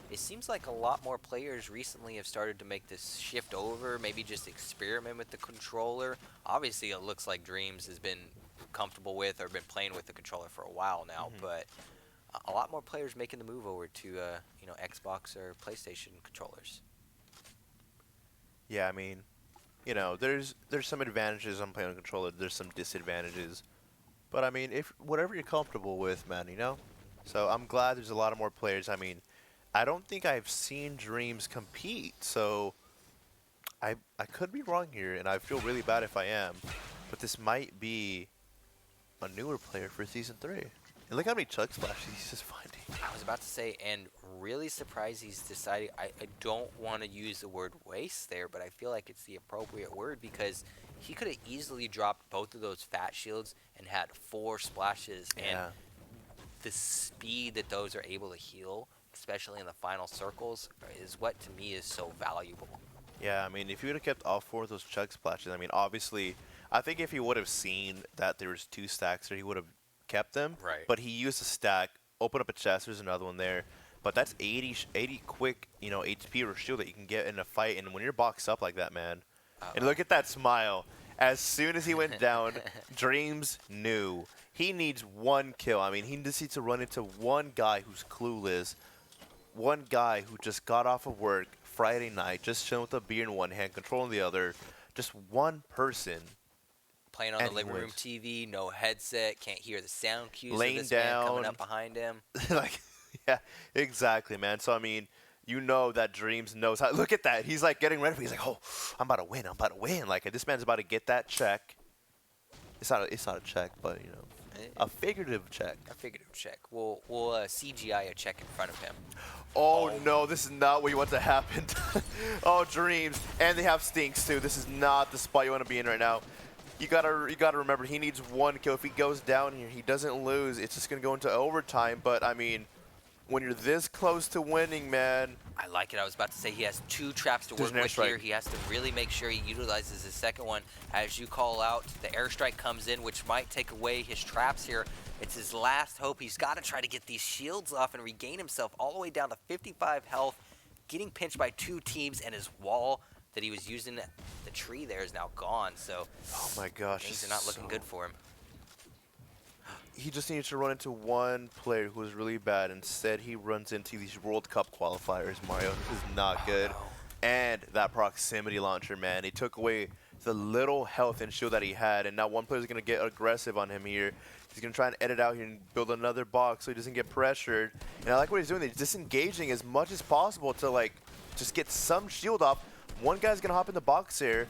it seems like a lot more players recently have started to make this shift over, maybe just experiment with the controller. Obviously, it looks like Dreams has been comfortable with or been playing with the controller for a while now, but a lot more players making the move over to Xbox or PlayStation controllers. Yeah, I mean, there's some advantages on playing on controller. There's some disadvantages, but I mean, if whatever you're comfortable with, man, So I'm glad there's a lot of more players. I mean, I don't think I've seen Dreams compete, so I could be wrong here, and I feel really bad if I am. But this might be a newer player for Season 3. And look how many chug splashes he's just finding. I was about to say, and really surprised he's decided. I don't want to use the word waste there, but I feel like it's the appropriate word because he could have easily dropped both of those fat shields and had 4 splashes. Yeah. And the speed that those are able to heal, especially in the final circles, is what to me is so valuable. Yeah, I mean, if you would have kept all 4 of those chug splashes, I mean, obviously, I think if he would have seen that there was 2 stacks there, he would have kept them. Right. But he used a stack, opened up a chest, there's another one there. But that's 80 quick, HP or shield that you can get in a fight. And when you're boxed up like that, man, and look at that smile. As soon as he went down, Dreams knew he needs 1 kill. I mean, he just needs to run into one guy who's clueless, one guy who just got off of work Friday night, just chilling with a beer in one hand, controlling the other, just one person. Playing on the living room TV, no headset, can't hear the sound cues laying of this down, man coming up behind him. Yeah, exactly, man. So, I mean, you know that Dreams knows how. Look at that. He's like getting ready. He's like, oh, I'm about to win. I'm about to win. Like this man's about to get that check. It's not a check, but you know, a figurative check. A figurative check. We'll CGI a check in front of him. Oh no, this is not what you want to happen. Oh, Dreams, and they have Stinks too. This is not the spot you want to be in right now. You gotta remember, he needs one kill. If he goes down here, he doesn't lose. It's just gonna go into overtime. But I mean, when you're this close to winning, man. I like it. I was about to say he has 2 traps to work with here. He has to really make sure he utilizes his second one. As you call out, the airstrike comes in, which might take away his traps here. It's his last hope. He's got to try to get these shields off and regain himself all the way down to 55 health, getting pinched by 2 teams, and his wall that he was using, the tree there, is now gone. So, oh my gosh, things are not looking good for him. He just needs to run into one player who is really bad. Instead, he runs into these World Cup qualifiers, Mario. This is not good. No. And that proximity launcher, man. He took away the little health and shield that he had, and now one player is going to get aggressive on him here. He's going to try and edit out here and build another box so he doesn't get pressured. And I like what he's doing. He's disengaging as much as possible to, like, just get some shield off. One guy's going to hop in the box here.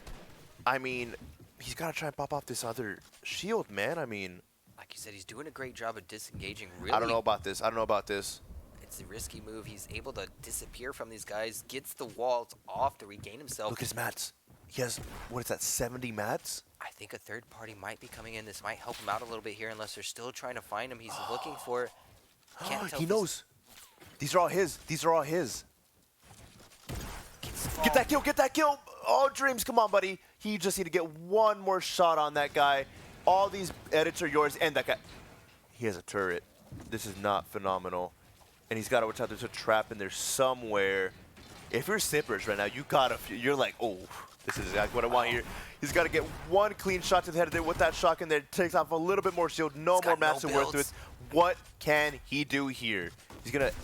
I mean, he's got to try and pop off this other shield, man. I mean, like you said, he's doing a great job of disengaging. Really, I don't know about this. I don't know about this. It's a risky move. He's able to disappear from these guys, gets the walls off to regain himself. Look at his mats. He has, what is that, 70 mats? I think a third party might be coming in. This might help him out a little bit here, unless they're still trying to find him. He's looking for it. Can't tell He knows. These are all his. These are all his. Get that kill. Get that kill. Oh, Dreams, come on, buddy. He just need to get one more shot on that guy. All these edits are yours, and that guy. He has a turret. This is not phenomenal. And he's got to watch out. There's a trap in there somewhere. If you're Sippers right now, you're like, oh, this is exactly what I want here. He's got to get one clean shot to the head of it with that shotgun there. Takes off a little bit more shield. No more mats to work with. What can he do here? He's going to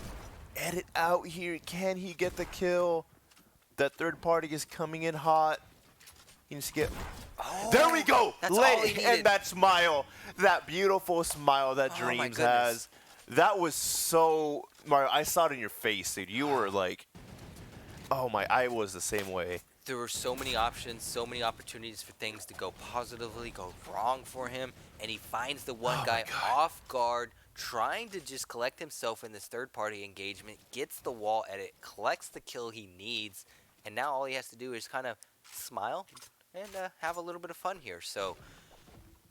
edit out here. Can he get the kill? That third party is coming in hot. He needs to get... Oh, there we go! And that smile. That beautiful smile that Dreams has. That was so... Mario, I saw it in your face, dude. You were like... Oh my, I was the same way. There were so many options, so many opportunities for things to go positively, go wrong for him, and he finds the one guy off guard, trying to just collect himself in this third-party engagement, gets the wall edit, collects the kill he needs, and now all he has to do is kind of smile and have a little bit of fun here. So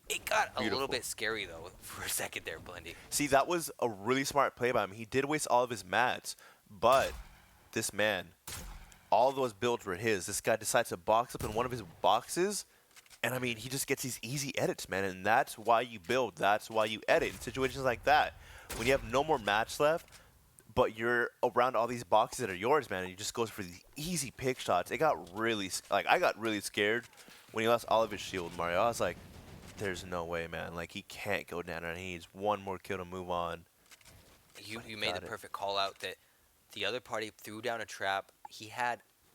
it got a little bit scary, though, for a second there, Blendy. See, that was a really smart play by him. He did waste all of his mats, but this man, all those builds were his. This guy decides to box up in one of his boxes, and I mean, he just gets these easy edits, man, and that's why you build. That's why you edit in situations like that. When you have no more mats left, but you're around all these boxes that are yours, man, and you just goes for these easy pick shots. It got really, like, I got really scared when he lost all of his shield, Mario. I was like, there's no way, man. Like, he can't go down, and he needs one more kill to move on. You made the perfect call out that the other party threw down a trap.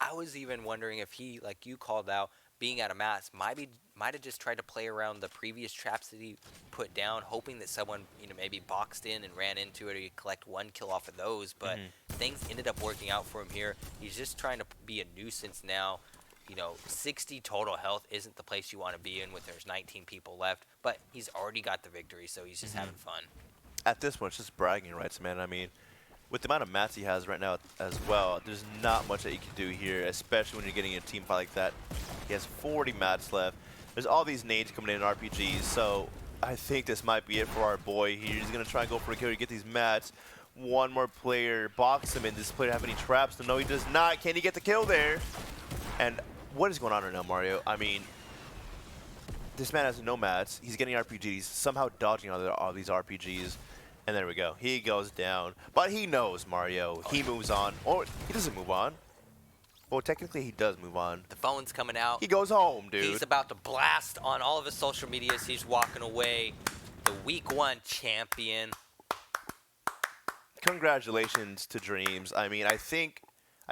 I was even wondering if he, like you called out, being out of mats, might have just tried to play around the previous traps that he put down, hoping that someone, maybe boxed in and ran into it, or he'd collect one kill off of those. But things ended up working out for him here. He's just trying to be a nuisance now. 60 total health isn't the place you want to be in with there's 19 people left, but he's already got the victory, so he's just having fun. At this point, it's just bragging rights, man. I mean, with the amount of mats he has right now as well, there's not much that you can do here, especially when you're getting a team fight like that. He has 40 mats left. There's all these nades coming in RPGs, so I think this might be it for our boy here. He's going to try and go for a kill to get these mats. One more player, box him in. Does this player have any traps? No, he does not. Can he get the kill there? And what is going on right now, Mario? I mean, this man has no mats. He's getting RPGs, somehow dodging all these RPGs. And there we go. He goes down. But he knows, Mario. He moves on. Or he doesn't move on. Well, technically, he does move on. The phone's coming out. He goes home, dude. He's about to blast on all of his social medias. He's walking away. The Week 1 champion. Congratulations to Dreams. I mean, I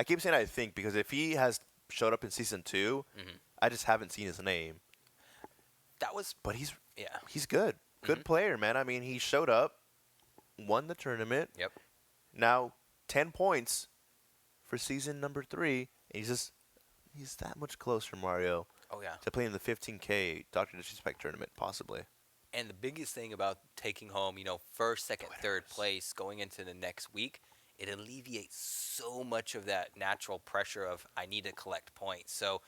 keep saying I think because if he has showed up in Season 2, I just haven't seen his name. But he's good. Good player, man. I mean, he showed up, won the tournament. Yep. Now, 10 points for season number 3. And he's that much closer, Mario, Oh, yeah. to playing the 15K Dr. Disrespect tournament, possibly. And the biggest thing about taking home, first, second, third place going into the next week, it alleviates so much of that natural pressure of I need to collect points. So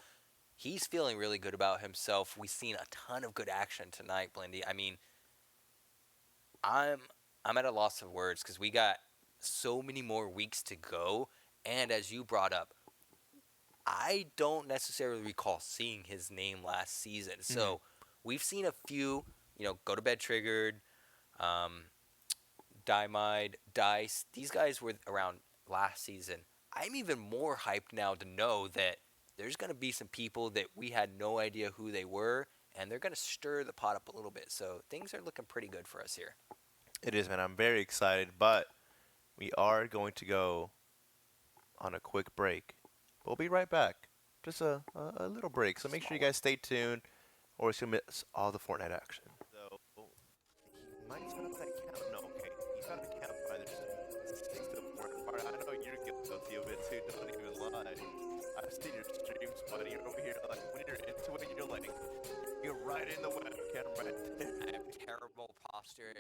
he's feeling really good about himself. We've seen a ton of good action tonight, Blindy. I mean, I'm at a loss of words because we got so many more weeks to go. And as you brought up, I don't necessarily recall seeing his name last season. So we've seen a few, Go to Bed Triggered, Dymide, Dice. These guys were around last season. I'm even more hyped now to know that there's going to be some people that we had no idea who they were, and they're going to stir the pot up a little bit. So things are looking pretty good for us here. It is, man. I'm very excited, but we are going to go on a quick break. We'll be right back. Just a little break, so make sure you guys stay tuned, or it's going to miss all the Fortnite action. So, Mike's got that count. No, okay. He's got a count by there's 6 to the 4th part. I know you're guilty of it too, don't even lie. I've seen your streams, buddy. You're over here, like, when you're into it, you're right in the webcam right there. I have terrible posture.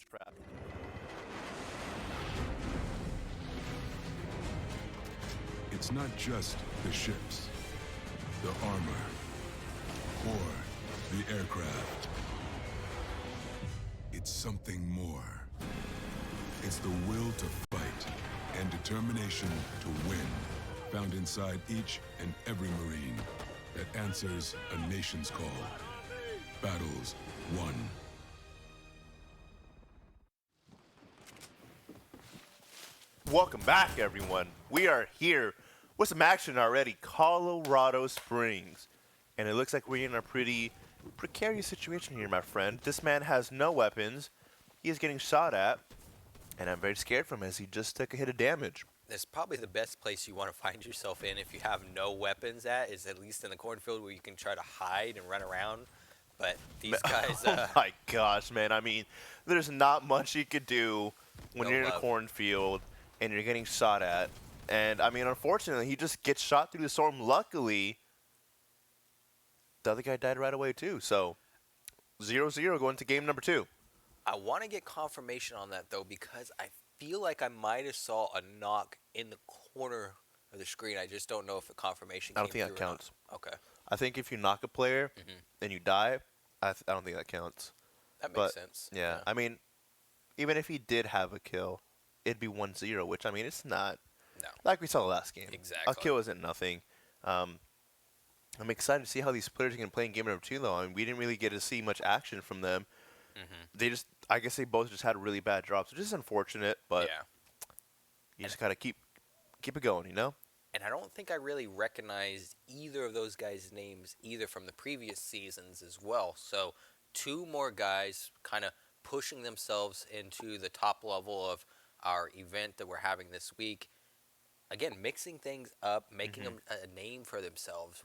Trap. It's not just the ships, the armor, or the aircraft. It's something more. It's the will to fight and determination to win, found inside each and every Marine that answers a nation's call. Battles won. Welcome back, everyone. We are here with some action already, Colorado Springs. And it looks like we're in a pretty precarious situation here, my friend. This man has no weapons. He is getting shot at. And I'm very scared for him as he just took a hit of damage. That's probably the best place you want to find yourself in if you have no weapons is at least in the cornfield where you can try to hide and run around. But these guys... oh my gosh, man. I mean, there's not much you could do when No you're in a love. cornfield and you're getting shot at. And, I mean, unfortunately, he just gets shot through the storm. Luckily, the other guy died right away, too. So, 0-0 going to game number 2. I want to get confirmation on that, though, because I feel like I might have saw a knock in the corner of the screen. I just don't know if the confirmation I came don't think that through or counts. not. Okay. I think if you knock a player and you die, I don't think that counts. That makes But, sense. yeah, I mean, even if he did have a kill, it'd be 1-0, which, I mean, it's not. No. Like we saw the last game. Exactly. A kill isn't nothing. I'm excited to see how these players can play in game number 2, though. I mean, we didn't really get to see much action from them. I guess they both just had really bad drops, which is unfortunate, but Yeah. you just gotta keep it going, you know? And I don't think I really recognized either of those guys' names either from the previous seasons as well. So 2 more guys kind of pushing themselves into the top level of our event that we're having this week. Again, mixing things up, making them a name for themselves.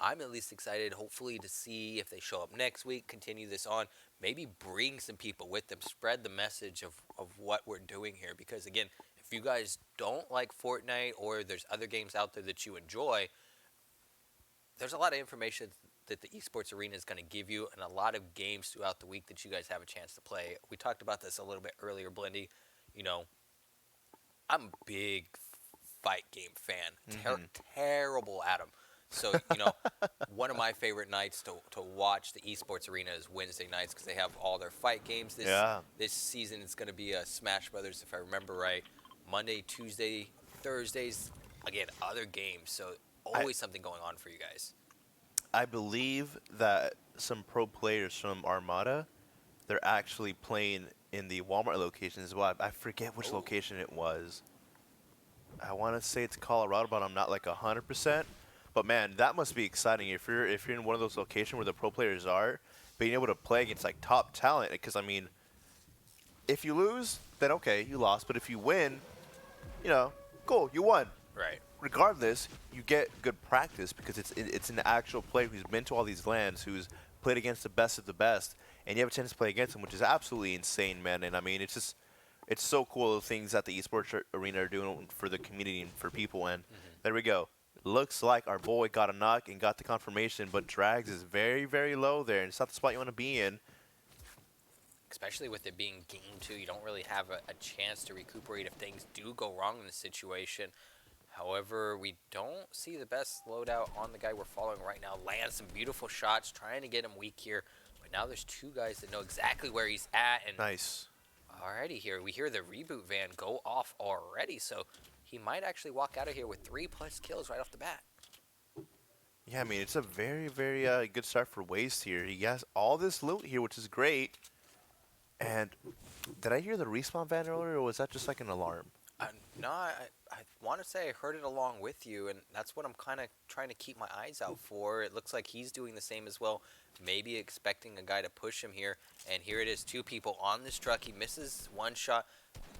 I'm at least excited, hopefully, to see if they show up next week, continue this on, maybe bring some people with them, spread the message of what we're doing here. Because, again, if you guys don't like Fortnite or there's other games out there that you enjoy, there's a lot of information that the Esports Arena is going to give you and a lot of games throughout the week that you guys have a chance to play. We talked about this a little bit earlier, Blendy. You know, I'm a big fight game fan. Terrible at 'em. So, you know, one of my favorite nights to watch the Esports Arena is Wednesday nights because they have all their fight games. This season it's going to be Smash Brothers, if I remember right. Monday, Tuesday, Thursdays, again, other games. So always something going on for you guys. I believe that some pro players from Armada, they're actually playing in the Walmart location as well. I forget which location it was. I want to say it's Colorado, but I'm not like 100%. But man, that must be exciting if you're in one of those locations where the pro players are, being able to play against like top talent. Because I mean, if you lose, then okay, you lost. But if you win, you know, cool, you won. Right. Regardless, you get good practice because it's an actual player who's been to all these lands, who's played against the best of the best, and you have a chance to play against him, which is absolutely insane, man. And I mean, it's so cool the things that the Esports Arena are doing for the community and for people. And there we go. Looks like our boy got a knock and got the confirmation, but Drags is very, very low there, and it's not the spot you want to be in. Especially with it being game 2, you don't really have a chance to recuperate if things do go wrong in the situation. However, we don't see the best loadout on the guy we're following right now. Land some beautiful shots, trying to get him weak here. But now there's 2 guys that know exactly where he's at. And Nice. already here, we hear the reboot van go off already. So he might actually walk out of here with 3+ kills right off the bat. Yeah, I mean, it's a very, very good start for Waste here. He has all this loot here, which is great. And did I hear the respawn van earlier, or was that just like an alarm? No, I want to say I heard it along with you, and that's what I'm kind of trying to keep my eyes out for. It looks like he's doing the same as well, maybe expecting a guy to push him here. And here it is, 2 people on this truck. He misses 1 shot.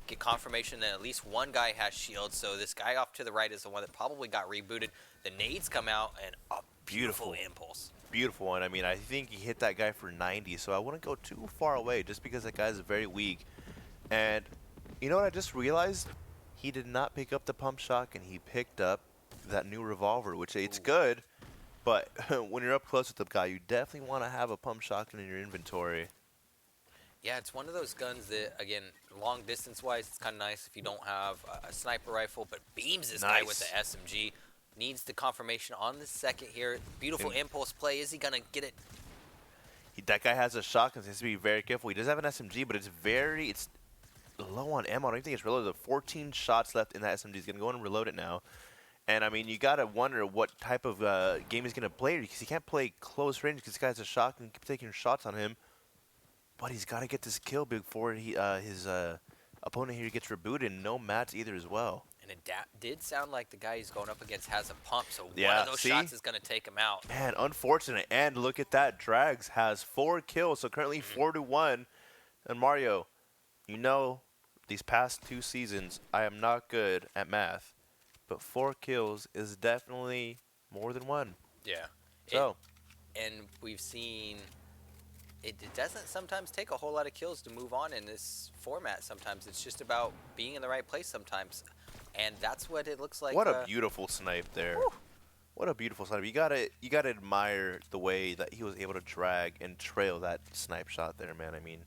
Get confirmation that at least 1 guy has shields, so this guy off to the right is the one that probably got rebooted. The nades come out, and a beautiful impulse. Beautiful one. I mean, I think he hit that guy for 90, so I wouldn't go too far away just because that guy's very weak. And you know what I just realized? He did not pick up the pump shotgun. He picked up that new revolver, which it's good, but when you're up close with the guy, you definitely want to have a pump shotgun in your inventory. Yeah, it's one of those guns that, again, long distance-wise, it's kind of nice if you don't have a sniper rifle, but beams this guy with the SMG. Needs the confirmation on the second here. Beautiful impulse play. Is he going to get it? That guy has a shotgun, so he has to be very careful. He does have an SMG, but it's low on ammo. I don't think it's reloaded. 14 shots left in that SMG. He's going to go in and reload it now. And, I mean, you got to wonder what type of game he's going to play because he can't play close range because this guy has a shotgun and keep taking shots on him. But he's got to get this kill before his opponent here gets rebooted. No mats either as well. And it did sound like the guy he's going up against has a pump, so Yeah, one of those shots is going to take him out. Man, unfortunate. And look at that. Drags has 4 kills, so currently 4-1. And Mario, you know, these past 2 seasons, I am not good at math. But 4 kills is definitely more than 1. Yeah. So. And we've seen it doesn't sometimes take a whole lot of kills to move on in this format sometimes. It's just about being in the right place sometimes. And that's what it looks like. What a beautiful snipe there. Whew. What a beautiful snipe. You gotta admire the way that he was able to drag and trail that snipe shot there, man. I mean,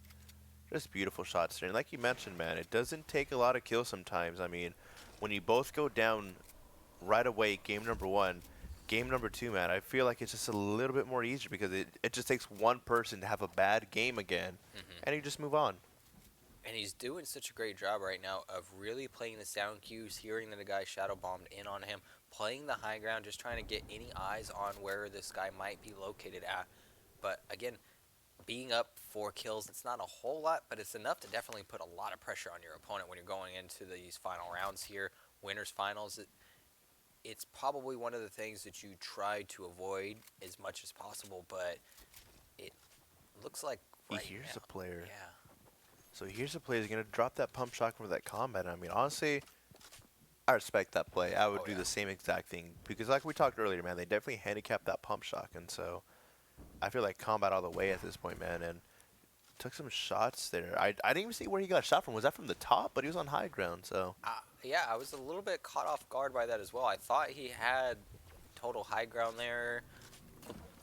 just beautiful shots there. And like you mentioned, man, it doesn't take a lot of kills sometimes. I mean, when you both go down right away, game number 1, game number 2, man, I feel like it's just a little bit more easier because it just takes one person to have a bad game again, and you just move on. And he's doing such a great job right now of really playing the sound cues, hearing that the guy shadow bombed in on him, playing the high ground, just trying to get any eyes on where this guy might be located at. But again, being up 4 kills, it's not a whole lot, but it's enough to definitely put a lot of pressure on your opponent when you're going into these final rounds here, winners finals. It's probably one of the things that you try to avoid as much as possible, but it looks like right Here's now, a player. yeah. So here's a player who's going to drop that pump shot for that combat. I mean, honestly, I respect that play. I would do the same exact thing. Because like we talked earlier, man, they definitely handicapped that pump shot. And so I feel like combat all the way at this point, man. And took some shots there. I didn't even see where he got shot from. Was that from the top? But he was on high ground, so. Yeah, I was a little bit caught off guard by that as well. I thought he had total high ground there.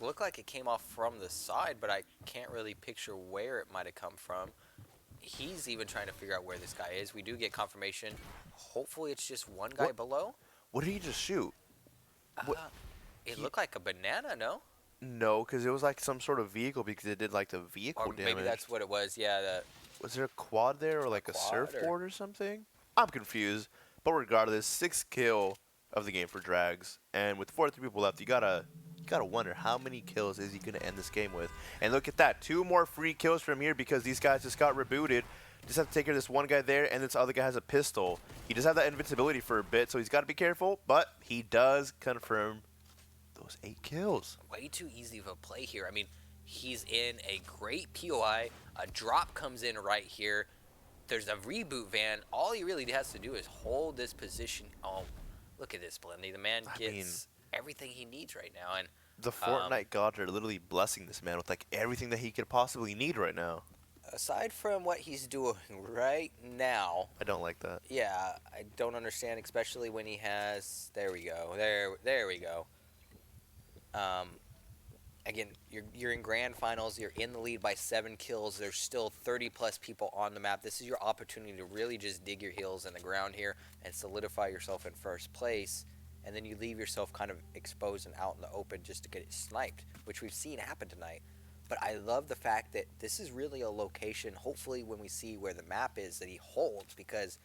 Looked like it came off from the side, but I can't really picture where it might have come from. He's even trying to figure out where this guy is. We do get confirmation. Hopefully it's just one guy below. What did he just shoot? It looked like a banana, no? No, because it was like some sort of vehicle because it did like the vehicle Or damage. maybe that's what it was, yeah. Was there a quad there or like a surfboard or something? I'm confused. But regardless, 6th kill of the game for Drags. And with 43 people left, you gotta wonder how many kills is he gonna end this game with. And look at that, 2 more free kills from here because these guys just got rebooted. Just have to take care of this one guy there, and this other guy has a pistol. He does have that invincibility for a bit, so he's got to be careful. But he does confirm those 8 kills. Way too easy of a play here. I mean, he's in a great POI. A drop comes in right here. There's a reboot van. All he really has to do is hold this position. Oh, look at this, Blendy. The man gets everything he needs right now. And the Fortnite gods are literally blessing this man with like everything that he could possibly need right now. Aside from what he's doing right now, I don't like that. Yeah, I don't understand, especially when he has. There we go. There we go. Again, you're in grand finals. You're in the lead by 7 kills. There's still 30+ people on the map. This is your opportunity to really just dig your heels in the ground here and solidify yourself in first place. And then you leave yourself kind of exposed and out in the open just to get it sniped, which we've seen happen tonight. But I love the fact that this is really a location, hopefully when we see where the map is, that he holds, because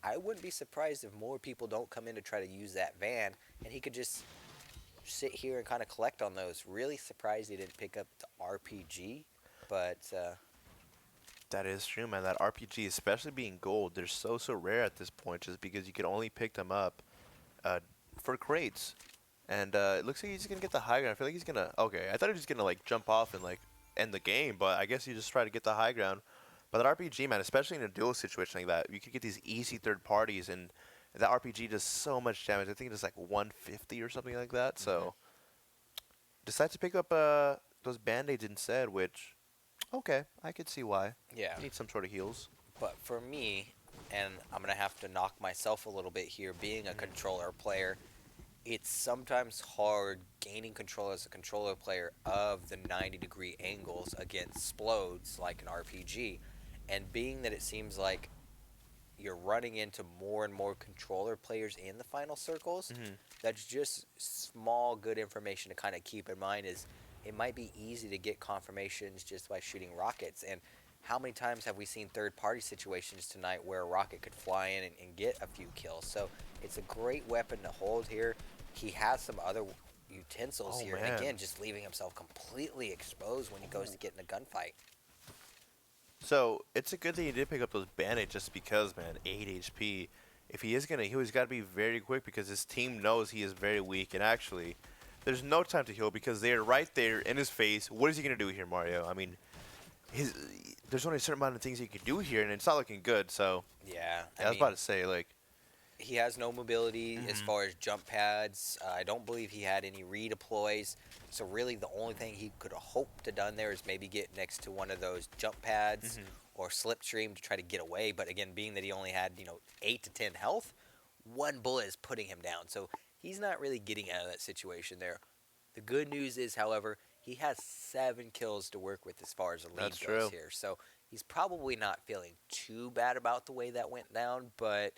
I wouldn't be surprised if more people don't come in to try to use that van, and he could just sit here and kind of collect on those. Really surprised he didn't pick up the RPG, but that is true, man. That RPG, especially being gold, they're so rare at this point, just because you can only pick them up for crates. And it looks like he's gonna get the high ground. I feel like he's gonna. Okay, I thought he was just gonna like jump off and like end the game, but I guess he just tried to get the high ground. But that RPG, man, especially in a duel situation like that, you could get these easy third parties, and that RPG does so much damage. I think it's like 150 or something like that. So decide to pick up those band-aids instead, which okay, I could see why. yeah. You need some sort of heals. But for me, and I'm going to have to knock myself a little bit here, being a controller player, it's sometimes hard gaining control as a controller player of the 90-degree angles against explodes like an RPG. And being that it seems like you're running into more and more controller players in the final circles, that's just small good information to kind of keep in mind. Is it might be easy to get confirmations just by shooting rockets. And how many times have we seen third-party situations tonight where a rocket could fly in and get a few kills? So it's a great weapon to hold here. He has some other utensils here. Man. And again, just leaving himself completely exposed when he goes to get in a gunfight. So it's a good thing he did pick up those band-aids just because, man, 8 HP. If he is going to heal, he's got to be very quick because his team knows he is very weak. And actually, there's no time to heal because they're right there in his face. What is he going to do here, Mario? I mean, there's only a certain amount of things he can do here, and it's not looking good. So Yeah. I was about to say, like, he has no mobility as far as jump pads. I don't believe he had any redeploys. So really the only thing he could have hoped to done there is maybe get next to one of those jump pads or slipstream to try to get away. But again, being that he only had, 8 to 10 health, one bullet is putting him down. So he's not really getting out of that situation there. The good news is, however, he has 7 kills to work with as far as the lead goes here. So he's probably not feeling too bad about the way that went down, but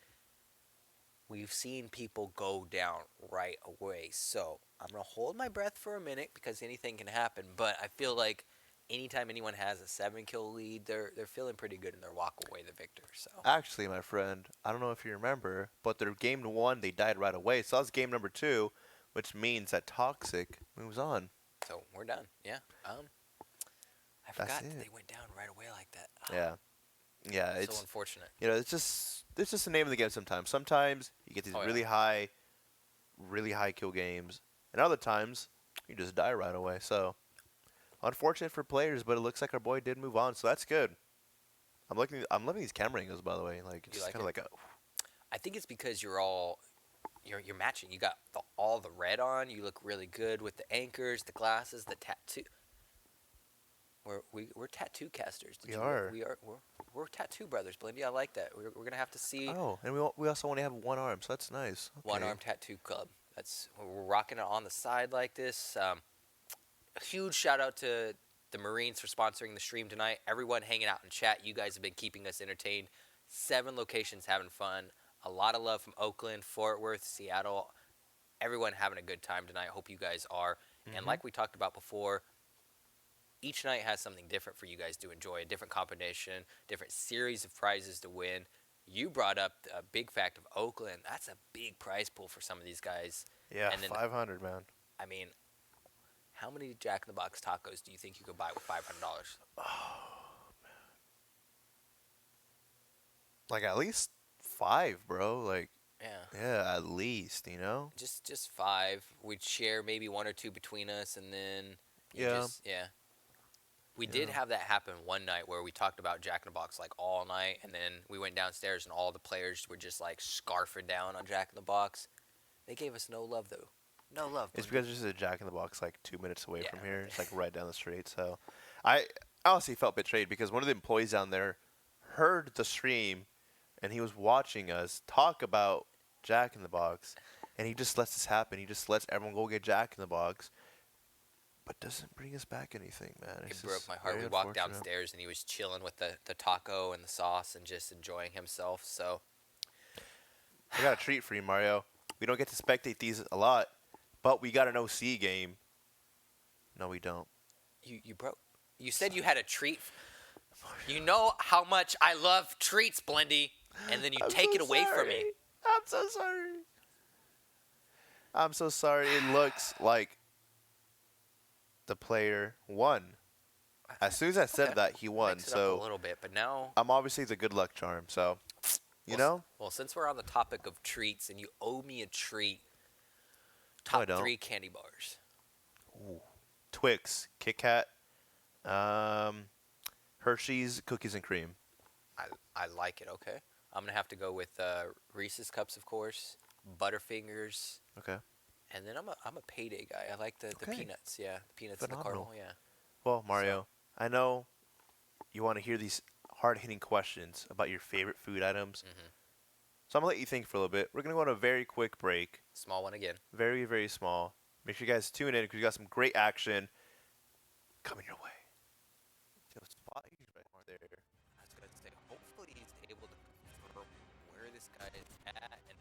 we've seen people go down right away. So I'm going to hold my breath for a minute because anything can happen. But I feel like anytime anyone has a 7-kill lead, they're feeling pretty good and they're walk away the victor. So Actually, my friend, I don't know if you remember, but their game 1, they died right away. So that was game number 2, which means that Toxic moves on. So we're done. Yeah. I forgot that they went down right away like that. Yeah. Yeah, it's so unfortunate. You know, it's just the name of the game sometimes. Sometimes you get these really high kill games, and other times you just die right away. So unfortunate for players, but it looks like our boy did move on, so that's good. I'm loving these camera angles, by the way. Like it's kind of like a. I think it's because you're matching. You got all the red on. You look really good with the anchors, the glasses, the tattoo. We're tattoo casters. We're tattoo brothers, Blindy. I like that. We're gonna have to see. Oh, and we also only have one arm, so that's nice. Okay. One arm tattoo club. We're rocking it on the side like this. A huge shout out to the Marines for sponsoring the stream tonight. Everyone hanging out in chat. You guys have been keeping us entertained. 7 locations having fun. A lot of love from Oakland, Fort Worth, Seattle. Everyone having a good time tonight. Hope you guys are. Mm-hmm. And like we talked about before, each night has something different for you guys to enjoy, a different combination, different series of prizes to win. You brought up a big fact of Oakland. That's a big prize pool for some of these guys. Yeah, and then, 500, man. I mean, how many Jack in the Box tacos do you think you could buy with $500? Oh, man. Like at least 5, bro. Like yeah, at least, you know. Just 5. We'd share maybe 1 or 2 between us, and then We did have that happen one night where we talked about Jack in the Box like all night, and then we went downstairs and all the players were just like scarfing down on Jack in the Box. They gave us no love though. No love. It's because there's a Jack in the Box like 2 minutes away from here. It's like right down the street. So I honestly felt betrayed because one of the employees down there heard the stream and he was watching us talk about Jack in the Box, and he just lets this happen. He just lets everyone go get Jack in the Box. But doesn't bring us back anything, man. It broke my heart. We walked downstairs and he was chilling with the taco and the sauce and just enjoying himself. So I got a treat for you, Mario. We don't get to spectate these a lot, but we got an OC game. No, we don't. You broke. You said you had a treat. You know how much I love treats, Blendy, and then you take it away from me. I'm so sorry. I'm so sorry. It looks like the player won. As soon as I said that, he won. So a little bit, but now I'm obviously the good luck charm. So you know. Well, since we're on the topic of treats, and you owe me a treat, top 3 candy bars. Ooh. Twix, Kit Kat, Hershey's, cookies and cream. I like it. Okay, I'm gonna have to go with Reese's Cups, of course, Butterfingers. Okay. And then I'm a payday guy. I like the peanuts. Yeah, the peanuts and the caramel. Yeah. Well, Mario, I know you want to hear these hard-hitting questions about your favorite food items. Mm-hmm. So I'm going to let you think for a little bit. We're going to go on a very quick break. Small one again. Very, very small. Make sure you guys tune in because we got some great action coming your way. Spot right there. I was going to say, hopefully he's able to confirm where this guy is at. And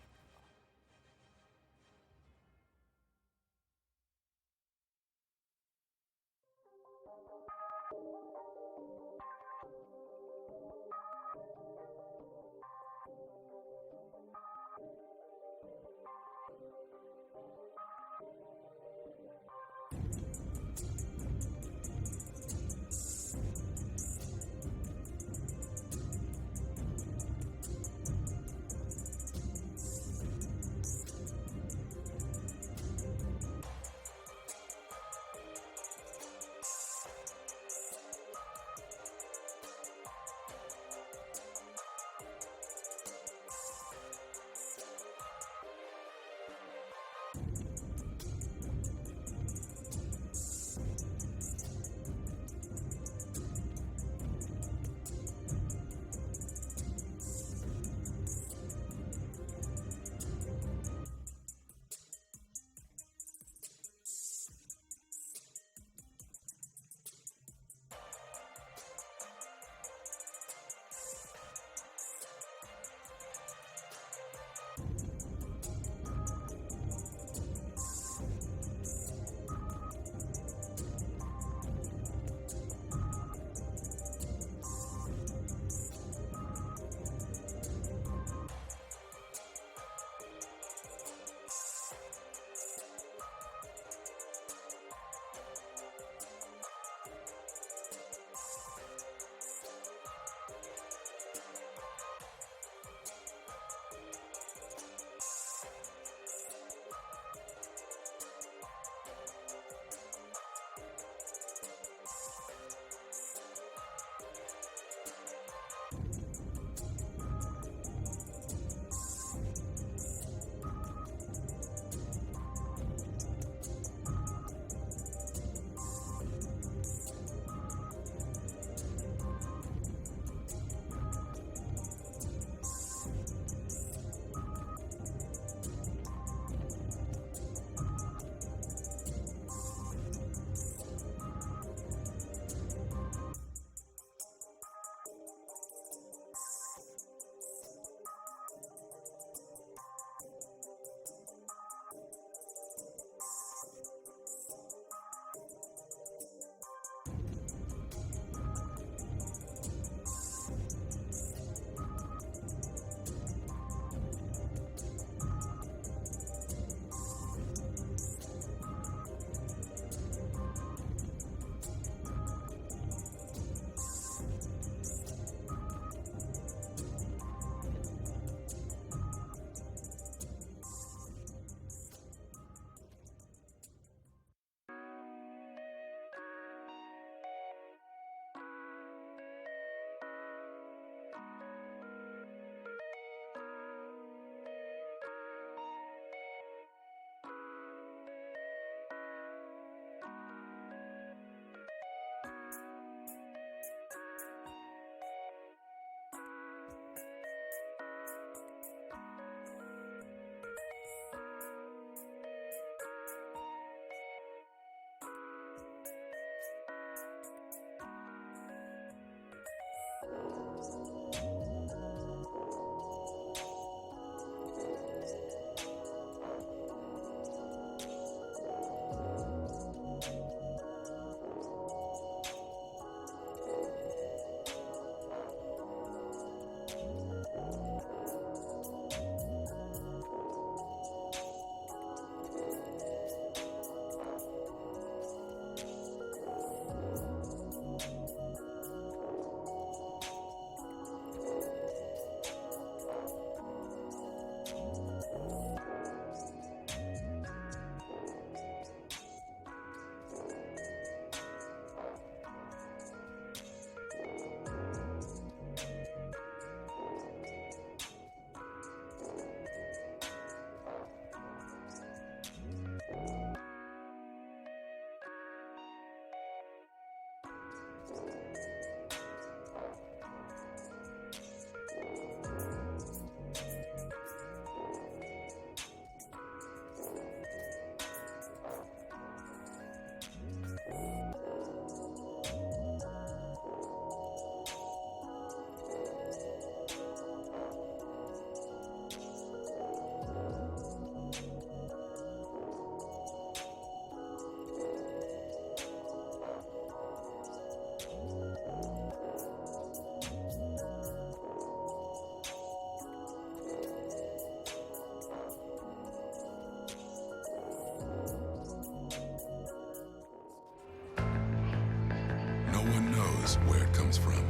No one knows where it comes from.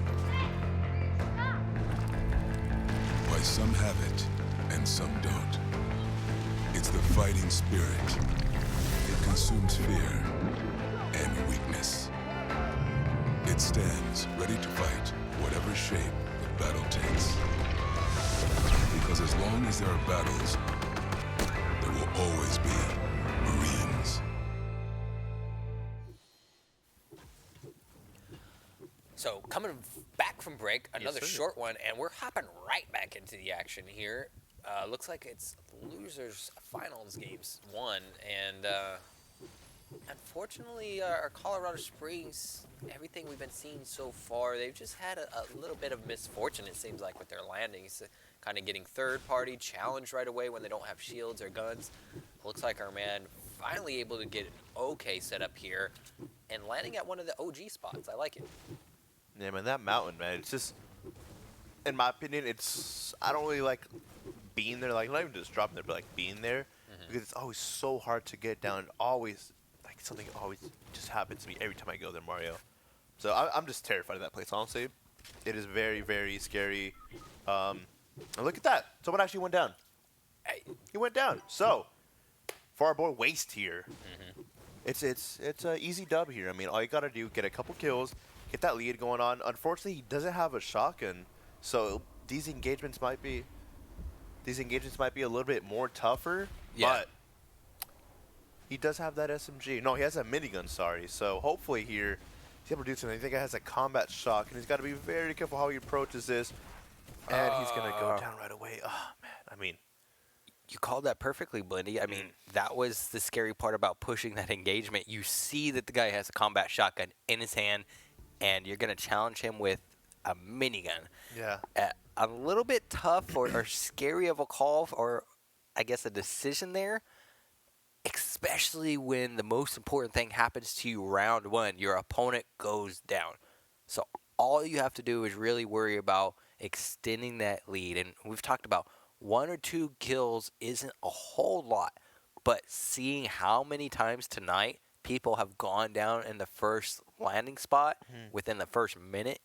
Why some have it and some don't. It's the fighting spirit. It consumes fear and weakness. It stands ready to fight whatever shape the battle takes. Because as long as there are battles, there will always be Marines. So coming back from break, another sir. short one, and we're hopping right back into the action here. Looks like it's losers finals games 1, and unfortunately, our Colorado Springs, everything we've been seeing so far, they've just had a little bit of misfortune, it seems like, with their landings. Kind of getting third-party challenged right away when they don't have shields or guns. Looks like our man finally able to get an okay setup here and landing at one of the OG spots. I like it. Yeah, man, that mountain, man, it's just, in my opinion, it's, I don't really like being there, like, not even just dropping there, but like being there, because it's always so hard to get down. Always, like, something always just happens to me every time I go there, Mario. So I'm just terrified of that place, honestly. It is very, very scary. And look at that. Someone actually went down. Hey. He went down. So, for our boy Waste here, it's a easy dub here. I mean, all you got to do, get a couple kills, get that lead going on. Unfortunately, he doesn't have a shotgun, so these engagements might be a little bit more tougher. Yeah. But he does have that SMG. No, he has a minigun, sorry. So hopefully here he's able to do something. I think he has a combat shock, and he's got to be very careful how he approaches this. And he's going to go down right away. Oh, man. I mean, You called that perfectly, Blindy. I mean, that was the scary part about pushing that engagement. You see that the guy has a combat shotgun in his hand, and you're going to challenge him with a minigun. yeah. A little bit tough or scary of a call, or I guess a decision there, especially when the most important thing happens to you round 1. Your opponent goes down. So all you have to do is really worry about extending that lead. And we've talked about 1 or 2 kills isn't a whole lot, but seeing how many times tonight people have gone down in the first landing spot within the first minute,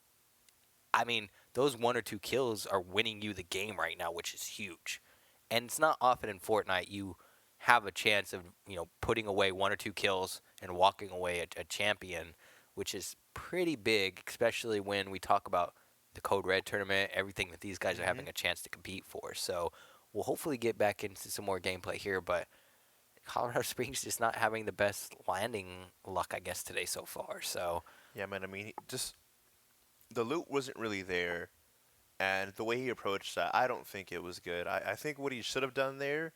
I mean, those 1 or 2 kills are winning you the game right now, which is huge. And it's not often in Fortnite you have a chance of, putting away 1 or 2 kills and walking away a champion, which is pretty big, especially when we talk about the Code Red tournament, everything that these guys are having a chance to compete for. So we'll hopefully get back into some more gameplay here, but Colorado Springs just not having the best landing luck, I guess, today so far. So Yeah, man. I mean, just the loot wasn't really there, and the way he approached that, I don't think it was good. I think what he should have done there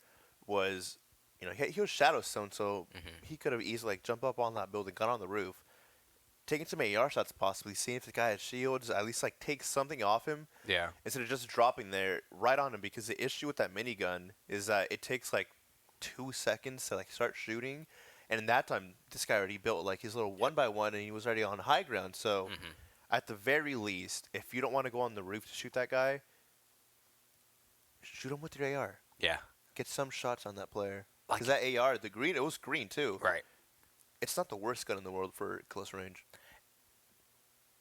was, he was Shadow Stone, so he could have easily jumped up on that building, got on the roof, taken some AR shots possibly, seeing if the guy has shields, at least take something off him. yeah, Instead of just dropping there right on him, because the issue with that minigun is that it takes 2 seconds to start shooting, and in that time this guy already built his little 1x1 and he was already on high ground. So at the very least, if you don't want to go on the roof to shoot that guy, shoot him with your AR. yeah, Get some shots on that player, because that AR, the green, it was green too. right. It's not the worst gun in the world for close range.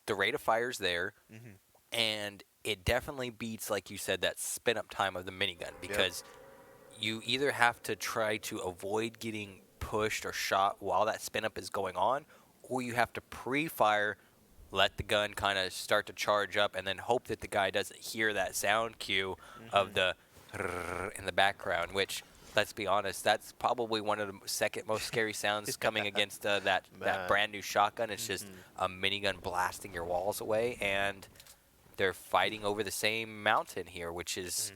The rate of fire's there, and it definitely beats, like you said, that spin-up time of the minigun, because you either have to try to avoid getting pushed or shot while that spin-up is going on, or you have to pre-fire, let the gun kind of start to charge up, and then hope that the guy doesn't hear that sound cue of the in the background, which, let's be honest, that's probably one of the second most scary sounds coming against that Man. brand new shotgun. It's just a minigun blasting your walls away, and they're fighting over the same mountain here, which is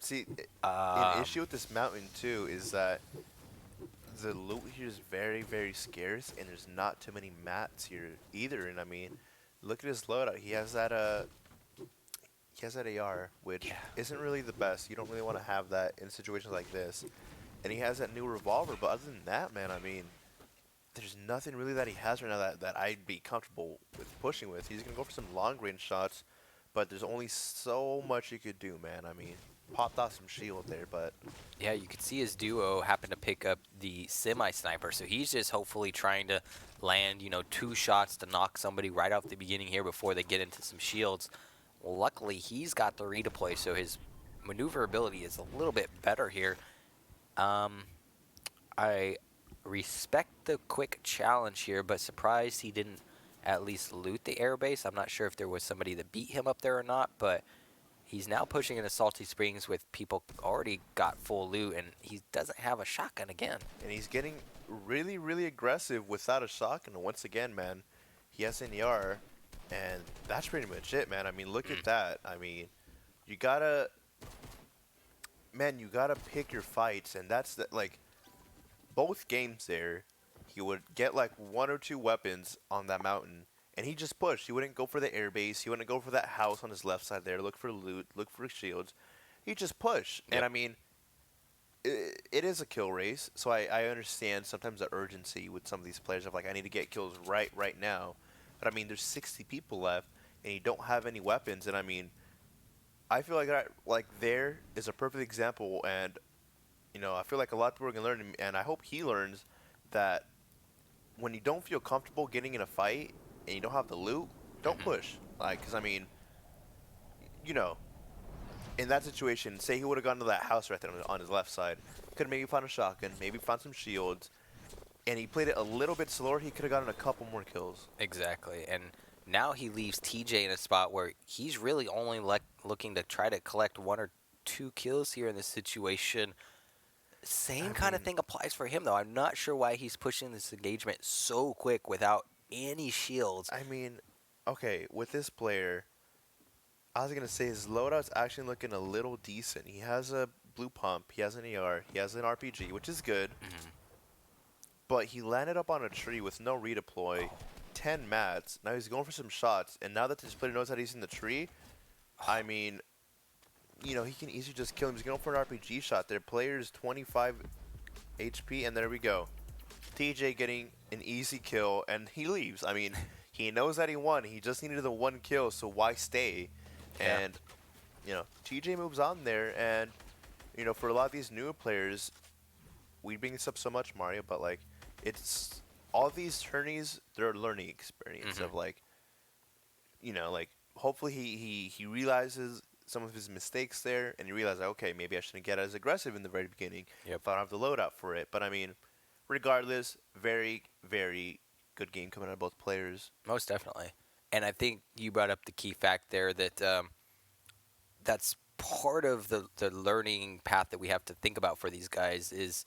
See, an issue with this mountain too is that the loot here is very, very scarce, and there's not too many mats here either. And I mean, look at his loadout. He has that AR, which isn't really the best. You don't really want to have that in situations like this. And he has that new revolver. But other than that, man, I mean, there's nothing really that he has right now that I'd be comfortable with pushing with. He's gonna go for some long range shots, but there's only so much you could do, man. I mean, popped off some shield there, but yeah, you could see his duo happen to pick up the semi-sniper, so he's just hopefully trying to land, 2 shots to knock somebody right off the beginning here before they get into some shields. Luckily, he's got the redeploy, so his maneuverability is a little bit better here. I respect the quick challenge here, but surprised he didn't at least loot the airbase. I'm not sure if there was somebody that beat him up there or not, but he's now pushing into Salty Springs with people already got full loot, and he doesn't have a shotgun again. and he's getting really, really aggressive without a shotgun. And once again, man, he has an ER, and that's pretty much it, man. I mean, look at that. I mean, you gotta pick your fights, and that's like both games there. He would get like 1 or 2 weapons on that mountain, and he just pushed. He wouldn't go for the airbase. He wouldn't go for that house on his left side there. Look for loot. Look for shields. He just pushed. Yep. And I mean, it is a kill race, so I understand sometimes the urgency with some of these players of like, I need to get kills right now. But I mean, there's 60 people left, and you don't have any weapons. And I mean, I feel like there is a perfect example, and I feel like a lot of people are gonna learn, and I hope he learns that when you don't feel comfortable getting in a fight and you don't have the loot, don't push. Like, because I mean, in that situation, say he would have gone to that house right there on his left side, could have maybe found a shotgun, maybe found some shields, and he played it a little bit slower, he could have gotten a couple more kills. Exactly, and now he leaves TJ in a spot where he's really only looking to try to collect 1 or 2 kills here in this situation. Same kind of thing applies for him, though. I'm not sure why he's pushing this engagement so quick without any shields. I mean, okay, with this player, I was going to say his loadout's actually looking a little decent. He has a blue pump, he has an ER, he has an RPG, which is good. But he landed up on a tree with no redeploy, 10 mats. Now he's going for some shots, and now that this player knows that he's in the tree, I mean, he can easily just kill him. He's going for an RPG shot. Their player's 25 HP, and there we go. TJ getting an easy kill, and he leaves. I mean, he knows that he won. He just needed the 1 kill, so why stay? Yeah. And, TJ moves on there, and, for a lot of these newer players, we bring this up so much, Mario, but, like, it's all these tourneys, they're a learning experience of, like, hopefully he realizes some of his mistakes there, and he realizes, okay, maybe I shouldn't get as aggressive in the very beginning if I don't have the loadout for it. But I mean, regardless, very, very good game coming out of both players. Most definitely. And I think you brought up the key fact there that that's part of the learning path that we have to think about for these guys is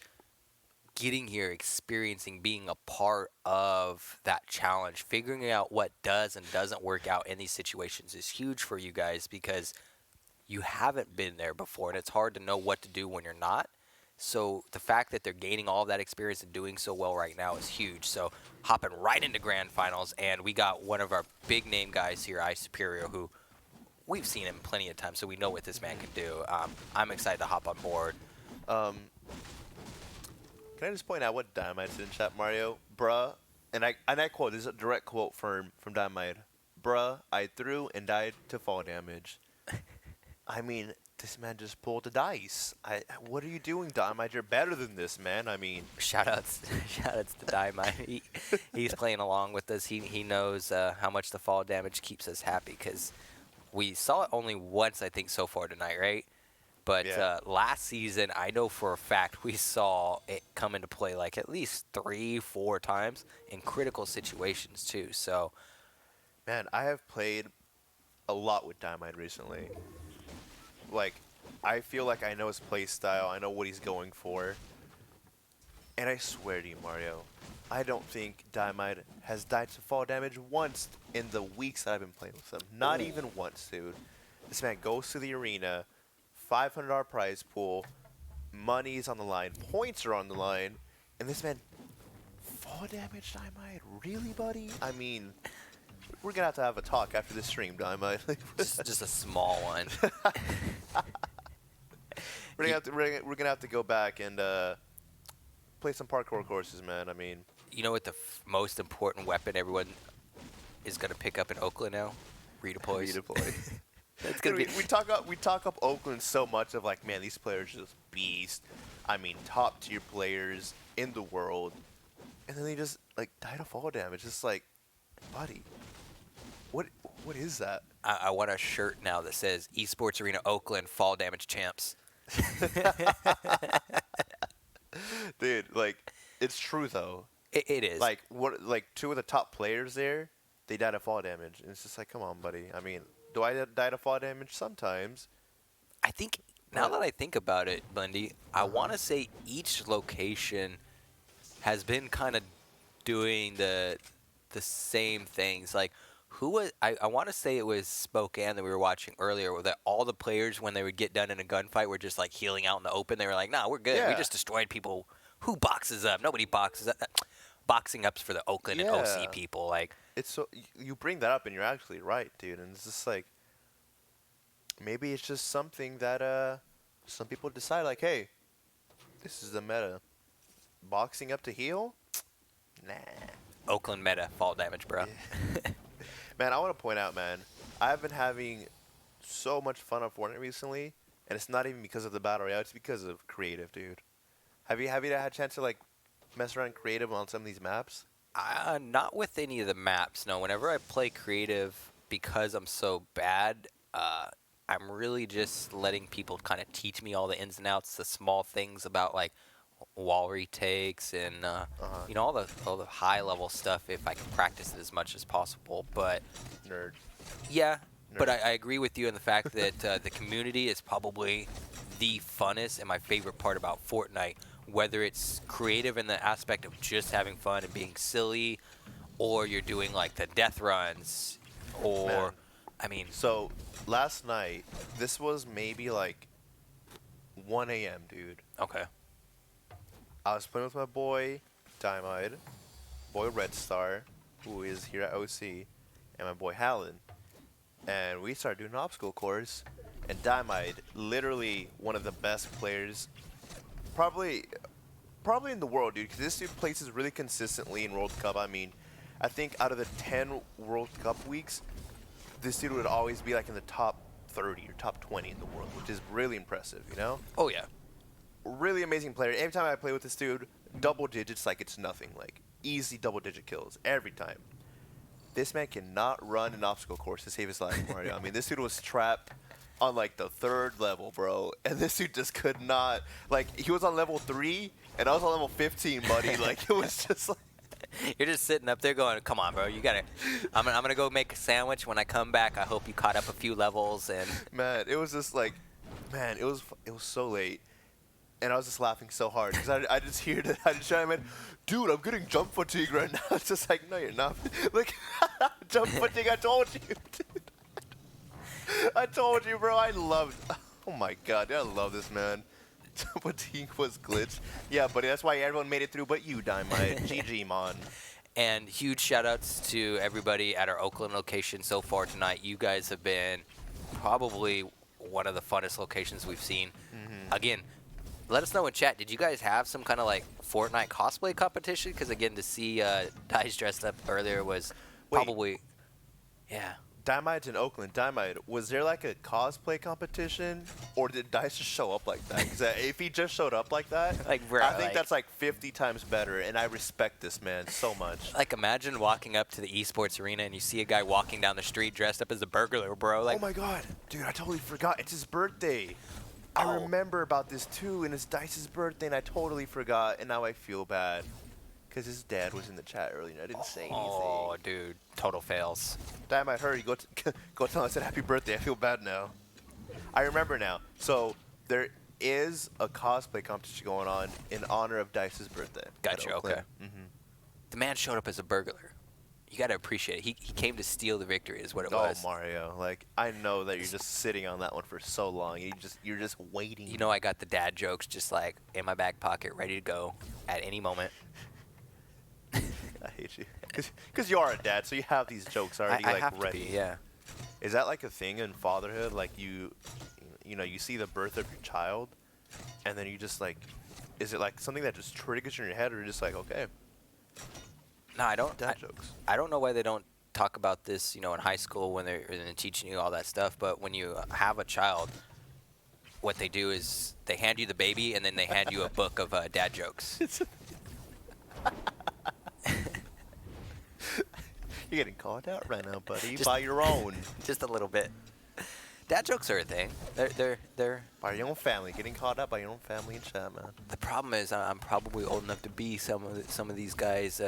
getting here, experiencing, being a part of that challenge, figuring out what does and doesn't work out in these situations is huge for you guys because you haven't been there before, and it's hard to know what to do when you're not. So the fact that they're gaining all of that experience and doing so well right now is huge. So hopping right into grand finals, and we got one of our big name guys here, I Superior, who we've seen him plenty of times, so we know what this man can do. I'm excited to hop on board. Can I just point out what Dynamite said in chat, Mario? Bruh, and I quote, this is a direct quote from Dynamite. Bruh, I threw and died to fall damage. I mean, this man just pulled the dice. What are you doing, Dynamite? You're better than this, man. I mean, shoutouts to Dynamite. He's playing along with us. He knows how much the fall damage keeps us happy because we saw it only once, I think, so far tonight, right? But last season, I know for a fact we saw it come into play like at least 3-4 times in critical situations too. So, man, I have played a lot with Dynamite recently. Like, I feel like I know his play style. I know what he's going for. And I swear to you, Mario, I don't think Dynamite has died to fall damage once in the weeks that I've been playing with him. Not even once, dude. This man goes to the arena, $500 prize pool, money's on the line, points are on the line, and this man fall damage Dynamite? Really, buddy? I mean, we're gonna have a talk after this stream, Dynamite. Just a small one. we're gonna have to go back and play some parkour courses, man. I mean, You know what the most important weapon everyone is going to pick up in Oakland now? Redeploys. redeploy. It's gonna Dude, be. we talk up Oakland so much of like, man, these players are just beast. I mean, top tier players in the world, and then they just like die to fall damage. It's like, buddy, what is that? I want a shirt now that says Esports Arena Oakland Fall Damage Champs. Dude, like, it's true though. It is. Like two of the top players there, they die to fall damage, and it's just like, come on, buddy. I mean, do I die to fall damage sometimes? I think now that I think about it, Bundy, I want to say each location has been kind of doing the same things. Like, who was I want to say it was Spokane that we were watching earlier, where that all the players when they would get done in a gunfight were just like healing out in the open. They were like, "Nah, we're good. We Yeah. just destroyed people. Who boxes up? Nobody boxes up." Boxing up's for the Oakland and OC Yeah. people. Like, It's so you bring that up, and you're actually right, dude. And it's just like, maybe it's just something that some people decide like, hey, this is the meta. Boxing up to heal? Nah. Oakland meta fall damage, bro. Man, I want to point out, man, I've been having so much fun on Fortnite recently, and it's not even because of the battle royale. It's because of creative, dude. Have you had a chance to like mess around creative on some of these maps? Not with any of the maps. No, whenever I play creative, because I'm so bad, I'm really just letting people kind of teach me all the ins and outs, the small things about like wall retakes and you know, all the high level stuff. If I can practice it as much as possible, but Nerd. yeah. But Nerd. I agree with you in the fact that the community is probably the funnest and my favorite part about Fortnite. Whether it's creative in the aspect of just having fun and being silly, or you're doing like the death runs, or Man. I mean, So, last night, this was maybe like 1 a.m., dude. okay, I was playing with my boy, Dynamite, boy Red Star, who is here at OC, and my boy Hallen. And we started doing an obstacle course, and Dynamite, literally one of the best players, probably in the world, dude, because this dude places really consistently in World Cup. I mean, I think out of the 10 World Cup weeks, this dude would always be like in the top 30 or top 20 in the world, which is really impressive, you know? oh yeah, Really amazing player. Every time I play with this dude, double digits like it's nothing. Like, easy double-digit kills every time. This man cannot run an obstacle course to save his life, Mario. I mean, this dude was trapped on like the 3rd level, bro, and this dude just could not. Like, he was on level 3, and I was on level 15, buddy. Like, it was just like, you're just sitting up there going, "Come on, bro, you gotta." I'm gonna go make a sandwich. When I come back, I hope you caught up a few levels and. man, it was just like, man, it was so late, and I was just laughing so hard because I just hear that I just shout, dude, I'm getting jump fatigue right now. It's just like, no, you're not. Like, jump fatigue. I told you, dude. I told you, bro. Oh my god, dude, I love this man. Jump fatigue was glitched. Yeah, buddy, that's why everyone made it through, but you, Dynamite. GG, man. And huge shout outs to everybody at our Oakland location so far tonight. You guys have been probably one of the funnest locations we've seen. Again, let us know in chat. Did you guys have some kind of like Fortnite cosplay competition? Because again, to see Dice dressed up earlier was Wait. probably, yeah. Dynamite's in Oakland. Dynamite, was there like a cosplay competition, or did Dice just show up like that? Because if he just showed up like that, Like, bro, I think like- that's like 50 times better, and I respect this man so much. Like, imagine walking up to the esports arena and you see a guy walking down the street dressed up as a burglar, bro. Like, Oh my god, dude, I totally forgot. It's his birthday. I Oh. remember about this too, and it's Dice's birthday, and I totally forgot, and now I feel bad. Because his dad was in the chat earlier, and I didn't say anything. oh, dude, total fails. Dynamite, hurry, go tell him I said happy birthday. I feel bad now. I remember now. So, There is a cosplay competition going on in honor of Dice's birthday. Gotcha. Okay. Mm-hmm. The man showed up as a burglar. You got to appreciate it. He came to steal the victory, is what it Oh, was. Mario! Like I know that you're just sitting on that one for so long. You're just waiting. You know, I got the dad jokes just like in my back pocket, ready to go at any moment. I hate you, because you are a dad, so you have these jokes already I like have ready. to be, yeah. Is that like a thing in fatherhood? Like you know, you see the birth of your child, and then you just like, is it like something that just triggers in your head, or you're just like, okay, No, I don't. dad jokes? I don't know why they don't talk about this, in high school when they're teaching you all that stuff. But when you have a child, what they do is they hand you the baby, and then they hand you a book of dad jokes. You're getting called out right now, buddy. Just- By your own. Just a little bit. Dad jokes are a thing. They're. By your own family. Getting called out by your own family and chat, man. The problem is I'm probably old enough to be some of these guys'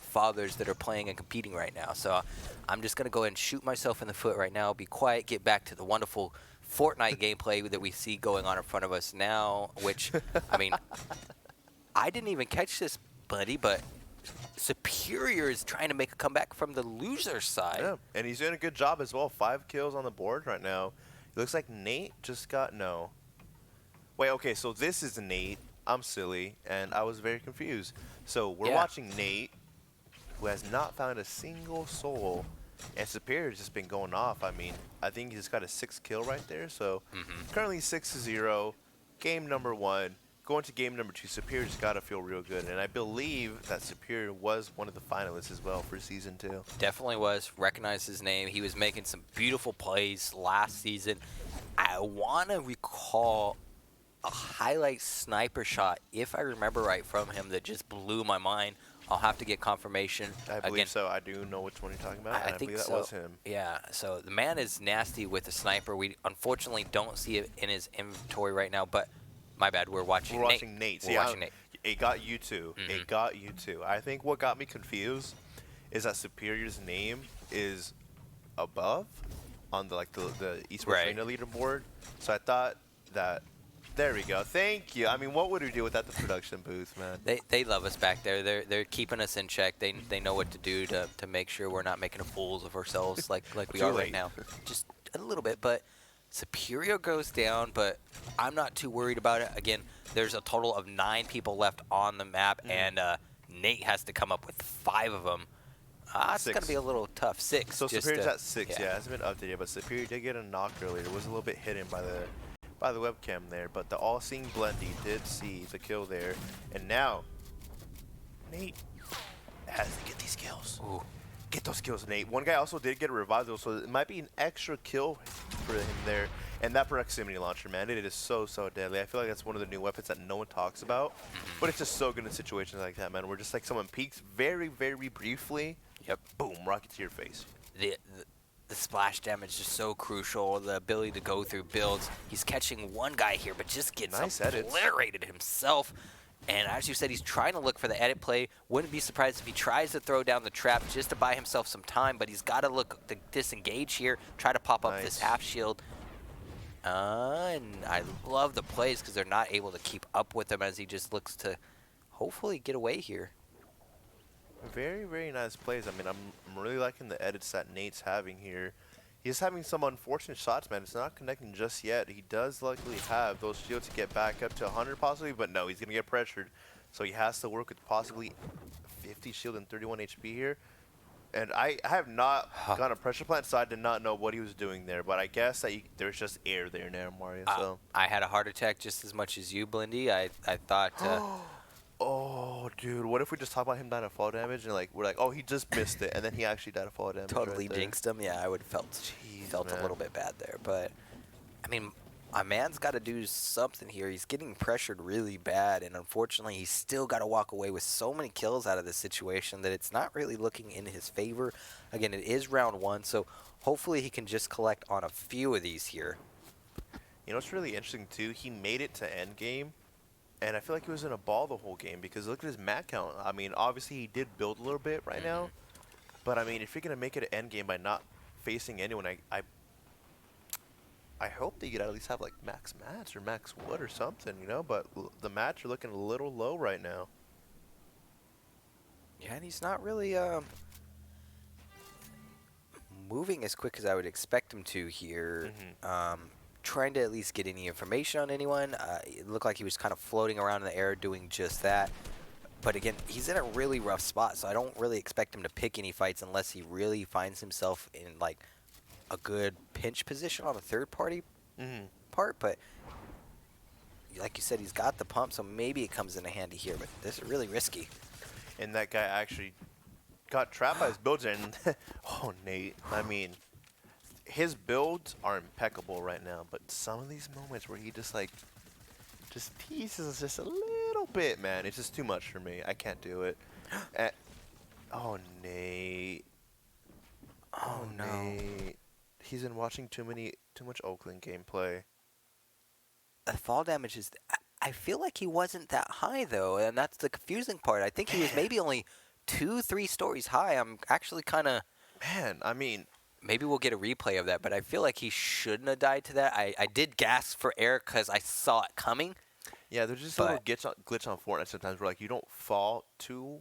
fathers that are playing and competing right now. So I'm just gonna go ahead and shoot myself in the foot right now. Be quiet. Get back to the wonderful Fortnite gameplay that we see going on in front of us now. Which, I mean, I didn't even catch this, buddy, but Superior is trying to make a comeback from the loser side. Yeah, and he's doing a good job as well. 5 kills on the board right now. It looks like Nate just got no. Wait, okay, so this is Nate. I'm silly, and I was very confused. So we're watching Nate, who has not found a single soul, and Superior's just been going off. I mean, I think he's got a 6th kill right there. So currently 6-0. Game number 1. Going to game number 2, Superior's got to feel real good. And I believe that Superior was one of the finalists as well for Season 2. Definitely was. Recognized his name. He was making some beautiful plays last season. I want to recall a highlight sniper shot, if I remember right, from him that just blew my mind. I'll have to get confirmation. I believe so. I do know which one you're talking about. I and I think believe so. that was him. Yeah, so the man is nasty with the sniper. We unfortunately don't see it in his inventory right now, but my bad. We're watching Nate. We're watching Nate. We're watching Nate. It got you too. It got you too. I think what got me confused is that Superior's name is above on the Esports Arena leaderboard. So I thought that. There we go. Thank you. I mean, what would we do without the production booth, man? They love us back there. They're keeping us in check. They know what to do to make sure we're not making fools of ourselves like we Too are right late. now. Just a little bit, but Superior goes down, but I'm not too worried about it. Again, there's a total of 9 people left on the map, and Nate has to come up with 5 of them. It's going to be a little tough. 6. So just Superior's at 6. Yeah, it hasn't been updated, but Superior did get a knock earlier. It was a little bit hidden by the webcam there, but the all-seeing Blendy did see the kill there, and now Nate has to get these kills. Ooh. Get those kills, Nate. One guy also did get a revive, though, so it might be an extra kill for him there. And that proximity launcher, man, it is so deadly. I feel like that's one of the new weapons that no one talks about, but it's just so good in situations like that, man, where just like someone peeks very, very briefly. Yep. Boom, rocket to your face. The splash damage is so crucial. The ability to go through builds. He's catching one guy here, but just gets Nice edits. obliterated himself. And as you said, he's trying to look for the edit play. Wouldn't be surprised if he tries to throw down the trap just to buy himself some time, but he's got to look to disengage here, try to pop up this half shield. And I love the plays because they're not able to keep up with him as he just looks to hopefully get away here. Very, very nice plays. I mean, I'm really liking the edits that Nate's having here. He's having some unfortunate shots, man. It's not connecting just yet. He does luckily have those shields to get back up to 100 possibly, but no, he's going to get pressured. So he has to work with possibly 50 shield and 31 HP here. And I have not gone a pressure plant, so I did not know what he was doing there. But I guess that there's just air there now, Mario. So I had a heart attack just as much as you, Blindy. I thought... oh, dude, what if we just talk about him dying of fall damage and we're like, oh, he just missed it, and then he actually died of fall damage. Totally right jinxed him. Yeah, I would have felt man. a little bit bad there. But, I mean, my man's got to do something here. He's getting pressured really bad, and unfortunately, he's still got to walk away with so many kills out of this situation that it's not really looking in his favor. Again, it is round 1, so hopefully he can just collect on a few of these here. You know what's really interesting, too? He made it to endgame. And I feel like he was in a ball the whole game because look at his mat count. I mean, obviously he did build a little bit right now. But, I mean, if you're going to make it an end game by not facing anyone, I I hope they could at least have like max mats or max wood or something, you know. But the mats are looking a little low right now. Yeah, and he's not really moving as quick as I would expect him to here. Trying to at least get any information on anyone. It looked like he was kind of floating around in the air doing just that. But again, he's in a really rough spot, so I don't really expect him to pick any fights unless he really finds himself in like a good pinch position on a third-party part. But like you said, he's got the pump, so maybe it comes in handy here. But this is really risky. And that guy actually got trapped by his builds, and oh, Nate, I mean, his builds are impeccable right now, but some of these moments where he just teases us just a little bit, man, it's just too much for me. I can't do it. Oh, Nate. Oh, no. Nate. He's been watching too much Oakland gameplay. The fall damage is... I feel like he wasn't that high, though, and that's the confusing part. I think he was maybe only 2-3 stories high. I'm actually kind of... Man, I mean... Maybe we'll get a replay of that, but I feel like he shouldn't have died to that. I did gasp for air because I saw it coming. Yeah, there's just a little glitch on Fortnite sometimes where, like, you don't fall too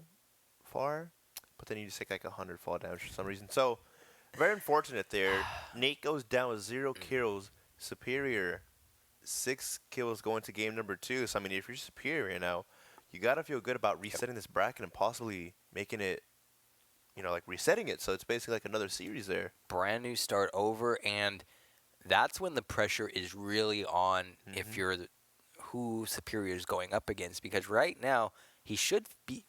far, but then you just take, like, 100 fall damage for some reason. So, very unfortunate there. Nate goes down with 0 kills. Superior, 6 kills going to game number 2. So, I mean, if you're Superior now, you got to feel good about resetting this bracket and possibly making it, you know, like resetting it. So, it's basically like another series there. Brand new start over, and that's when the pressure is really on if you're who Superior is going up against. Because right now, he should be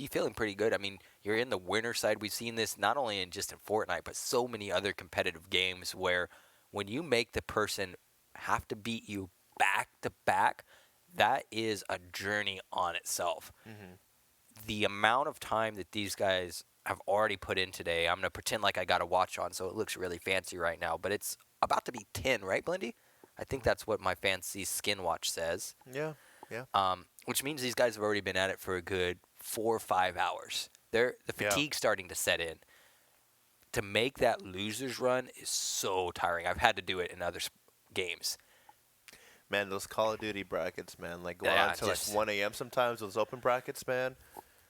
feeling pretty good. I mean, you're in the winner side. We've seen this not only in Fortnite, but so many other competitive games where when you make the person have to beat you back to back, that is a journey on itself. The amount of time that these guys have already put in today, I'm going to pretend like I got a watch on, so it looks really fancy right now, but it's about to be 10, right, Blendy? I think that's what my fancy skin watch says. Yeah. Which means these guys have already been at it for a good 4 or 5 hours. The fatigue's starting to set in. To make that losers run is so tiring. I've had to do it in other games. Man, those Call of Duty brackets, man, like going on until like 1 a.m. sometimes, those open brackets, man.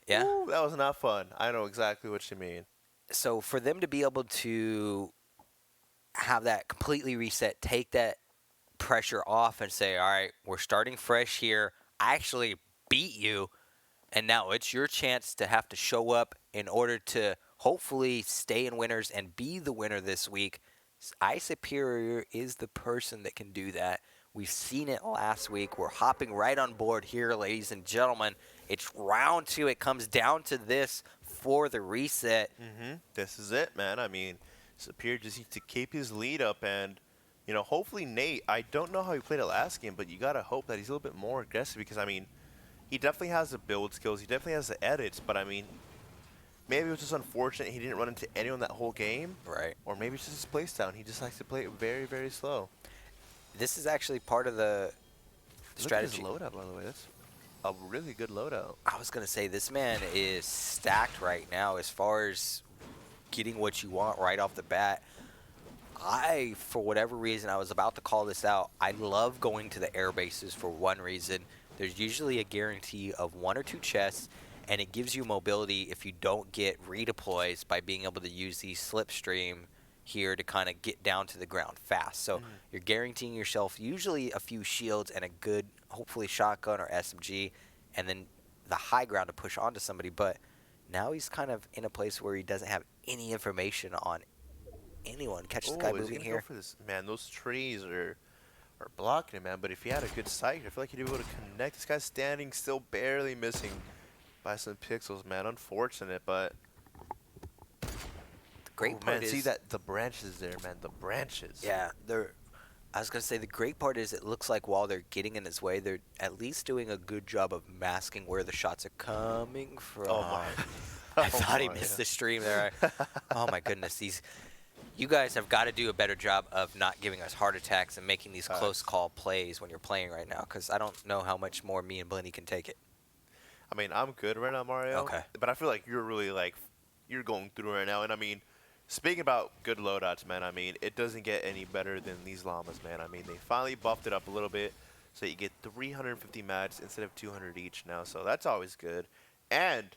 Yeah. Ooh, that was not fun. I know exactly what you mean. So for them to be able to have that completely reset, take that pressure off and say, all right, we're starting fresh here. I actually beat you, and now it's your chance to have to show up in order to hopefully stay in winners and be the winner this week. Superior is the person that can do that. We've seen it last week. We're hopping right on board here, ladies and gentlemen. It's round 2. It comes down to this for the reset. This is it, man. I mean, Superior just needs to keep his lead up, and you know, hopefully Nate, I don't know how he played it last game, but you got to hope that he's a little bit more aggressive because, I mean, he definitely has the build skills. He definitely has the edits, but, I mean, maybe it was just unfortunate he didn't run into anyone that whole game. Right. Or maybe it's just his play style. He just likes to play it very, very slow. This is actually part of the strategy. Look at his loadout, by the way. That's a really good loadout. I was going to say, this man is stacked right now as far as getting what you want right off the bat. For whatever reason, I was about to call this out. I love going to the air bases for one reason. There's usually a guarantee of 1 or 2 chests, and it gives you mobility if you don't get redeploys by being able to use the slipstream here to kind of get down to the ground fast. So you're guaranteeing yourself usually a few shields and a good, hopefully, shotgun or SMG, and then the high ground to push onto somebody. But now he's kind of in a place where he doesn't have any information on anyone. Catch this guy moving here. Go for this. Man, those trees are blocking him, man. But if he had a good sight, I feel like he'd be able to connect. This guy's standing still, barely missing by some pixels, man. Unfortunate, but great part is, see that the branches there, man. The branches. Yeah, I was gonna say the great part is it looks like while they're getting in his way, they're at least doing a good job of masking where the shots are coming from. Oh my! I thought he missed the stream there. Oh my goodness, you guys have got to do a better job of not giving us heart attacks and making these close call plays when you're playing right now, because I don't know how much more me and Blenny can take it. I mean, I'm good right now, Mario. Okay. But I feel like you're really you're going through right now, and I mean, Speaking about good loadouts, man, I mean, it doesn't get any better than these llamas, man. I mean, they finally buffed it up a little bit, so you get 350 mats instead of 200 each now, so that's always good. And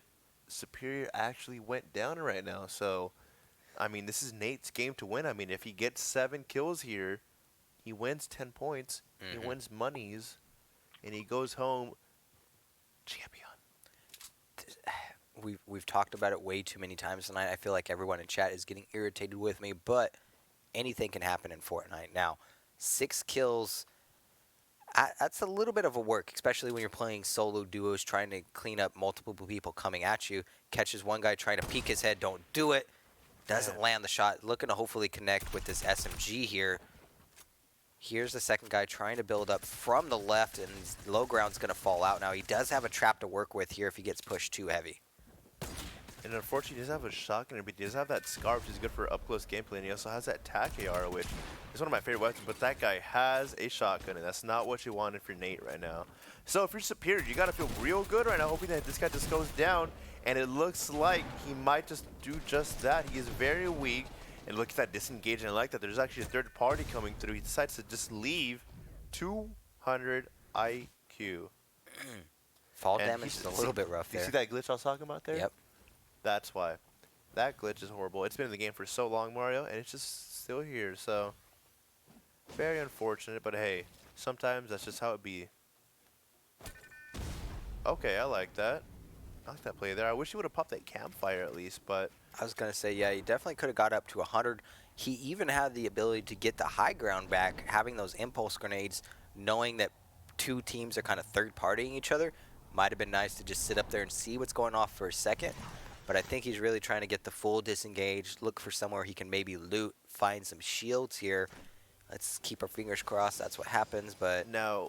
Superior actually went down right now, so, I mean, this is Nate's game to win. I mean, if he gets 7 kills here, he wins 10 points, he wins monies, and he goes home champion. We've talked about it way too many times tonight. I feel like everyone in chat is getting irritated with me, but anything can happen in Fortnite. Now, 6 kills, that's a little bit of a work, especially when you're playing solo duos, trying to clean up multiple people coming at you. Catches one guy trying to peek his head, don't do it. Doesn't land the shot. Looking to hopefully connect with this SMG here. Here's the second guy trying to build up from the left, and low ground's going to fall out. Now, he does have a trap to work with here if he gets pushed too heavy. And unfortunately, he doesn't have a shotgun, but he does have that scarf, which is good for up-close gameplay, and he also has that tac AR, which is one of my favorite weapons, but that guy has a shotgun, and that's not what you want if you're Nate right now. So if you're Superior, you got to feel real good right now, hoping that this guy just goes down, and it looks like he might just do just that. He is very weak, and look at that disengage, and I like that there's actually a third party coming through. He decides to just leave 200 IQ. Fall damage is a little bit rough there. You see that glitch I was talking about there? Yep. That's why. That glitch is horrible. It's been in the game for so long, Mario, and it's just still here, so very unfortunate, but hey, sometimes that's just how it be. Okay, I like that. I like that play there. I wish he would have popped that campfire at least, but I was going to say, yeah, he definitely could have got up to 100. He even had the ability to get the high ground back, having those impulse grenades, knowing that 2 teams are kind of third-partying each other. Might have been nice to just sit up there and see what's going off for a second. But I think he's really trying to get the full disengage, look for somewhere he can maybe loot, find some shields here. Let's keep our fingers crossed that's what happens. But now,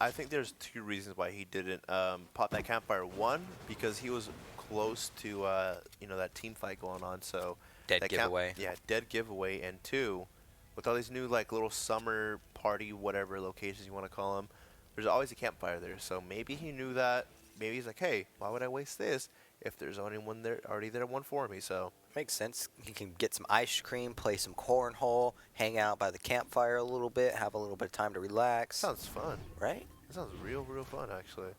I think there's 2 reasons why he didn't pop that campfire. One, because he was close to you know, that team fight going on, so dead that giveaway. Yeah, dead giveaway. And 2, with all these new like little summer party whatever locations you want to call them, there's always a campfire there. So maybe he knew that. Maybe he's like, hey, why would I waste this if there's only one there already there one for me? So makes sense. He can get some ice cream, play some cornhole, hang out by the campfire a little bit, have a little bit of time to relax. sounds fun. Right? That sounds real fun actually.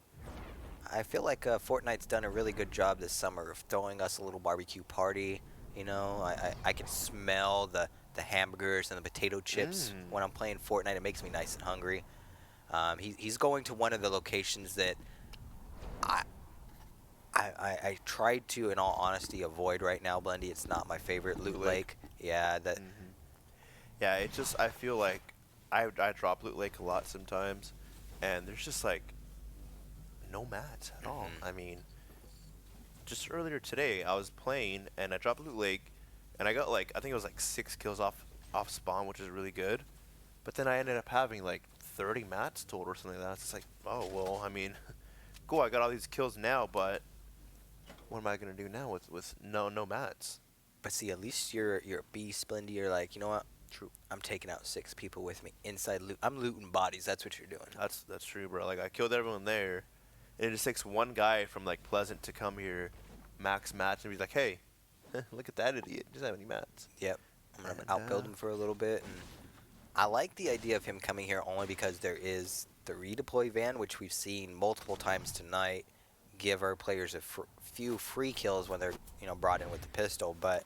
I feel like Fortnite's done a really good job this summer of throwing us a little barbecue party. You know, I can smell the hamburgers and the potato chips when I'm playing Fortnite. It makes me nice and hungry. He's going to one of the locations that I tried to, in all honesty, avoid right now, Blendy. It's not my favorite. Loot Lake. Yeah, that. Yeah, it just, I feel like I drop Loot Lake a lot sometimes, and there's just like no mats at all. I mean, just earlier today I was playing and I dropped Loot Lake, and I got like, I think it was like 6 kills off spawn, which is really good. But then I ended up having like 30 mats total or something like that. It's just like, oh well, I mean, cool, I got all these kills now, but what am I gonna do now with no mats? But see, at least you're a beast, Blendy. You're like, you know what? True. I'm taking out 6 people with me inside loot. I'm looting bodies. That's what you're doing. That's true, bro. Like I killed everyone there, and it just takes one guy from like Pleasant to come here, max mats, and be like, hey, look at that idiot. Doesn't have any mats. Yep. I'm gonna outbuild him for a little bit, and I like the idea of him coming here only because there is the redeploy van, which we've seen multiple times tonight, give our players a few free kills when they're brought in with the pistol. But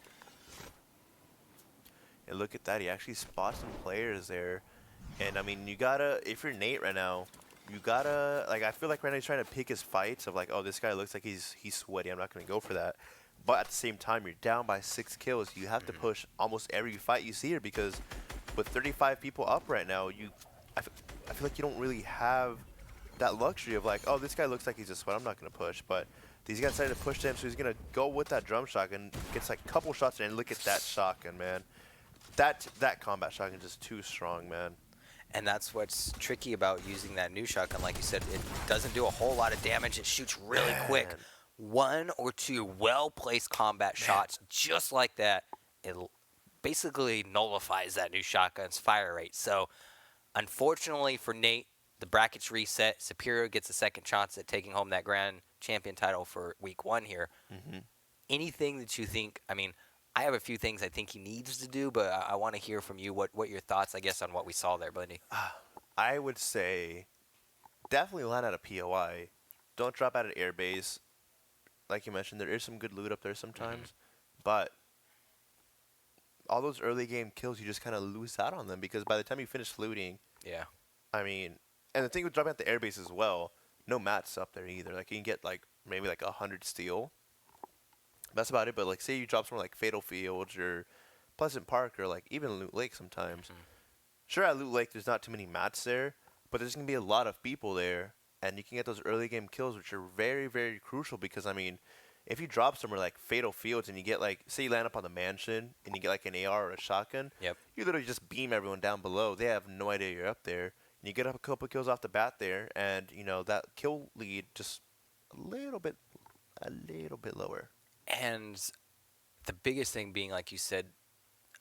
and look at that, he actually spots some players there, and I mean, you gotta, if you're Nate right now, you gotta, like, I feel like right now he's trying to pick his fights of like, oh, this guy looks like he's sweaty, I'm not gonna go for that. But at the same time, you're down by 6 kills. You have to push almost every fight you see here, because with 35 people up right now, I feel like you don't really have that luxury of like, oh, this guy looks like he's a sweat, I'm not going to push. But these guys decided to push him, so he's going to go with that drum shotgun, gets like a couple shots in, and look at that shotgun, man. That combat shotgun is just too strong, man. And that's what's tricky about using that new shotgun. Like you said, it doesn't do a whole lot of damage. It shoots really quick. 1 or 2 well-placed combat shots just like that, it basically nullifies that new shotgun's fire rate. So, unfortunately for Nate, the brackets reset. Superior gets a second chance at taking home that grand champion title for week 1 here. Anything that you think, I mean, I have a few things I think he needs to do, but I want to hear from you what your thoughts, I guess, on what we saw there, Bundy. I would say definitely land out of POI. Don't drop out of airbase. Like you mentioned, there is some good loot up there sometimes, but all those early game kills, you just kind of lose out on them because by the time you finish looting, Yeah. I mean, and the thing with dropping out the airbase as well, no mats up there either. Like you can get like maybe like 100 steel. That's about it. But like say you drop somewhere like Fatal Fields or Pleasant Park or like even Loot Lake sometimes. Sure, at Loot Lake there's not too many mats there, but there's gonna be a lot of people there, and you can get those early game kills, which are very, very crucial because I mean, if you drop somewhere like Fatal Fields and you get like, say you land up on the mansion and you get like an AR or a shotgun, Yep. you literally just beam everyone down below. They have no idea you're up there. And you get up a couple kills off the bat there, and you know that kill lead just a little bit lower. And the biggest thing being, like you said,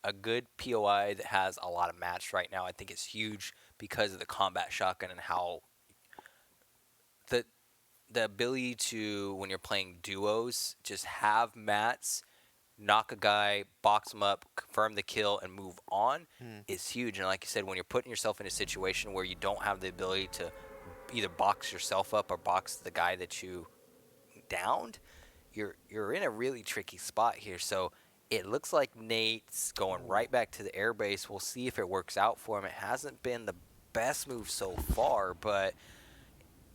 a good POI that has a lot of match right now, I think is huge because of the combat shotgun and how the ability to, when you're playing duos, just have mats, knock a guy, box him up, confirm the kill, and move on is huge. And like you said, when you're putting yourself in a situation where you don't have the ability to either box yourself up or box the guy that you downed, you're in a really tricky spot here. So it looks like Nate's going right back to the airbase. We'll see if it works out for him. It hasn't been the best move so far, but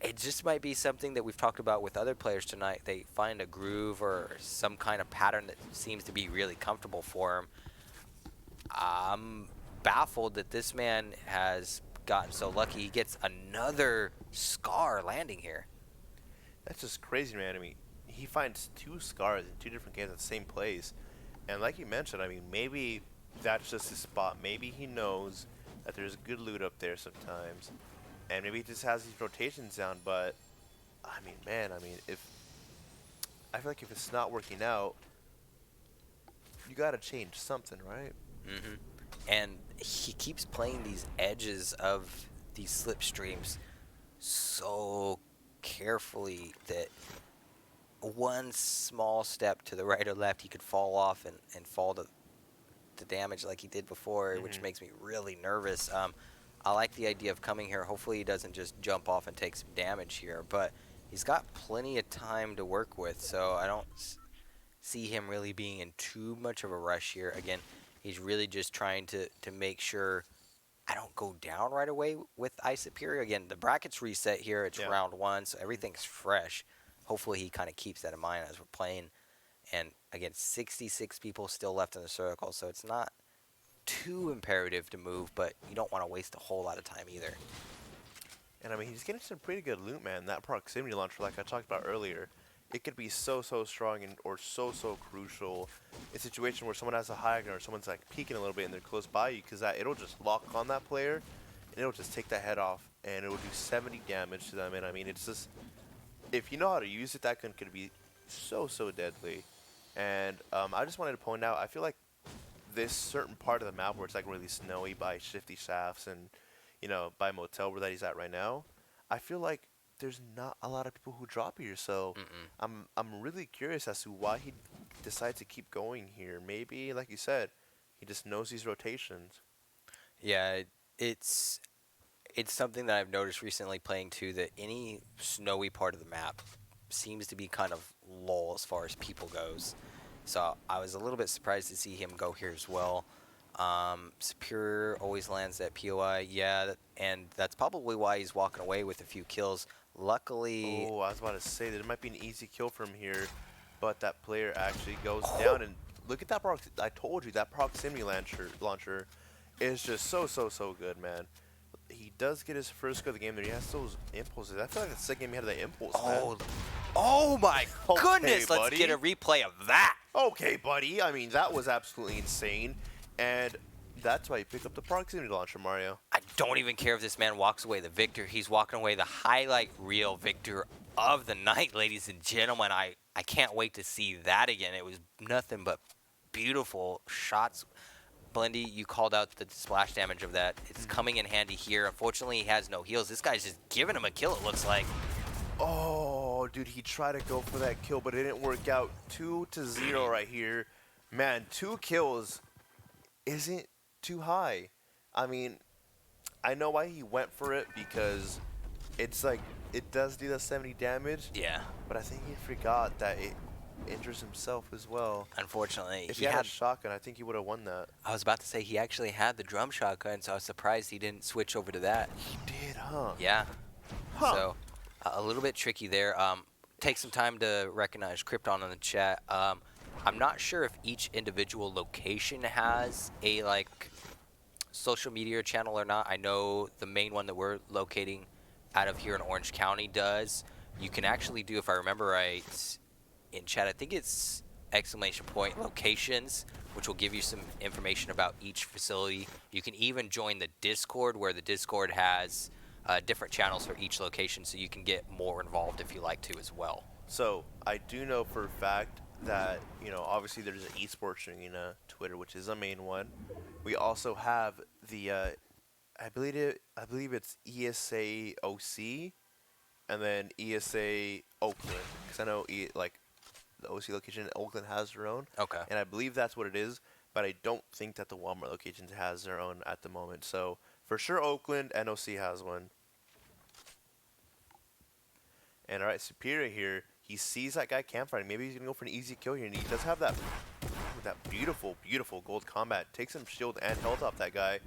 it just might be something that we've talked about with other players tonight. They find a groove or some kind of pattern that seems to be really comfortable for him. I'm baffled that this man has gotten so lucky. He gets another Scar landing here. That's just crazy, man. I mean, he finds 2 scars in 2 different games at the same place. And like you mentioned, I mean, maybe that's just his spot. Maybe he knows that there's good loot up there sometimes. And maybe he just has these rotations down. But, I mean, man, I feel like if it's not working out, you got to change something, right? Mm-hmm. And he keeps playing these edges of these slipstreams so carefully that one small step to the right or left, he could fall off and fall to damage like he did before, which makes me really nervous. I like the idea of coming here. Hopefully he doesn't just jump off and take some damage here, but he's got plenty of time to work with, so I don't see him really being in too much of a rush here. Again, he's really just trying to make sure I don't go down right away with Ice Superior. Again, the bracket's reset here. It's round 1, so everything's fresh. Hopefully he kind of keeps that in mind as we're playing. And again, 66 people still left in the circle, so it's not too imperative to move, but you don't want to waste a whole lot of time either. And I mean, he's getting some pretty good loot, man. That proximity launcher, like I talked about earlier, it could be so strong and or so crucial in a situation where someone has a high ground or someone's like peeking a little bit and they're close by you, because it'll just lock on that player and it'll just take that head off and it'll do 70 damage to them. And I mean, it's just, if you know how to use it, that gun could be so deadly. And I just wanted to point out, I feel like this certain part of the map where it's like really snowy by Shifty Shafts and, you know, by Motel where that he's at right now, I feel like there's not a lot of people who drop here. So I'm really curious as to why he decides to keep going here. Maybe, like you said, he just knows these rotations. Yeah, it's something that I've noticed recently playing too, that any snowy part of the map seems to be kind of lull as far as people goes. So I was a little bit surprised to see him go here as well. Superior always lands at POI, and that's probably why he's walking away with a few kills. Luckily... Oh, I was about to say that it might be an easy kill from here, but that player actually goes down, and look at that I told you, that proximity launcher is just so good, man. He does get his first kill of the game there. He has those impulses. I feel like the second game he had that impulse, man. Oh my Okay, goodness, let's buddy. get a replay of that. Okay, buddy. I mean, that was absolutely insane. And that's why you picked up the proximity launcher, Mario. I don't even care if this man walks away the victor. He's walking away the highlight reel victor of the night, ladies and gentlemen. I can't wait to see that again. It was nothing but beautiful shots. Blendy, you called out the splash damage of that. It's coming in handy here. Unfortunately, he has no heals. This guy's just giving him a kill, it looks like. Oh, dude, he tried to go for that kill, but it didn't work out. 2-0 right here. Man, 2 kills isn't too high. I mean, I know why he went for it because it's like it does do that 70 damage, Yeah. but I think he forgot that it injures himself as well. Unfortunately, If he had a shotgun, I think he would have won that. I was about to say he actually had the drum shotgun, so I was surprised he didn't switch over to that. He did, huh? Yeah. Huh. So a little bit tricky there. Take some time to recognize Krypton in the chat. I'm not sure if each individual location has a social media channel or not. I know the main one that we're locating out of here in Orange County does. You can actually do, if I remember right, in chat, I think it's ! locations, which will give you some information about each facility. You can even join the Discord, where the Discord has different channels for each location, so you can get more involved if you like to as well. So I do know for a fact that, you know, obviously there's an Esports Arena Twitter, which is a main one. We also have the I believe it's ESA OC and then ESA Oakland, because I know the OC location in Oakland has their own. Okay. And I believe that's what it is, but I don't think that the Walmart location has their own at the moment. So for sure Oakland and OC has one. And alright, Superior here, he sees that guy campfighting. Maybe he's gonna go for an easy kill here, and he does have that beautiful, beautiful gold combat. Takes some shield and health off that guy.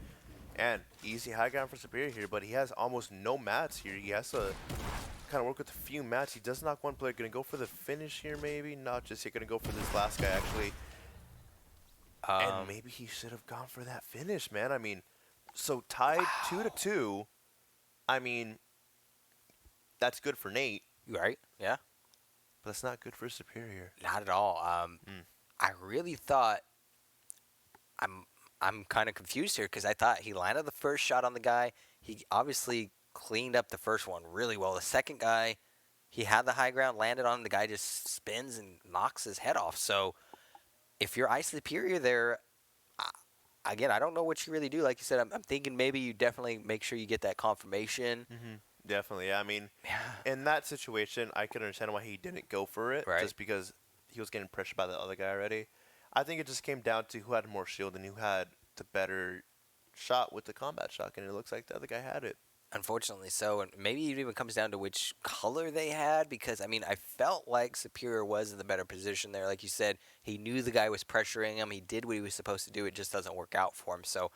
And easy high ground for Superior here, but he has almost no mats here. He has to kind of work with a few mats. He does knock one player. Gonna go for the finish here, maybe? Not just yet. Gonna go for this last guy, actually. And maybe he should have gone for that finish, man. I mean, so tied 2-2. I mean, that's good for Nate. Right? Yeah. But that's not good for Superior. Not at all. I really thought I'm kind of confused here because I thought he landed the first shot on the guy. He obviously cleaned up the first one really well. The second guy, he had the high ground, landed on him. The guy just spins and knocks his head off. So if you're Ice Superior there, again, I don't know what you really do. Like you said, I'm thinking maybe you definitely make sure you get that confirmation. Definitely. Yeah, I mean, in that situation, I can understand why he didn't go for it. Right. Just because he was getting pressured by the other guy already. I think it just came down to who had more shield and who had the better shot with the combat shotgun. It looks like the other guy had it. Unfortunately so, and maybe it even comes down to which color they had, because, I mean, I felt like Superior was in the better position there. Like you said, he knew the guy was pressuring him. He did what he was supposed to do. It just doesn't work out for him. So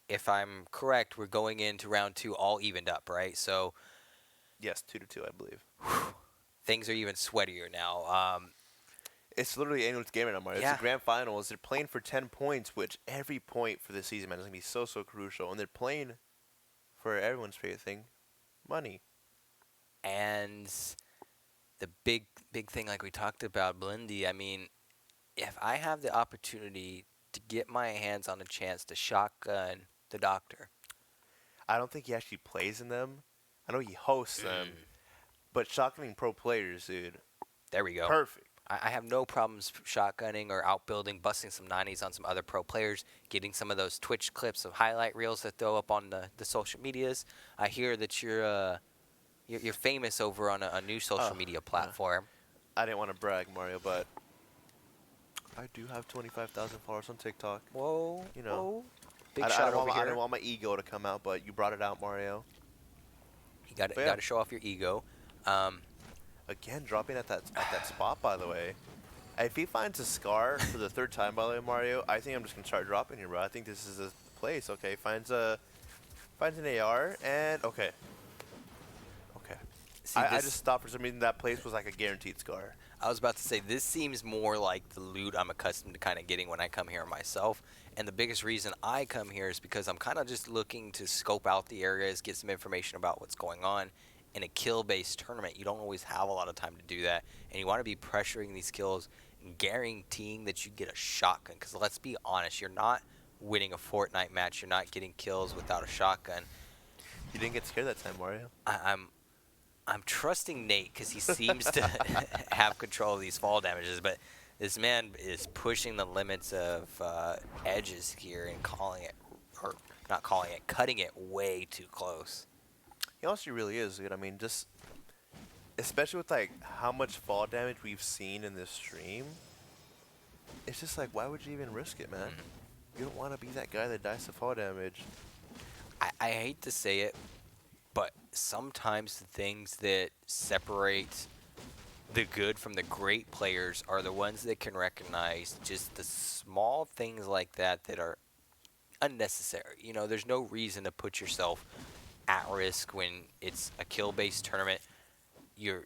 if I'm correct, we're going into round 2 all evened up, right? So Yes, 2-2, I believe. things are even sweatier now. It's literally anyone's game right now, Mario. Yeah. It's the grand finals. They're playing for 10 points, which every point for this season, man, is going to be so, so crucial. And they're playing for everyone's favorite thing, money. And the big thing, like we talked about, Blindy, I mean, if I have the opportunity to get my hands on a chance to shotgun the Doctor. I don't think he actually plays in them. I know he hosts them. But shotgunning pro players, dude. There we go. Perfect. I have no problems shotgunning or outbuilding, busting some 90s on some other pro players, getting some of those Twitch clips of highlight reels that throw up on the social medias. I hear that you're famous over on a new social media platform. I didn't want to brag, Mario, but I do have 25,000 followers on TikTok. Whoa, You know, whoa. Big I shot over I here. didn't want my ego to come out, but you brought it out, Mario. You got But yeah. to show off your ego. Again, dropping at that spot, by the way. If he finds a scar for the third time, by the way, Mario, I think I'm just gonna start dropping here, bro. I think this is the place. Okay, finds an AR and okay. See, I just stopped for some reason. That place was like a guaranteed scar. I was about to say, this seems more like the loot I'm accustomed to kind of getting when I come here myself. And the biggest reason I come here is because I'm kind of just looking to scope out the areas, get some information about what's going on. In a kill-based tournament, you don't always have a lot of time to do that. And you want to be pressuring these kills and guaranteeing that you get a shotgun. Because let's be honest, you're not winning a Fortnite match. You're not getting kills without a shotgun. You didn't get scared that time, Mario. I'm trusting Nate because he seems to have control of these fall damages, but this man is pushing the limits of edges here and cutting it way too close. He honestly really is, dude. I mean, just especially with like how much fall damage we've seen in this stream. it's just like, why would you even risk it, man? You don't want to be that guy that dies to fall damage. I hate to say it, but sometimes the things that separate the good from the great players are the ones that can recognize just the small things like that that are unnecessary. You know, there's no reason to put yourself at risk when it's a kill-based tournament. You're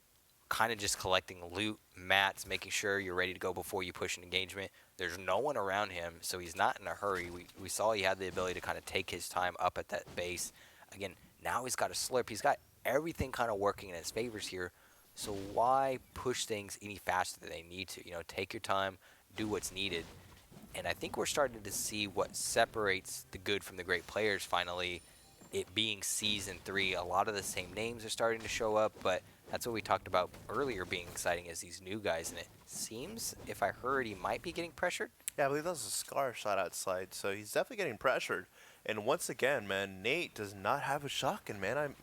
kind of just collecting loot, mats, making sure you're ready to go before you push an engagement. There's no one around him, so he's not in a hurry. We saw he had the ability to kind of take his time up at that base. Again, now he's got a slurp. He's got everything kind of working in his favors here. So why push things any faster than they need to? You know, take your time, do what's needed. And I think we're starting to see what separates the good from the great players finally, it being Season 3. A lot of the same names are starting to show up, but that's what we talked about earlier being exciting as these new guys. And it seems, if I heard, he might be getting pressured. Yeah, I believe that was a Scar shot outside, so he's definitely getting pressured. And once again, man, Nate does not have a shotgun, man.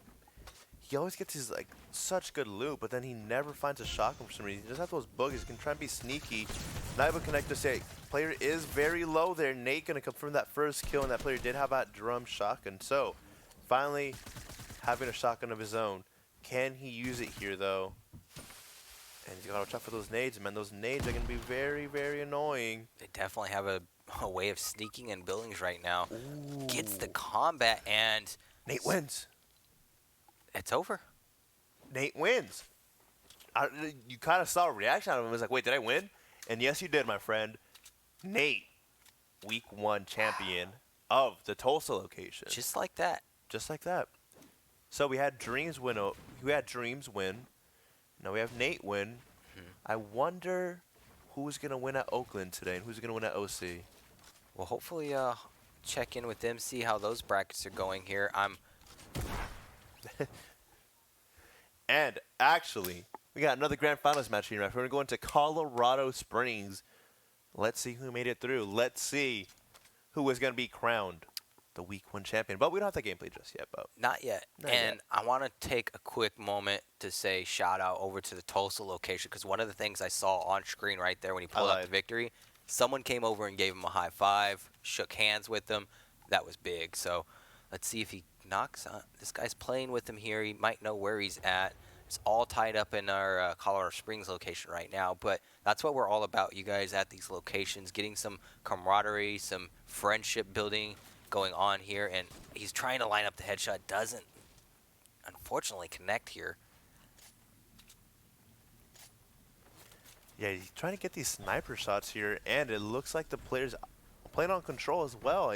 He always gets his, like, such good loot, but then he never finds a shotgun for some reason. He just has those bogeys. He can try and be sneaky. Not able to connect to say, player is very low there. Nate going to confirm that first kill, and that player did have that drum shotgun. So, finally, having a shotgun of his own. Can he use it here, though? And he's got to watch out for those nades, man. Those nades are going to be very, very annoying. They definitely have a way of sneaking in buildings right now. Ooh. Gets the combat, and Nate wins. it's over. Nate wins. You kind of saw a reaction out of him. It was like, wait, did I win? And yes, you did, my friend. Nate, Week 1 champion of the Tulsa location. Just like that. Just like that. So we had Dreams win. Now we have Nate win. I wonder who's going to win at Oakland today and who's going to win at OC. Well, hopefully check in with them, see how those brackets are going here. And actually, we got another grand finals match here. We're going to go into Colorado Springs. Let's see who made it through. Let's see who is going to be crowned the Week 1 champion. But we don't have that gameplay just yet, Bo. Not yet. Not and yet. I want to take a quick moment to say shout out over to the Tulsa location, because one of the things I saw on screen right there when he pulled out the victory, someone came over and gave him a high five, shook hands with him. That was big. So let's see if he knocks on. This guy's playing with him here. He might know where he's at. It's all tied up in our Colorado Springs location right now, but that's what we're all about, you guys, at these locations, getting some camaraderie, some friendship building going on here. And he's trying to line up the headshot, doesn't unfortunately connect here. Yeah, he's trying to get these sniper shots here, and it looks like the player's playing on control as well.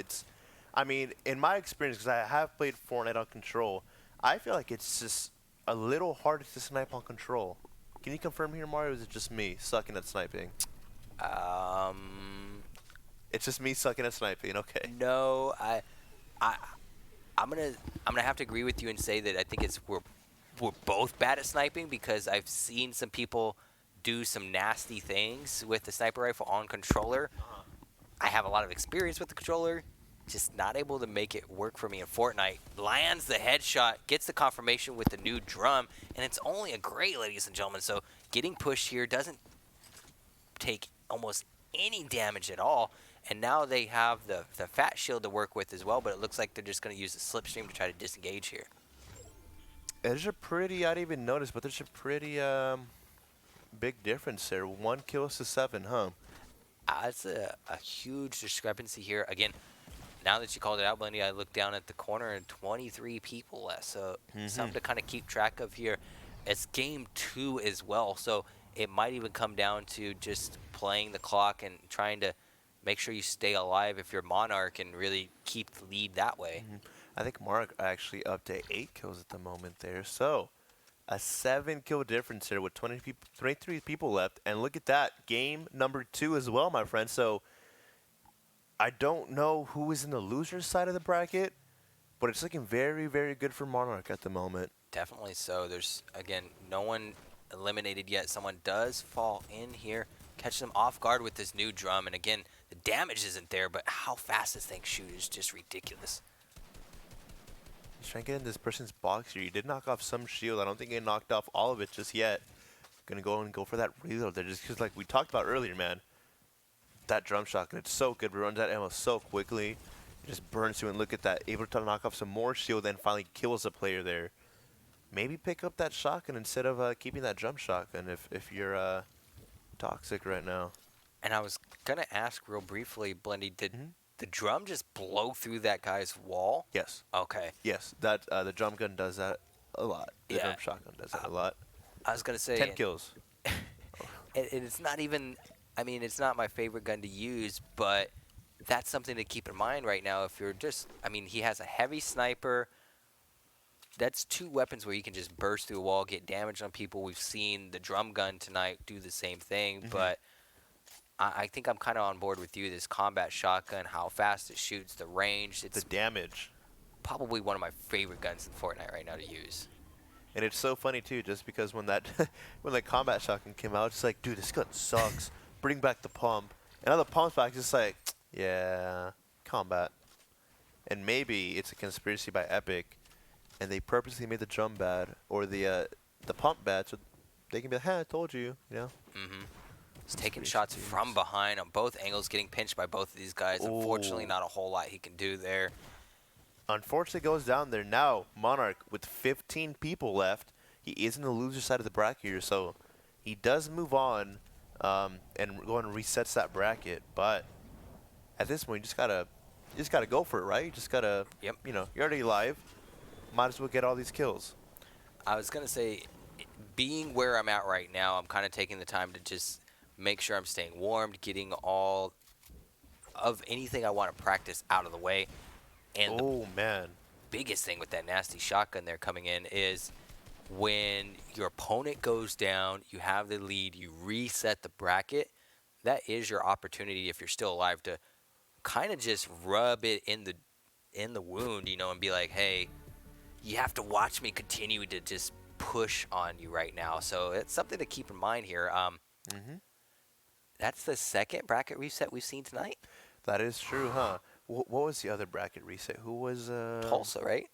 I mean, in my experience, because I have played Fortnite on control, I feel like it's just a little harder to snipe on control. Can you confirm here, Mario, or is it just me sucking at sniping? It's just me sucking at sniping, okay. No, I'm gonna have to agree with you and say that I think we're both bad at sniping, because I've seen some people do some nasty things with the sniper rifle on controller. I have a lot of experience with the controller, just not able to make it work for me in Fortnite. Lands the headshot, gets the confirmation with the new drum, and it's only a great, ladies and gentlemen. So getting pushed here doesn't take almost any damage at all. And now they have the fat shield to work with as well, but it looks like they're just going to use the slipstream to try to disengage here. There's a pretty, I didn't even notice, but there's a pretty big difference there. 1 kill to 7, huh? That's a huge discrepancy here. Again, now that you called it out, Blendy, I looked down at the corner and 23 people left. So something to kind of keep track of here. It's game 2 as well, so it might even come down to just playing the clock and trying to make sure you stay alive if you're Monarch and really keep the lead that way. I think Mark actually up to 8 kills at the moment there. So a 7-kill difference here with 23 people left. And look at that, game number 2 as well, my friend. So I don't know who is in the loser's side of the bracket, but it's looking very, very good for Monarch at the moment. Definitely so. There's, again, no one eliminated yet. Someone does fall in here, catch them off guard with this new drum. And again, the damage isn't there, but how fast this thing shoots is just ridiculous. He's trying to get in this person's box here. He did knock off some shield. I don't think he knocked off all of it just yet. Gonna go for that reload there, just because, like we talked about earlier, man. that drum shotgun, it's so good. It runs that ammo so quickly. It just burns you, and look at that. Able to knock off some more shield, then finally kills a player there. Maybe pick up that shotgun instead of keeping that drum shotgun if you're toxic right now. And I was going to ask real briefly, Blendy, did the drum just blow through that guy's wall? Yes. Okay. Yes, that the drum gun does that a lot. The Yeah. drum shotgun does that a lot. I was going to say... 10 kills. And it's not even, I mean, it's not my favorite gun to use, but that's something to keep in mind right now. If you're just, I mean, he has a heavy sniper. That's 2 weapons where you can just burst through a wall, get damage on people. We've seen the drum gun tonight do the same thing, but I think I'm kind of on board with you. This combat shotgun, how fast it shoots, the range. It's The damage. probably one of my favorite guns in Fortnite right now to use. And it's so funny too, just because when that when the combat shotgun came out, it's like, dude, this gun sucks. Bring back the pump. And now the pump's back, it's just like, yeah, combat. And maybe it's a conspiracy by Epic, and they purposely made the drum bad or the pump bad, so they can be like, hey, I told you, you know. He's taking shots from behind on both angles, getting pinched by both of these guys. Unfortunately, Ooh. not a whole lot he can do there. Unfortunately, goes down there now. Monarch with 15 people left. He is in the loser side of the bracket here, so he does move on and go and resets that bracket. But at this point, you just gotta go for it, right? You just gotta, Yep. you know, you're already live. Might as well get all these kills. I was gonna say, being where I'm at right now, I'm kind of taking the time to just make sure I'm staying warmed, getting all of anything I want to practice out of the way. And the Oh man, biggest thing with that nasty shotgun there coming in is when your opponent goes down, you have the lead, you reset the bracket. That is your opportunity, if you're still alive, to kind of just rub it in the wound, you know, and be like, hey, you have to watch me continue to just push on you right now. So it's something to keep in mind here. That's the second bracket reset we've seen tonight. that is true, huh? What was the other bracket reset? Who was Tulsa, right?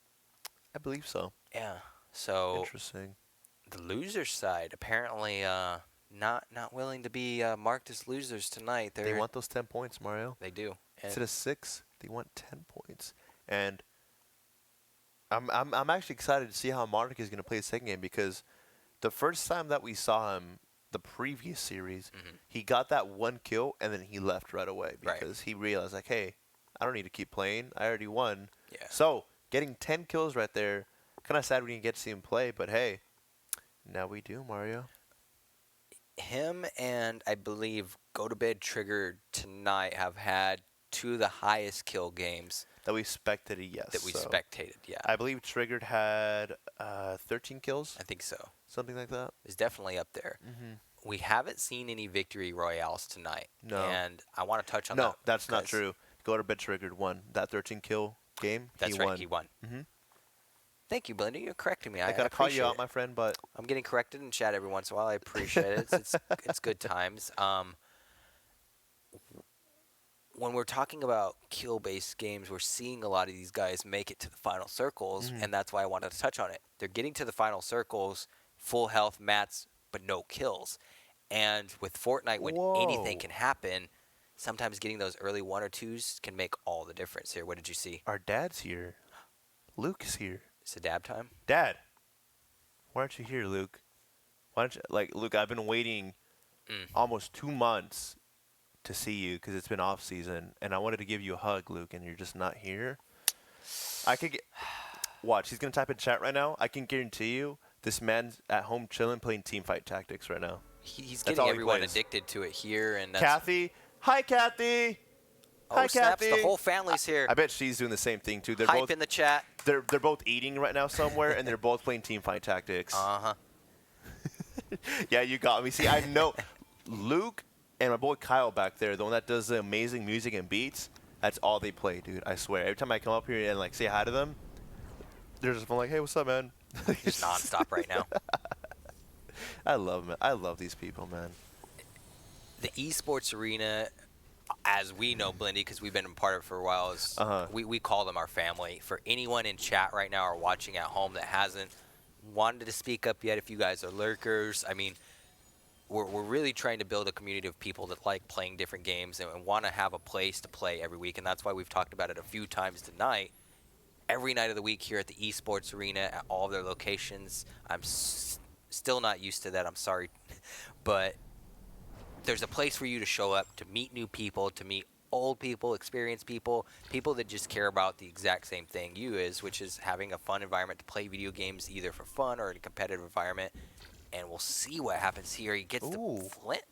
I believe so. Yeah. So Interesting. the loser side apparently not willing to be marked as losers tonight. They want those 10 points, Mario. They do. And Instead of 6, they want 10 points. And I'm actually excited to see how Monarch is going to play the second game, because the first time that we saw him, the previous series, he got that 1 kill and then he left right away because he realized, like, hey, I don't need to keep playing. I already won. Yeah. So getting 10 kills right there, kind of sad we didn't get to see him play, but hey, now we do, Mario. him and I believe Go to Bed Trigger tonight have had 2 of the highest kill games That we spectated, yes. that we so spectated. Yeah, I believe Triggered had 13 kills, I think so. something like that. It's definitely up there. We haven't seen any victory royales tonight. No. And I want to touch on that. No, that's not 'cause true. Go to Bed Triggered won. That 13 kill game, That's he right, won. he won. Mhm. Thank you, Belinda. You're correcting me. I gotta call you appreciate out, it. my friend, but I'm getting corrected in chat every once in a while. I appreciate it. It's good times. When we're talking about kill-based games, we're seeing a lot of these guys make it to the final circles, and that's why I wanted to touch on it. They're getting to the final circles, full health, mats, but no kills. And with Fortnite, when anything Whoa. can happen, sometimes getting those early 1 or 2s can make all the difference here. What did you see? our dad's here. Luke is here. It's a dab time? Dad, why aren't you here, Luke? Why don't you, like, Luke, I've been waiting almost 2 months to see you because it's been off season, and I wanted to give you a hug, Luke, and you're just not here. I could get, watch, he's going to type in chat right now. I can guarantee you this man's at home chilling playing teamfight tactics right now. He's That's getting all he everyone plays. addicted to it here, and that's Kathy, hi, Kathy. oh Hi, snaps! Kathy. The whole family's here. I bet she's doing the same thing too. They're Hype both in the chat. they're both eating right now somewhere, and they're both playing teamfight tactics. Yeah, you got me. See, I know Luke and my boy Kyle back there, the one that does the amazing music and beats. That's all they play, dude. I swear. Every time I come up here and like say hi to them, they're just like, "Hey, what's up, man?" Just nonstop right now. I love them. I love these people, man. The esports arena, as we know, Blindy, because we've been a part of it for a while, is we call them our family. For anyone in chat right now or watching at home that hasn't wanted to speak up yet, if you guys are lurkers, I mean, we're really trying to build a community of people that like playing different games and want to have a place to play every week, and that's why we've talked about it a few times tonight. Every night of the week here at the Esports Arena at all of their locations. I'm still not used to that. I'm sorry, but there's a place for you to show up to meet new people, to meet old people, experienced people, people that just care about the exact same thing you is, which is having a fun environment to play video games either for fun or in a competitive environment. And we'll see what happens here. He gets the flint.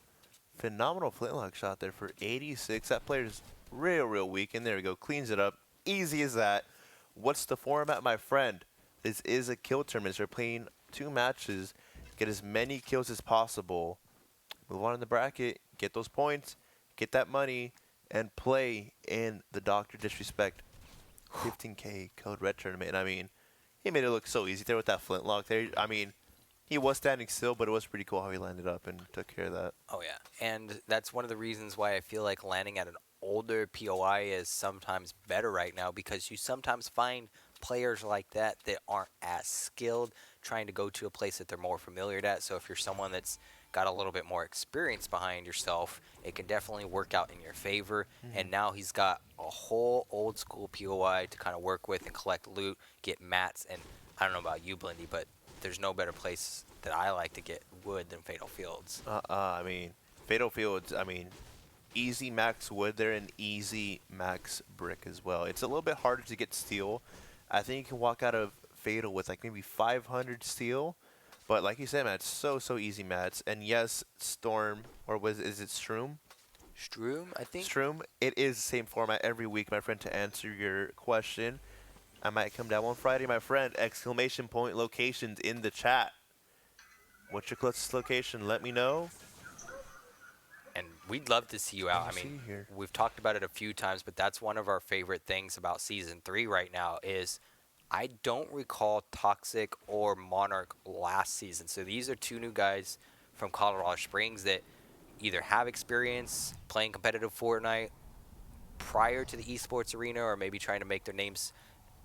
Phenomenal flintlock shot there for 86. That player's real weak. And there we go. Cleans it up. Easy as that. What's the format, my friend? This is a kill tournament. So we're playing 2 matches. Get as many kills as possible. Move on in the bracket. Get those points. Get that money. And play in the Dr. Disrespect 15K Code Red tournament. And I mean, he made it look so easy there with that flintlock there. I mean, he was standing still, but it was pretty cool how he landed up and took care of that. Oh, yeah. And that's one of the reasons why I feel like landing at an older POI is sometimes better right now, because you sometimes find players like that that aren't as skilled trying to go to a place that they're more familiar at. So if you're someone that's got a little bit more experience behind yourself, it can definitely work out in your favor. And now he's got a whole old school POI to kind of work with and collect loot, get mats, and I don't know about you, Blindy, but there's no better place that I like to get wood than Fatal Fields. I mean, Fatal Fields, I mean, easy max wood there and easy max brick as well. It's a little bit harder to get steel. I think you can walk out of Fatal with like maybe 500 steel. But like you said, man, it's so easy mats. And yes, Storm, or is it Stroom? Stroom, I think. Stroom. It is the same format every week, my friend, to answer your question. I might come down one Friday, my friend. Exclamation point locations in the chat. What's your closest location? Let me know. And we'd love to see you out. I mean, we've talked about it a few times, but that's one of our favorite things about Season 3 right now is I don't recall Toxic or Monarch last season. So these are 2 new guys from Colorado Springs that either have experience playing competitive Fortnite prior to the Esports Arena or maybe trying to make their names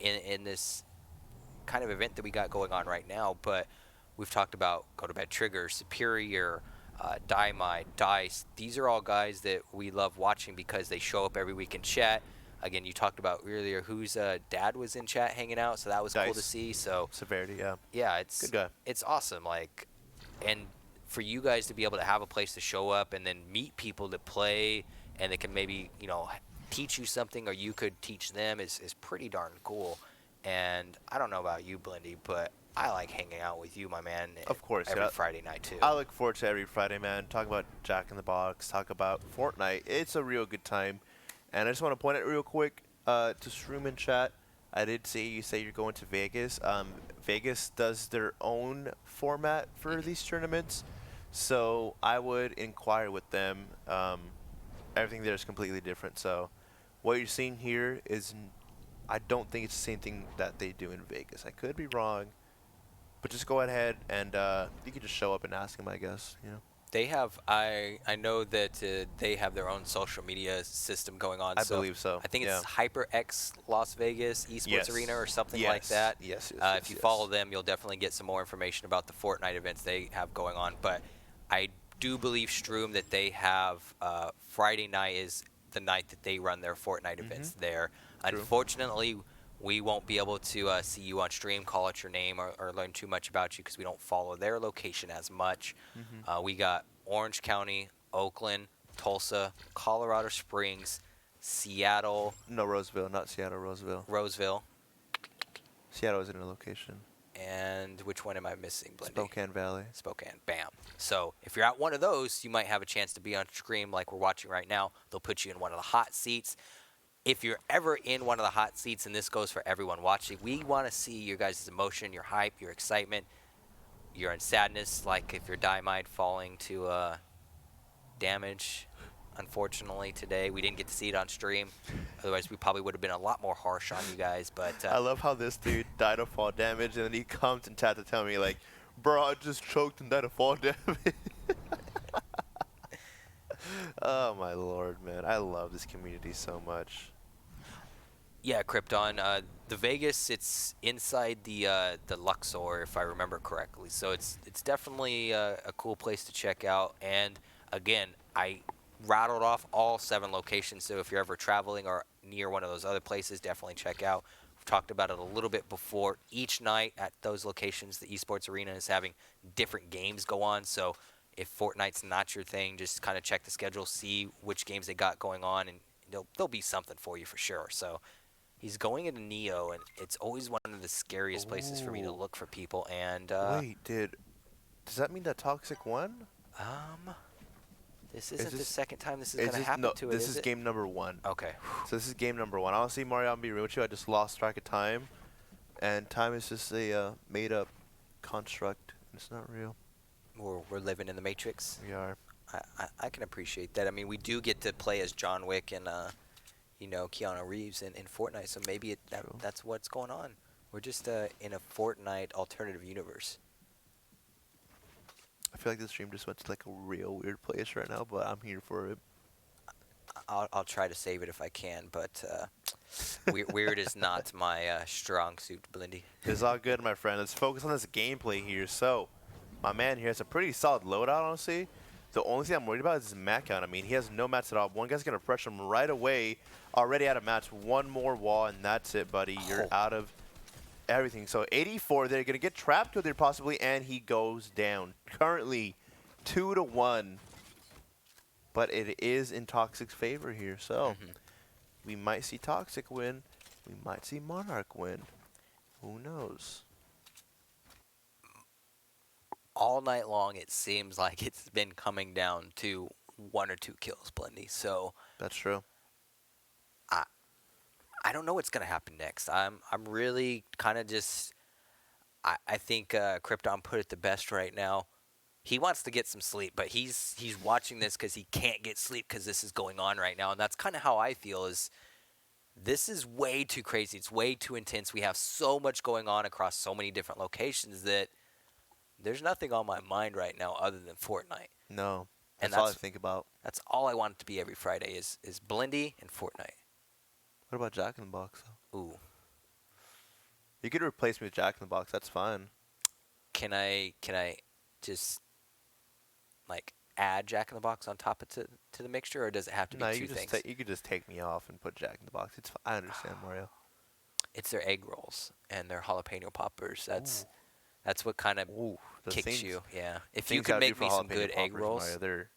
in this kind of event that we got going on right now. But we've talked about Go to Bed Trigger, Superior, Dynamite, Dice. These are all guys that we love watching because they show up every week in chat. Again, you talked about earlier whose dad was in chat hanging out, so that was Dice. cool to see. So Severity, yeah. Yeah, it's good guy. It's awesome. Like, and for you guys to be able to have a place to show up and then meet people that play and that can maybe, you know, teach you something or you could teach them is pretty darn cool. And I don't know about you, Blindy, but I like hanging out with you, my man. Of course, every yeah. Friday night too. I look forward to every Friday, man. Talk about Jack in the Box, talk about Fortnite. It's a real good time. And I just want to point out real quick to Shroom in chat. I did see you say you're going to Vegas. Vegas does their own format for these tournaments, so I would inquire with them. Everything there is completely different. So what you're seeing here is, I don't think it's the same thing that they do in Vegas. I could be wrong, but just go ahead and you can just show up and ask them, I guess. You know. They have, I know that they have their own social media system going on. I believe so. I think it's HyperX Las Vegas Esports Arena or something like that. Yes. If you follow them, you'll definitely get some more information about the Fortnite events they have going on. But I do believe, Stroom, that they have Friday night is the night that they run their Fortnite events there. True. Unfortunately, we won't be able to see you on stream, call out your name, or learn too much about you because we don't follow their location as much. We got Orange County, Oakland, Tulsa, Colorado Springs, Seattle. No, Roseville, not Seattle, Roseville. Roseville. Seattle isn't a location. And which one am I missing, Blindy? Spokane Valley. Spokane, bam. So if you're at one of those, you might have a chance to be on stream like we're watching right now. They'll put you in one of the hot seats. If you're ever in one of the hot seats, and this goes for everyone watching, we want to see your guys' emotion, your hype, your excitement. You're in sadness, like if your Dynamite falling to damage. Unfortunately, today we didn't get to see it on stream. Otherwise, we probably would have been a lot more harsh on you guys. But I love how this dude died of fall damage, and then he comes and chat to tell me, like, bro, I just choked and died of fall damage. Oh, my Lord, man. I love this community so much. Yeah, Krypton. The Vegas, it's inside the Luxor, if I remember correctly. So it's definitely a cool place to check out. And again, I rattled off all 7 locations. So if you're ever traveling or near one of those other places, definitely check out. We've talked about it a little bit before. Each night at those locations, the Esports Arena is having different games go on. So if Fortnite's not your thing, just kind of check the schedule, see which games they got going on, and there'll be something for you for sure. So he's going into Neo, and it's always one of the scariest places for me to Ooh. look for people. And Wait, does that mean that Toxic won? this isn't the this- second time this is going to happen No, to it, this is is it? game number 1. Okay. So this is game number 1. Honestly, Mario, I'll be real with you. I just lost track of time, and time is just a made-up construct. It's not real. We're living in the Matrix. We are. I can appreciate that. I mean, we do get to play as John Wick and Keanu Reeves in Fortnite, so maybe True. that's what's going on. We're just in a Fortnite alternative universe. I feel like this stream just went to like a real weird place right now, but I'm here for it. I'll try to save it if I can, but weird is not my strong suit, Blindy. It's all good, my friend. Let's focus on this gameplay here. So, my man here has a pretty solid loadout, honestly. The only thing I'm worried about is his mat count. I mean, he has no mats at all. One guy's going to pressure him right away. Already out of mats. One more wall, and that's it, buddy. You're out of everything. So, 84, they're going to get trapped with it possibly, and he goes down. Currently, 2-1. But it is in Toxic's favor here. So, we might see Toxic win. We might see Monarch win. Who knows? All night long, it seems like it's been coming down to 1 or 2 kills, Blindy. So That's true. I don't know what's gonna happen next. I'm really kind of just. I think Krypton put it the best right now. He wants to get some sleep, but he's watching this because he can't get sleep because this is going on right now, and that's kind of how I feel. Is this is way too crazy. It's way too intense. We have so much going on across so many different locations that there's nothing on my mind right now other than Fortnite. No. And That's all I that's- think about. That's all I want it to be every Friday is Blindy and Fortnite. What about Jack in the Box, though? Ooh, You could replace me with Jack in the Box. That's fine. can I just like add Jack in the Box on top of to the mixture, or does it have to be No, two you could things? you could just take me off and put Jack in the Box. It's fine. I understand, Mario. It's their egg rolls and their jalapeno poppers. That's Ooh. that's what kind of Ooh, the kicks things- you. Yeah, if things you could gotta do make for me some jalapeno good egg poppers, rolls. Mario, they're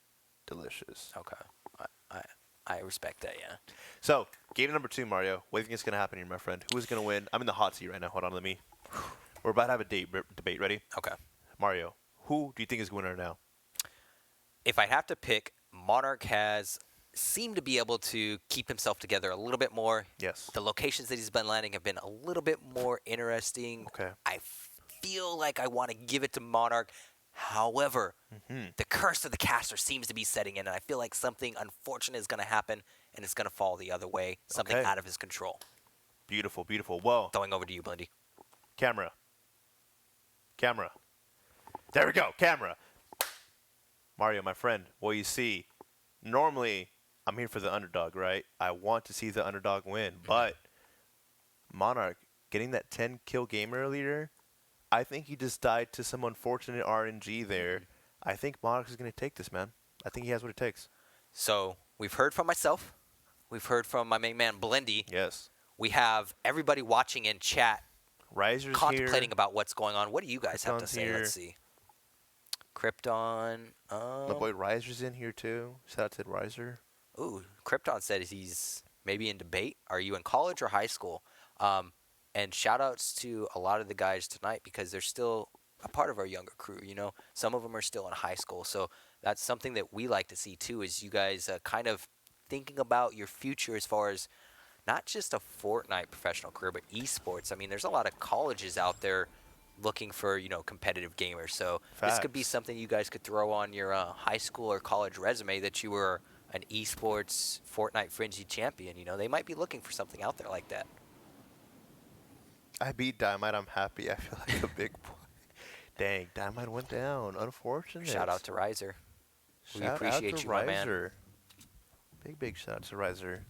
delicious. Okay, I respect that. Yeah. So, game number 2, Mario. What do you think is going to happen here, my friend? Who is going to win? I'm in the hot seat right now. Hold on, let me. We're about to have a debate. Ready? Okay. Mario, who do you think is going to win right now? If I have to pick, Monarch has seemed to be able to keep himself together a little bit more. Yes. The locations that he's been landing have been a little bit more interesting. Okay. I feel like I want to give it to Monarch. However, the curse of the caster seems to be setting in, and I feel like something unfortunate is going to happen, and it's going to fall the other way. Something Okay. out of his control. Beautiful, beautiful. Whoa. Throwing over to you, Blindy. Camera. Camera. There we go. Camera. Mario, my friend, what you see, normally I'm here for the underdog, right? I want to see the underdog win, but Monarch getting that 10-kill game earlier, I think he just died to some unfortunate RNG there. I think Monarch is going to take this, man. I think he has what it takes. So we've heard from myself. We've heard from my main man, Blindy. Yes. We have everybody watching in chat Riser's contemplating here. about what's going on. What do you guys have to Krypton's say? here. Let's see. Krypton. My boy Riser's in here, too. Shout out to Riser. Ooh, Krypton said he's maybe in debate. Are you in college or high school? And shout outs to a lot of the guys tonight because they're still a part of our younger crew. You know, some of them are still in high school. So that's something that we like to see too is you guys kind of thinking about your future as far as not just a Fortnite professional career, but esports. I mean, there's a lot of colleges out there looking for, competitive gamers. So this could be Facts. something you guys could throw on your high school or college resume that you were an esports Fortnite Frenzy champion. They might be looking for something out there like that. I beat Dynamite. I'm happy. I feel like a big boy. Dang, Dynamite went down. Unfortunate. Shout out to Riser. We Shout appreciate out to you, my man. Riser. Big shout out to Riser.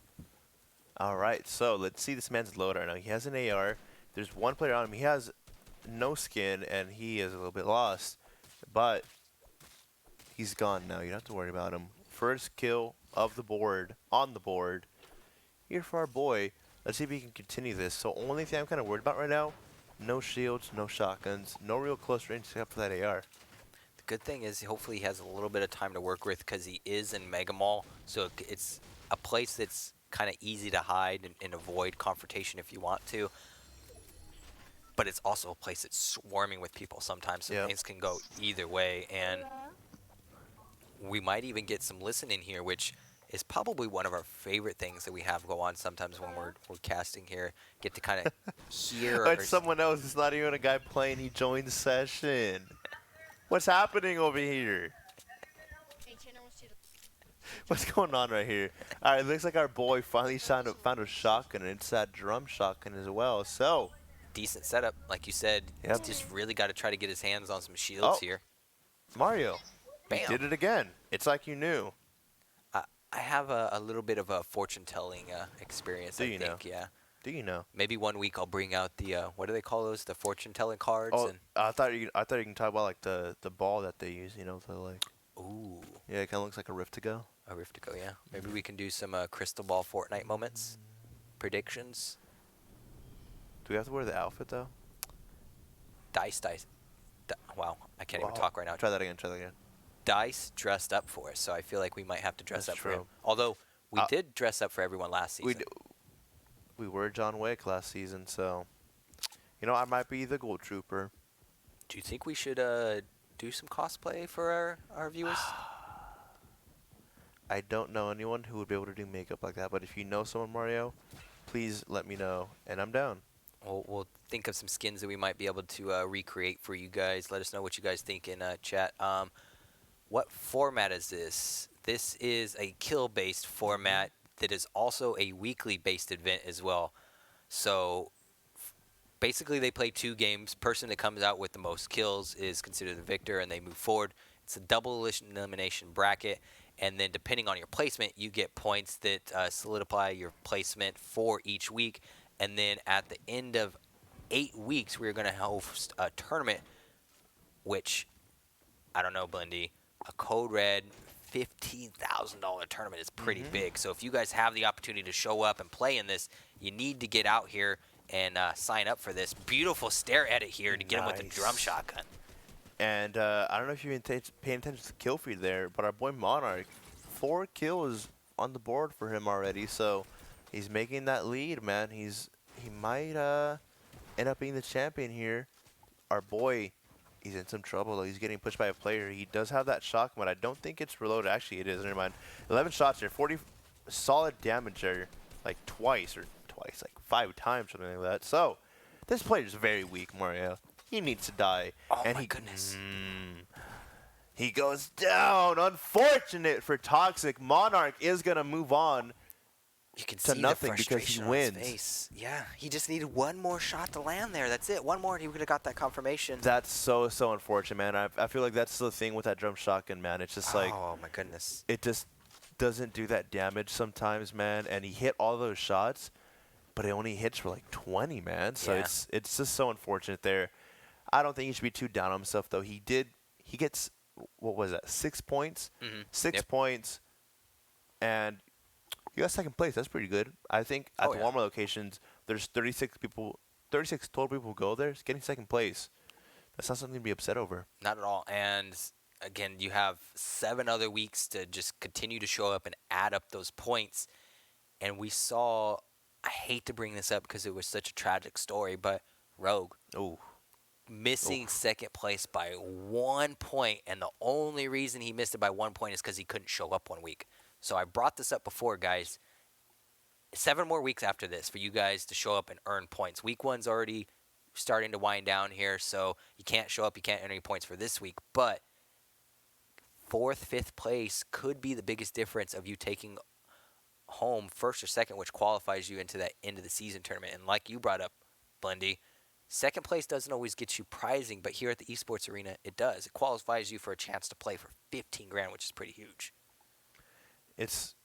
All right, so let's see this man's loadout now. He has an AR. There's one player on him. He has no skin, and he is a little bit lost. But he's gone now. You don't have to worry about him. First kill of the board, on the board. Here for our boy. Let's see if he can continue this. So only thing I'm kind of worried about right now, no shields, no shotguns, no real close range except for that AR. The good thing is hopefully he has a little bit of time to work with because he is in Mega Mall. So it's a place that's kind of easy to hide and avoid confrontation if you want to. But it's also a place that's swarming with people sometimes, so things can go either way. And we might even get some listening here, which is probably one of our favorite things that we have go on sometimes when we're casting here. Get to kind of hear. It's someone else. It's not even a guy playing. He joined the session. What's happening over here? What's going on right here? All right, it looks like our boy finally found a shotgun, and it's that drum shotgun as well. So decent setup, like you said. He's just really got to try to get his hands on some shields here. Mario, bam! You did it again. It's like you knew. I have a little bit of a fortune-telling experience. Do you know? Yeah. Do you know? Maybe one week I'll bring out the what do they call those? The fortune-telling cards. Oh, and I thought you can talk about like the ball that they use. You know, the like. Ooh. Yeah, it kind of looks like a Rift to Go. A Rift to Go, yeah. Maybe we can do some crystal ball Fortnite moments, predictions. Do we have to wear the outfit though? Dice. Wow, I can't even talk right now. Try that again. Try that again. Dice dressed up for us, so I feel like we might have to dress That's up for true. him. Although we did dress up for everyone last season. We were John Wick last season, so you know I might be the Gold Trooper. Do you think we should do some cosplay for our viewers? I don't know anyone who would be able to do makeup like that, but if you know someone, Mario, please let me know, and I'm down. We'll think of some skins that we might be able to recreate for you guys. Let us know what you guys think in chat. What format is this? This is a kill-based format that is also a weekly-based event as well. So basically they play 2 games. Person that comes out with the most kills is considered the victor, and they move forward. It's a double elimination bracket, and then depending on your placement, you get points that solidify your placement for each week. And then at the end of 8 weeks, we're going to host a tournament, which, I don't know, Blendy, a Code Red $15,000 tournament is pretty big. So if you guys have the opportunity to show up and play in this, you need to get out here and sign up for this. Beautiful stare edit here to get him with the drum shotgun. And I don't know if you've been paying attention to the kill feed there, but our boy Monarch, 4 kills on the board for him already. So he's making that lead, man. He might end up being the champion here. Our boy, he's in some trouble, though. He's getting pushed by a player. He does have that shotgun, but I don't think it's reloaded. Actually, it is. Never mind. 11 shots here, 40 solid damage there, like twice, like 5 times, something like that. So this player is very weak, Mario. He needs to die. Oh, and my goodness. He goes down. Unfortunate for Toxic. Monarch is going to move on. You can to see nothing the because frustration he on his wins. face. Yeah, he just needed one more shot to land there. That's it. One more and he would have got that confirmation. That's so unfortunate, man. I feel like that's the thing with that drum shotgun, man. It's just like, oh my goodness. it just doesn't do that damage sometimes, man. And he hit all those shots, but it only hits for like 20, man. So Yeah. it's just so unfortunate there. I don't think he should be too down on himself, though. He gets, what was that, 6 points? 6 points, and he got 2nd place. That's pretty good. I think at the warmer locations, there's 36 total people who go there. It's getting 2nd place. That's not something to be upset over. Not at all. And again, you have 7 other weeks to just continue to show up and add up those points. And we saw, I hate to bring this up because it was such a tragic story, but Rogue. Oh. Missing 2nd place by 1 point, and the only reason he missed it by 1 point is because he couldn't show up 1 week. So I brought this up before, guys. 7 more weeks after this for you guys to show up and earn points. Week 1's already starting to wind down here, so you can't show up, you can't earn any points for this week. But 4th, 5th place could be the biggest difference of you taking home 1st or 2nd, which qualifies you into that end of the season tournament. And like you brought up, Blendy, 2nd place doesn't always get you prizing, but here at the Esports Arena, it does. It qualifies you for a chance to play for 15 grand, which is pretty huge. It's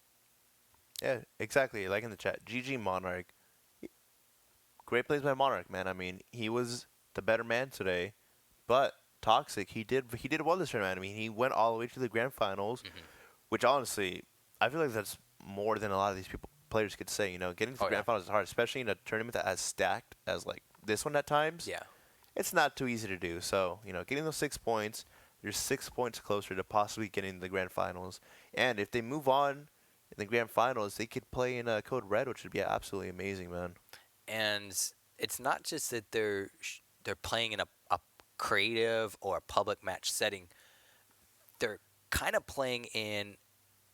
Yeah, exactly. Like in the chat, GG Monarch. Great plays by Monarch, man. I mean, he was the better man today, but Toxic, he did well this tournament. I mean, he went all the way to the grand finals, which honestly, I feel like that's more than a lot of these players could say. You know, getting to the grand finals is hard, especially in a tournament that as stacked as like this one at times. Yeah. It's not too easy to do. So, you know, getting those 6 points, you're 6 points closer to possibly getting the grand finals. And if they move on in the grand finals, they could play in Code Red, which would be absolutely amazing, man. And it's not just that they're playing in a creative or a public match setting. They're kind of playing in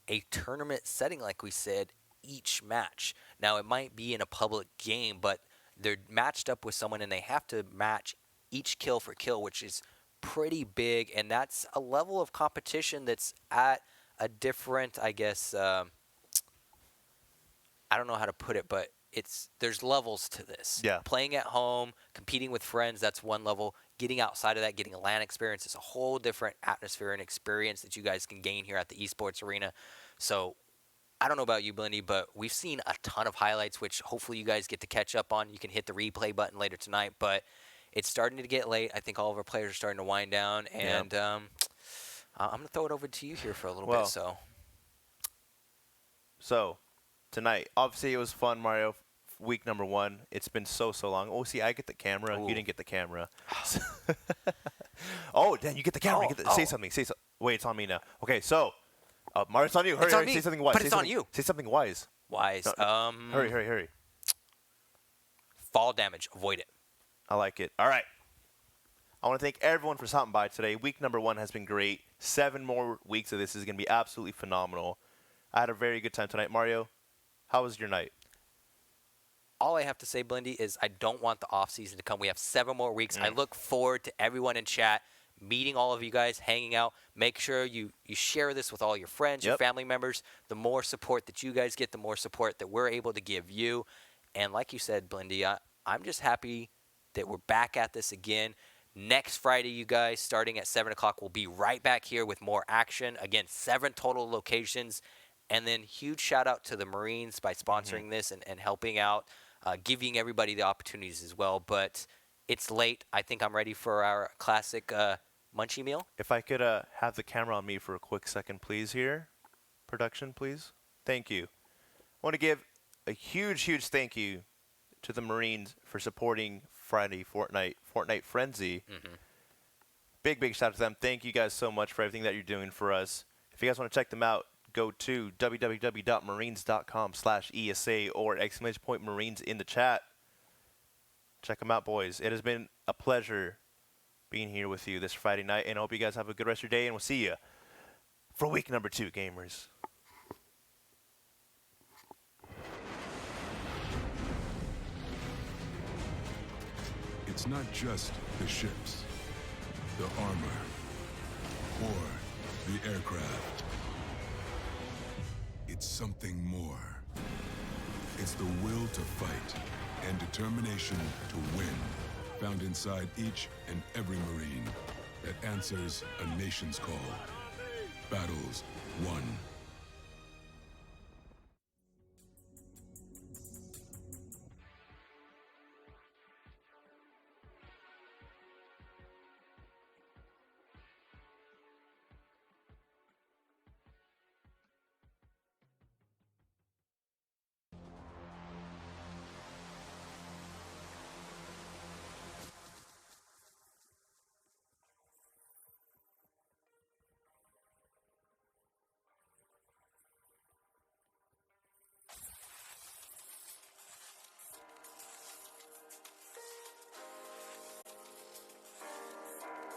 a tournament setting, like we said, each match. Now, it might be in a public game, but they're matched up with someone, and they have to match each kill for kill, which is pretty big, and that's a level of competition that's at a different, I guess, I don't know how to put it, but there's levels to this. Yeah. Playing at home, competing with friends, that's one level. Getting outside of that, getting a LAN experience is a whole different atmosphere and experience that you guys can gain here at the Esports Arena. So I don't know about you, Blindy, but we've seen a ton of highlights, which hopefully you guys get to catch up on. You can hit the replay button later tonight, but it's starting to get late. I think all of our players are starting to wind down, and I'm going to throw it over to you here for a little bit. So, tonight, obviously it was fun, Mario. Week number 1. It's been so long. Oh, see, I get the camera. Ooh. You didn't get the camera. Oh, then you get the camera. Say something. Wait, it's on me now. Okay, so, Mario, it's on you. Hurry, It's on me, say something wise. but it's on you. Say something wise. Wise. No, hurry. Fall damage. Avoid it. I like it. All right. I want to thank everyone for stopping by today. Week number 1 has been great. 7 more weeks of this is going to be absolutely phenomenal. I had a very good time tonight. Mario, how was your night? All I have to say, Blindy, is I don't want the off season to come. We have 7 more weeks. I look forward to everyone in chat, meeting all of you guys, hanging out. Make sure you share this with all your friends, your family members. The more support that you guys get, the more support that we're able to give you. And like you said, Blindy, I'm just happy that we're back at this again. Next Friday, you guys, starting at 7 o'clock, we'll be right back here with more action. Again, 7 total locations. And then huge shout out to the Marines by sponsoring this and helping out. Giving everybody the opportunities as well. But it's late. I think I'm ready for our classic munchie meal. If I could have the camera on me for a quick second, please, here. Production, please. Thank you. I want to give a huge thank you to the Marines for supporting Friday Fortnite Frenzy. Big shout out to them. Thank you guys so much for everything that you're doing for us. If you guys want to check them out, go to www.marines.com/ESA or !Marines in the chat. Check them out, boys. It has been a pleasure being here with you this Friday night, and I hope you guys have a good rest of your day, and we'll see you for week number 2, gamers. It's not just the ships, the armor, or the aircraft. It's something more. It's the will to fight and determination to win, found inside each and every Marine that answers a nation's call. Battles won.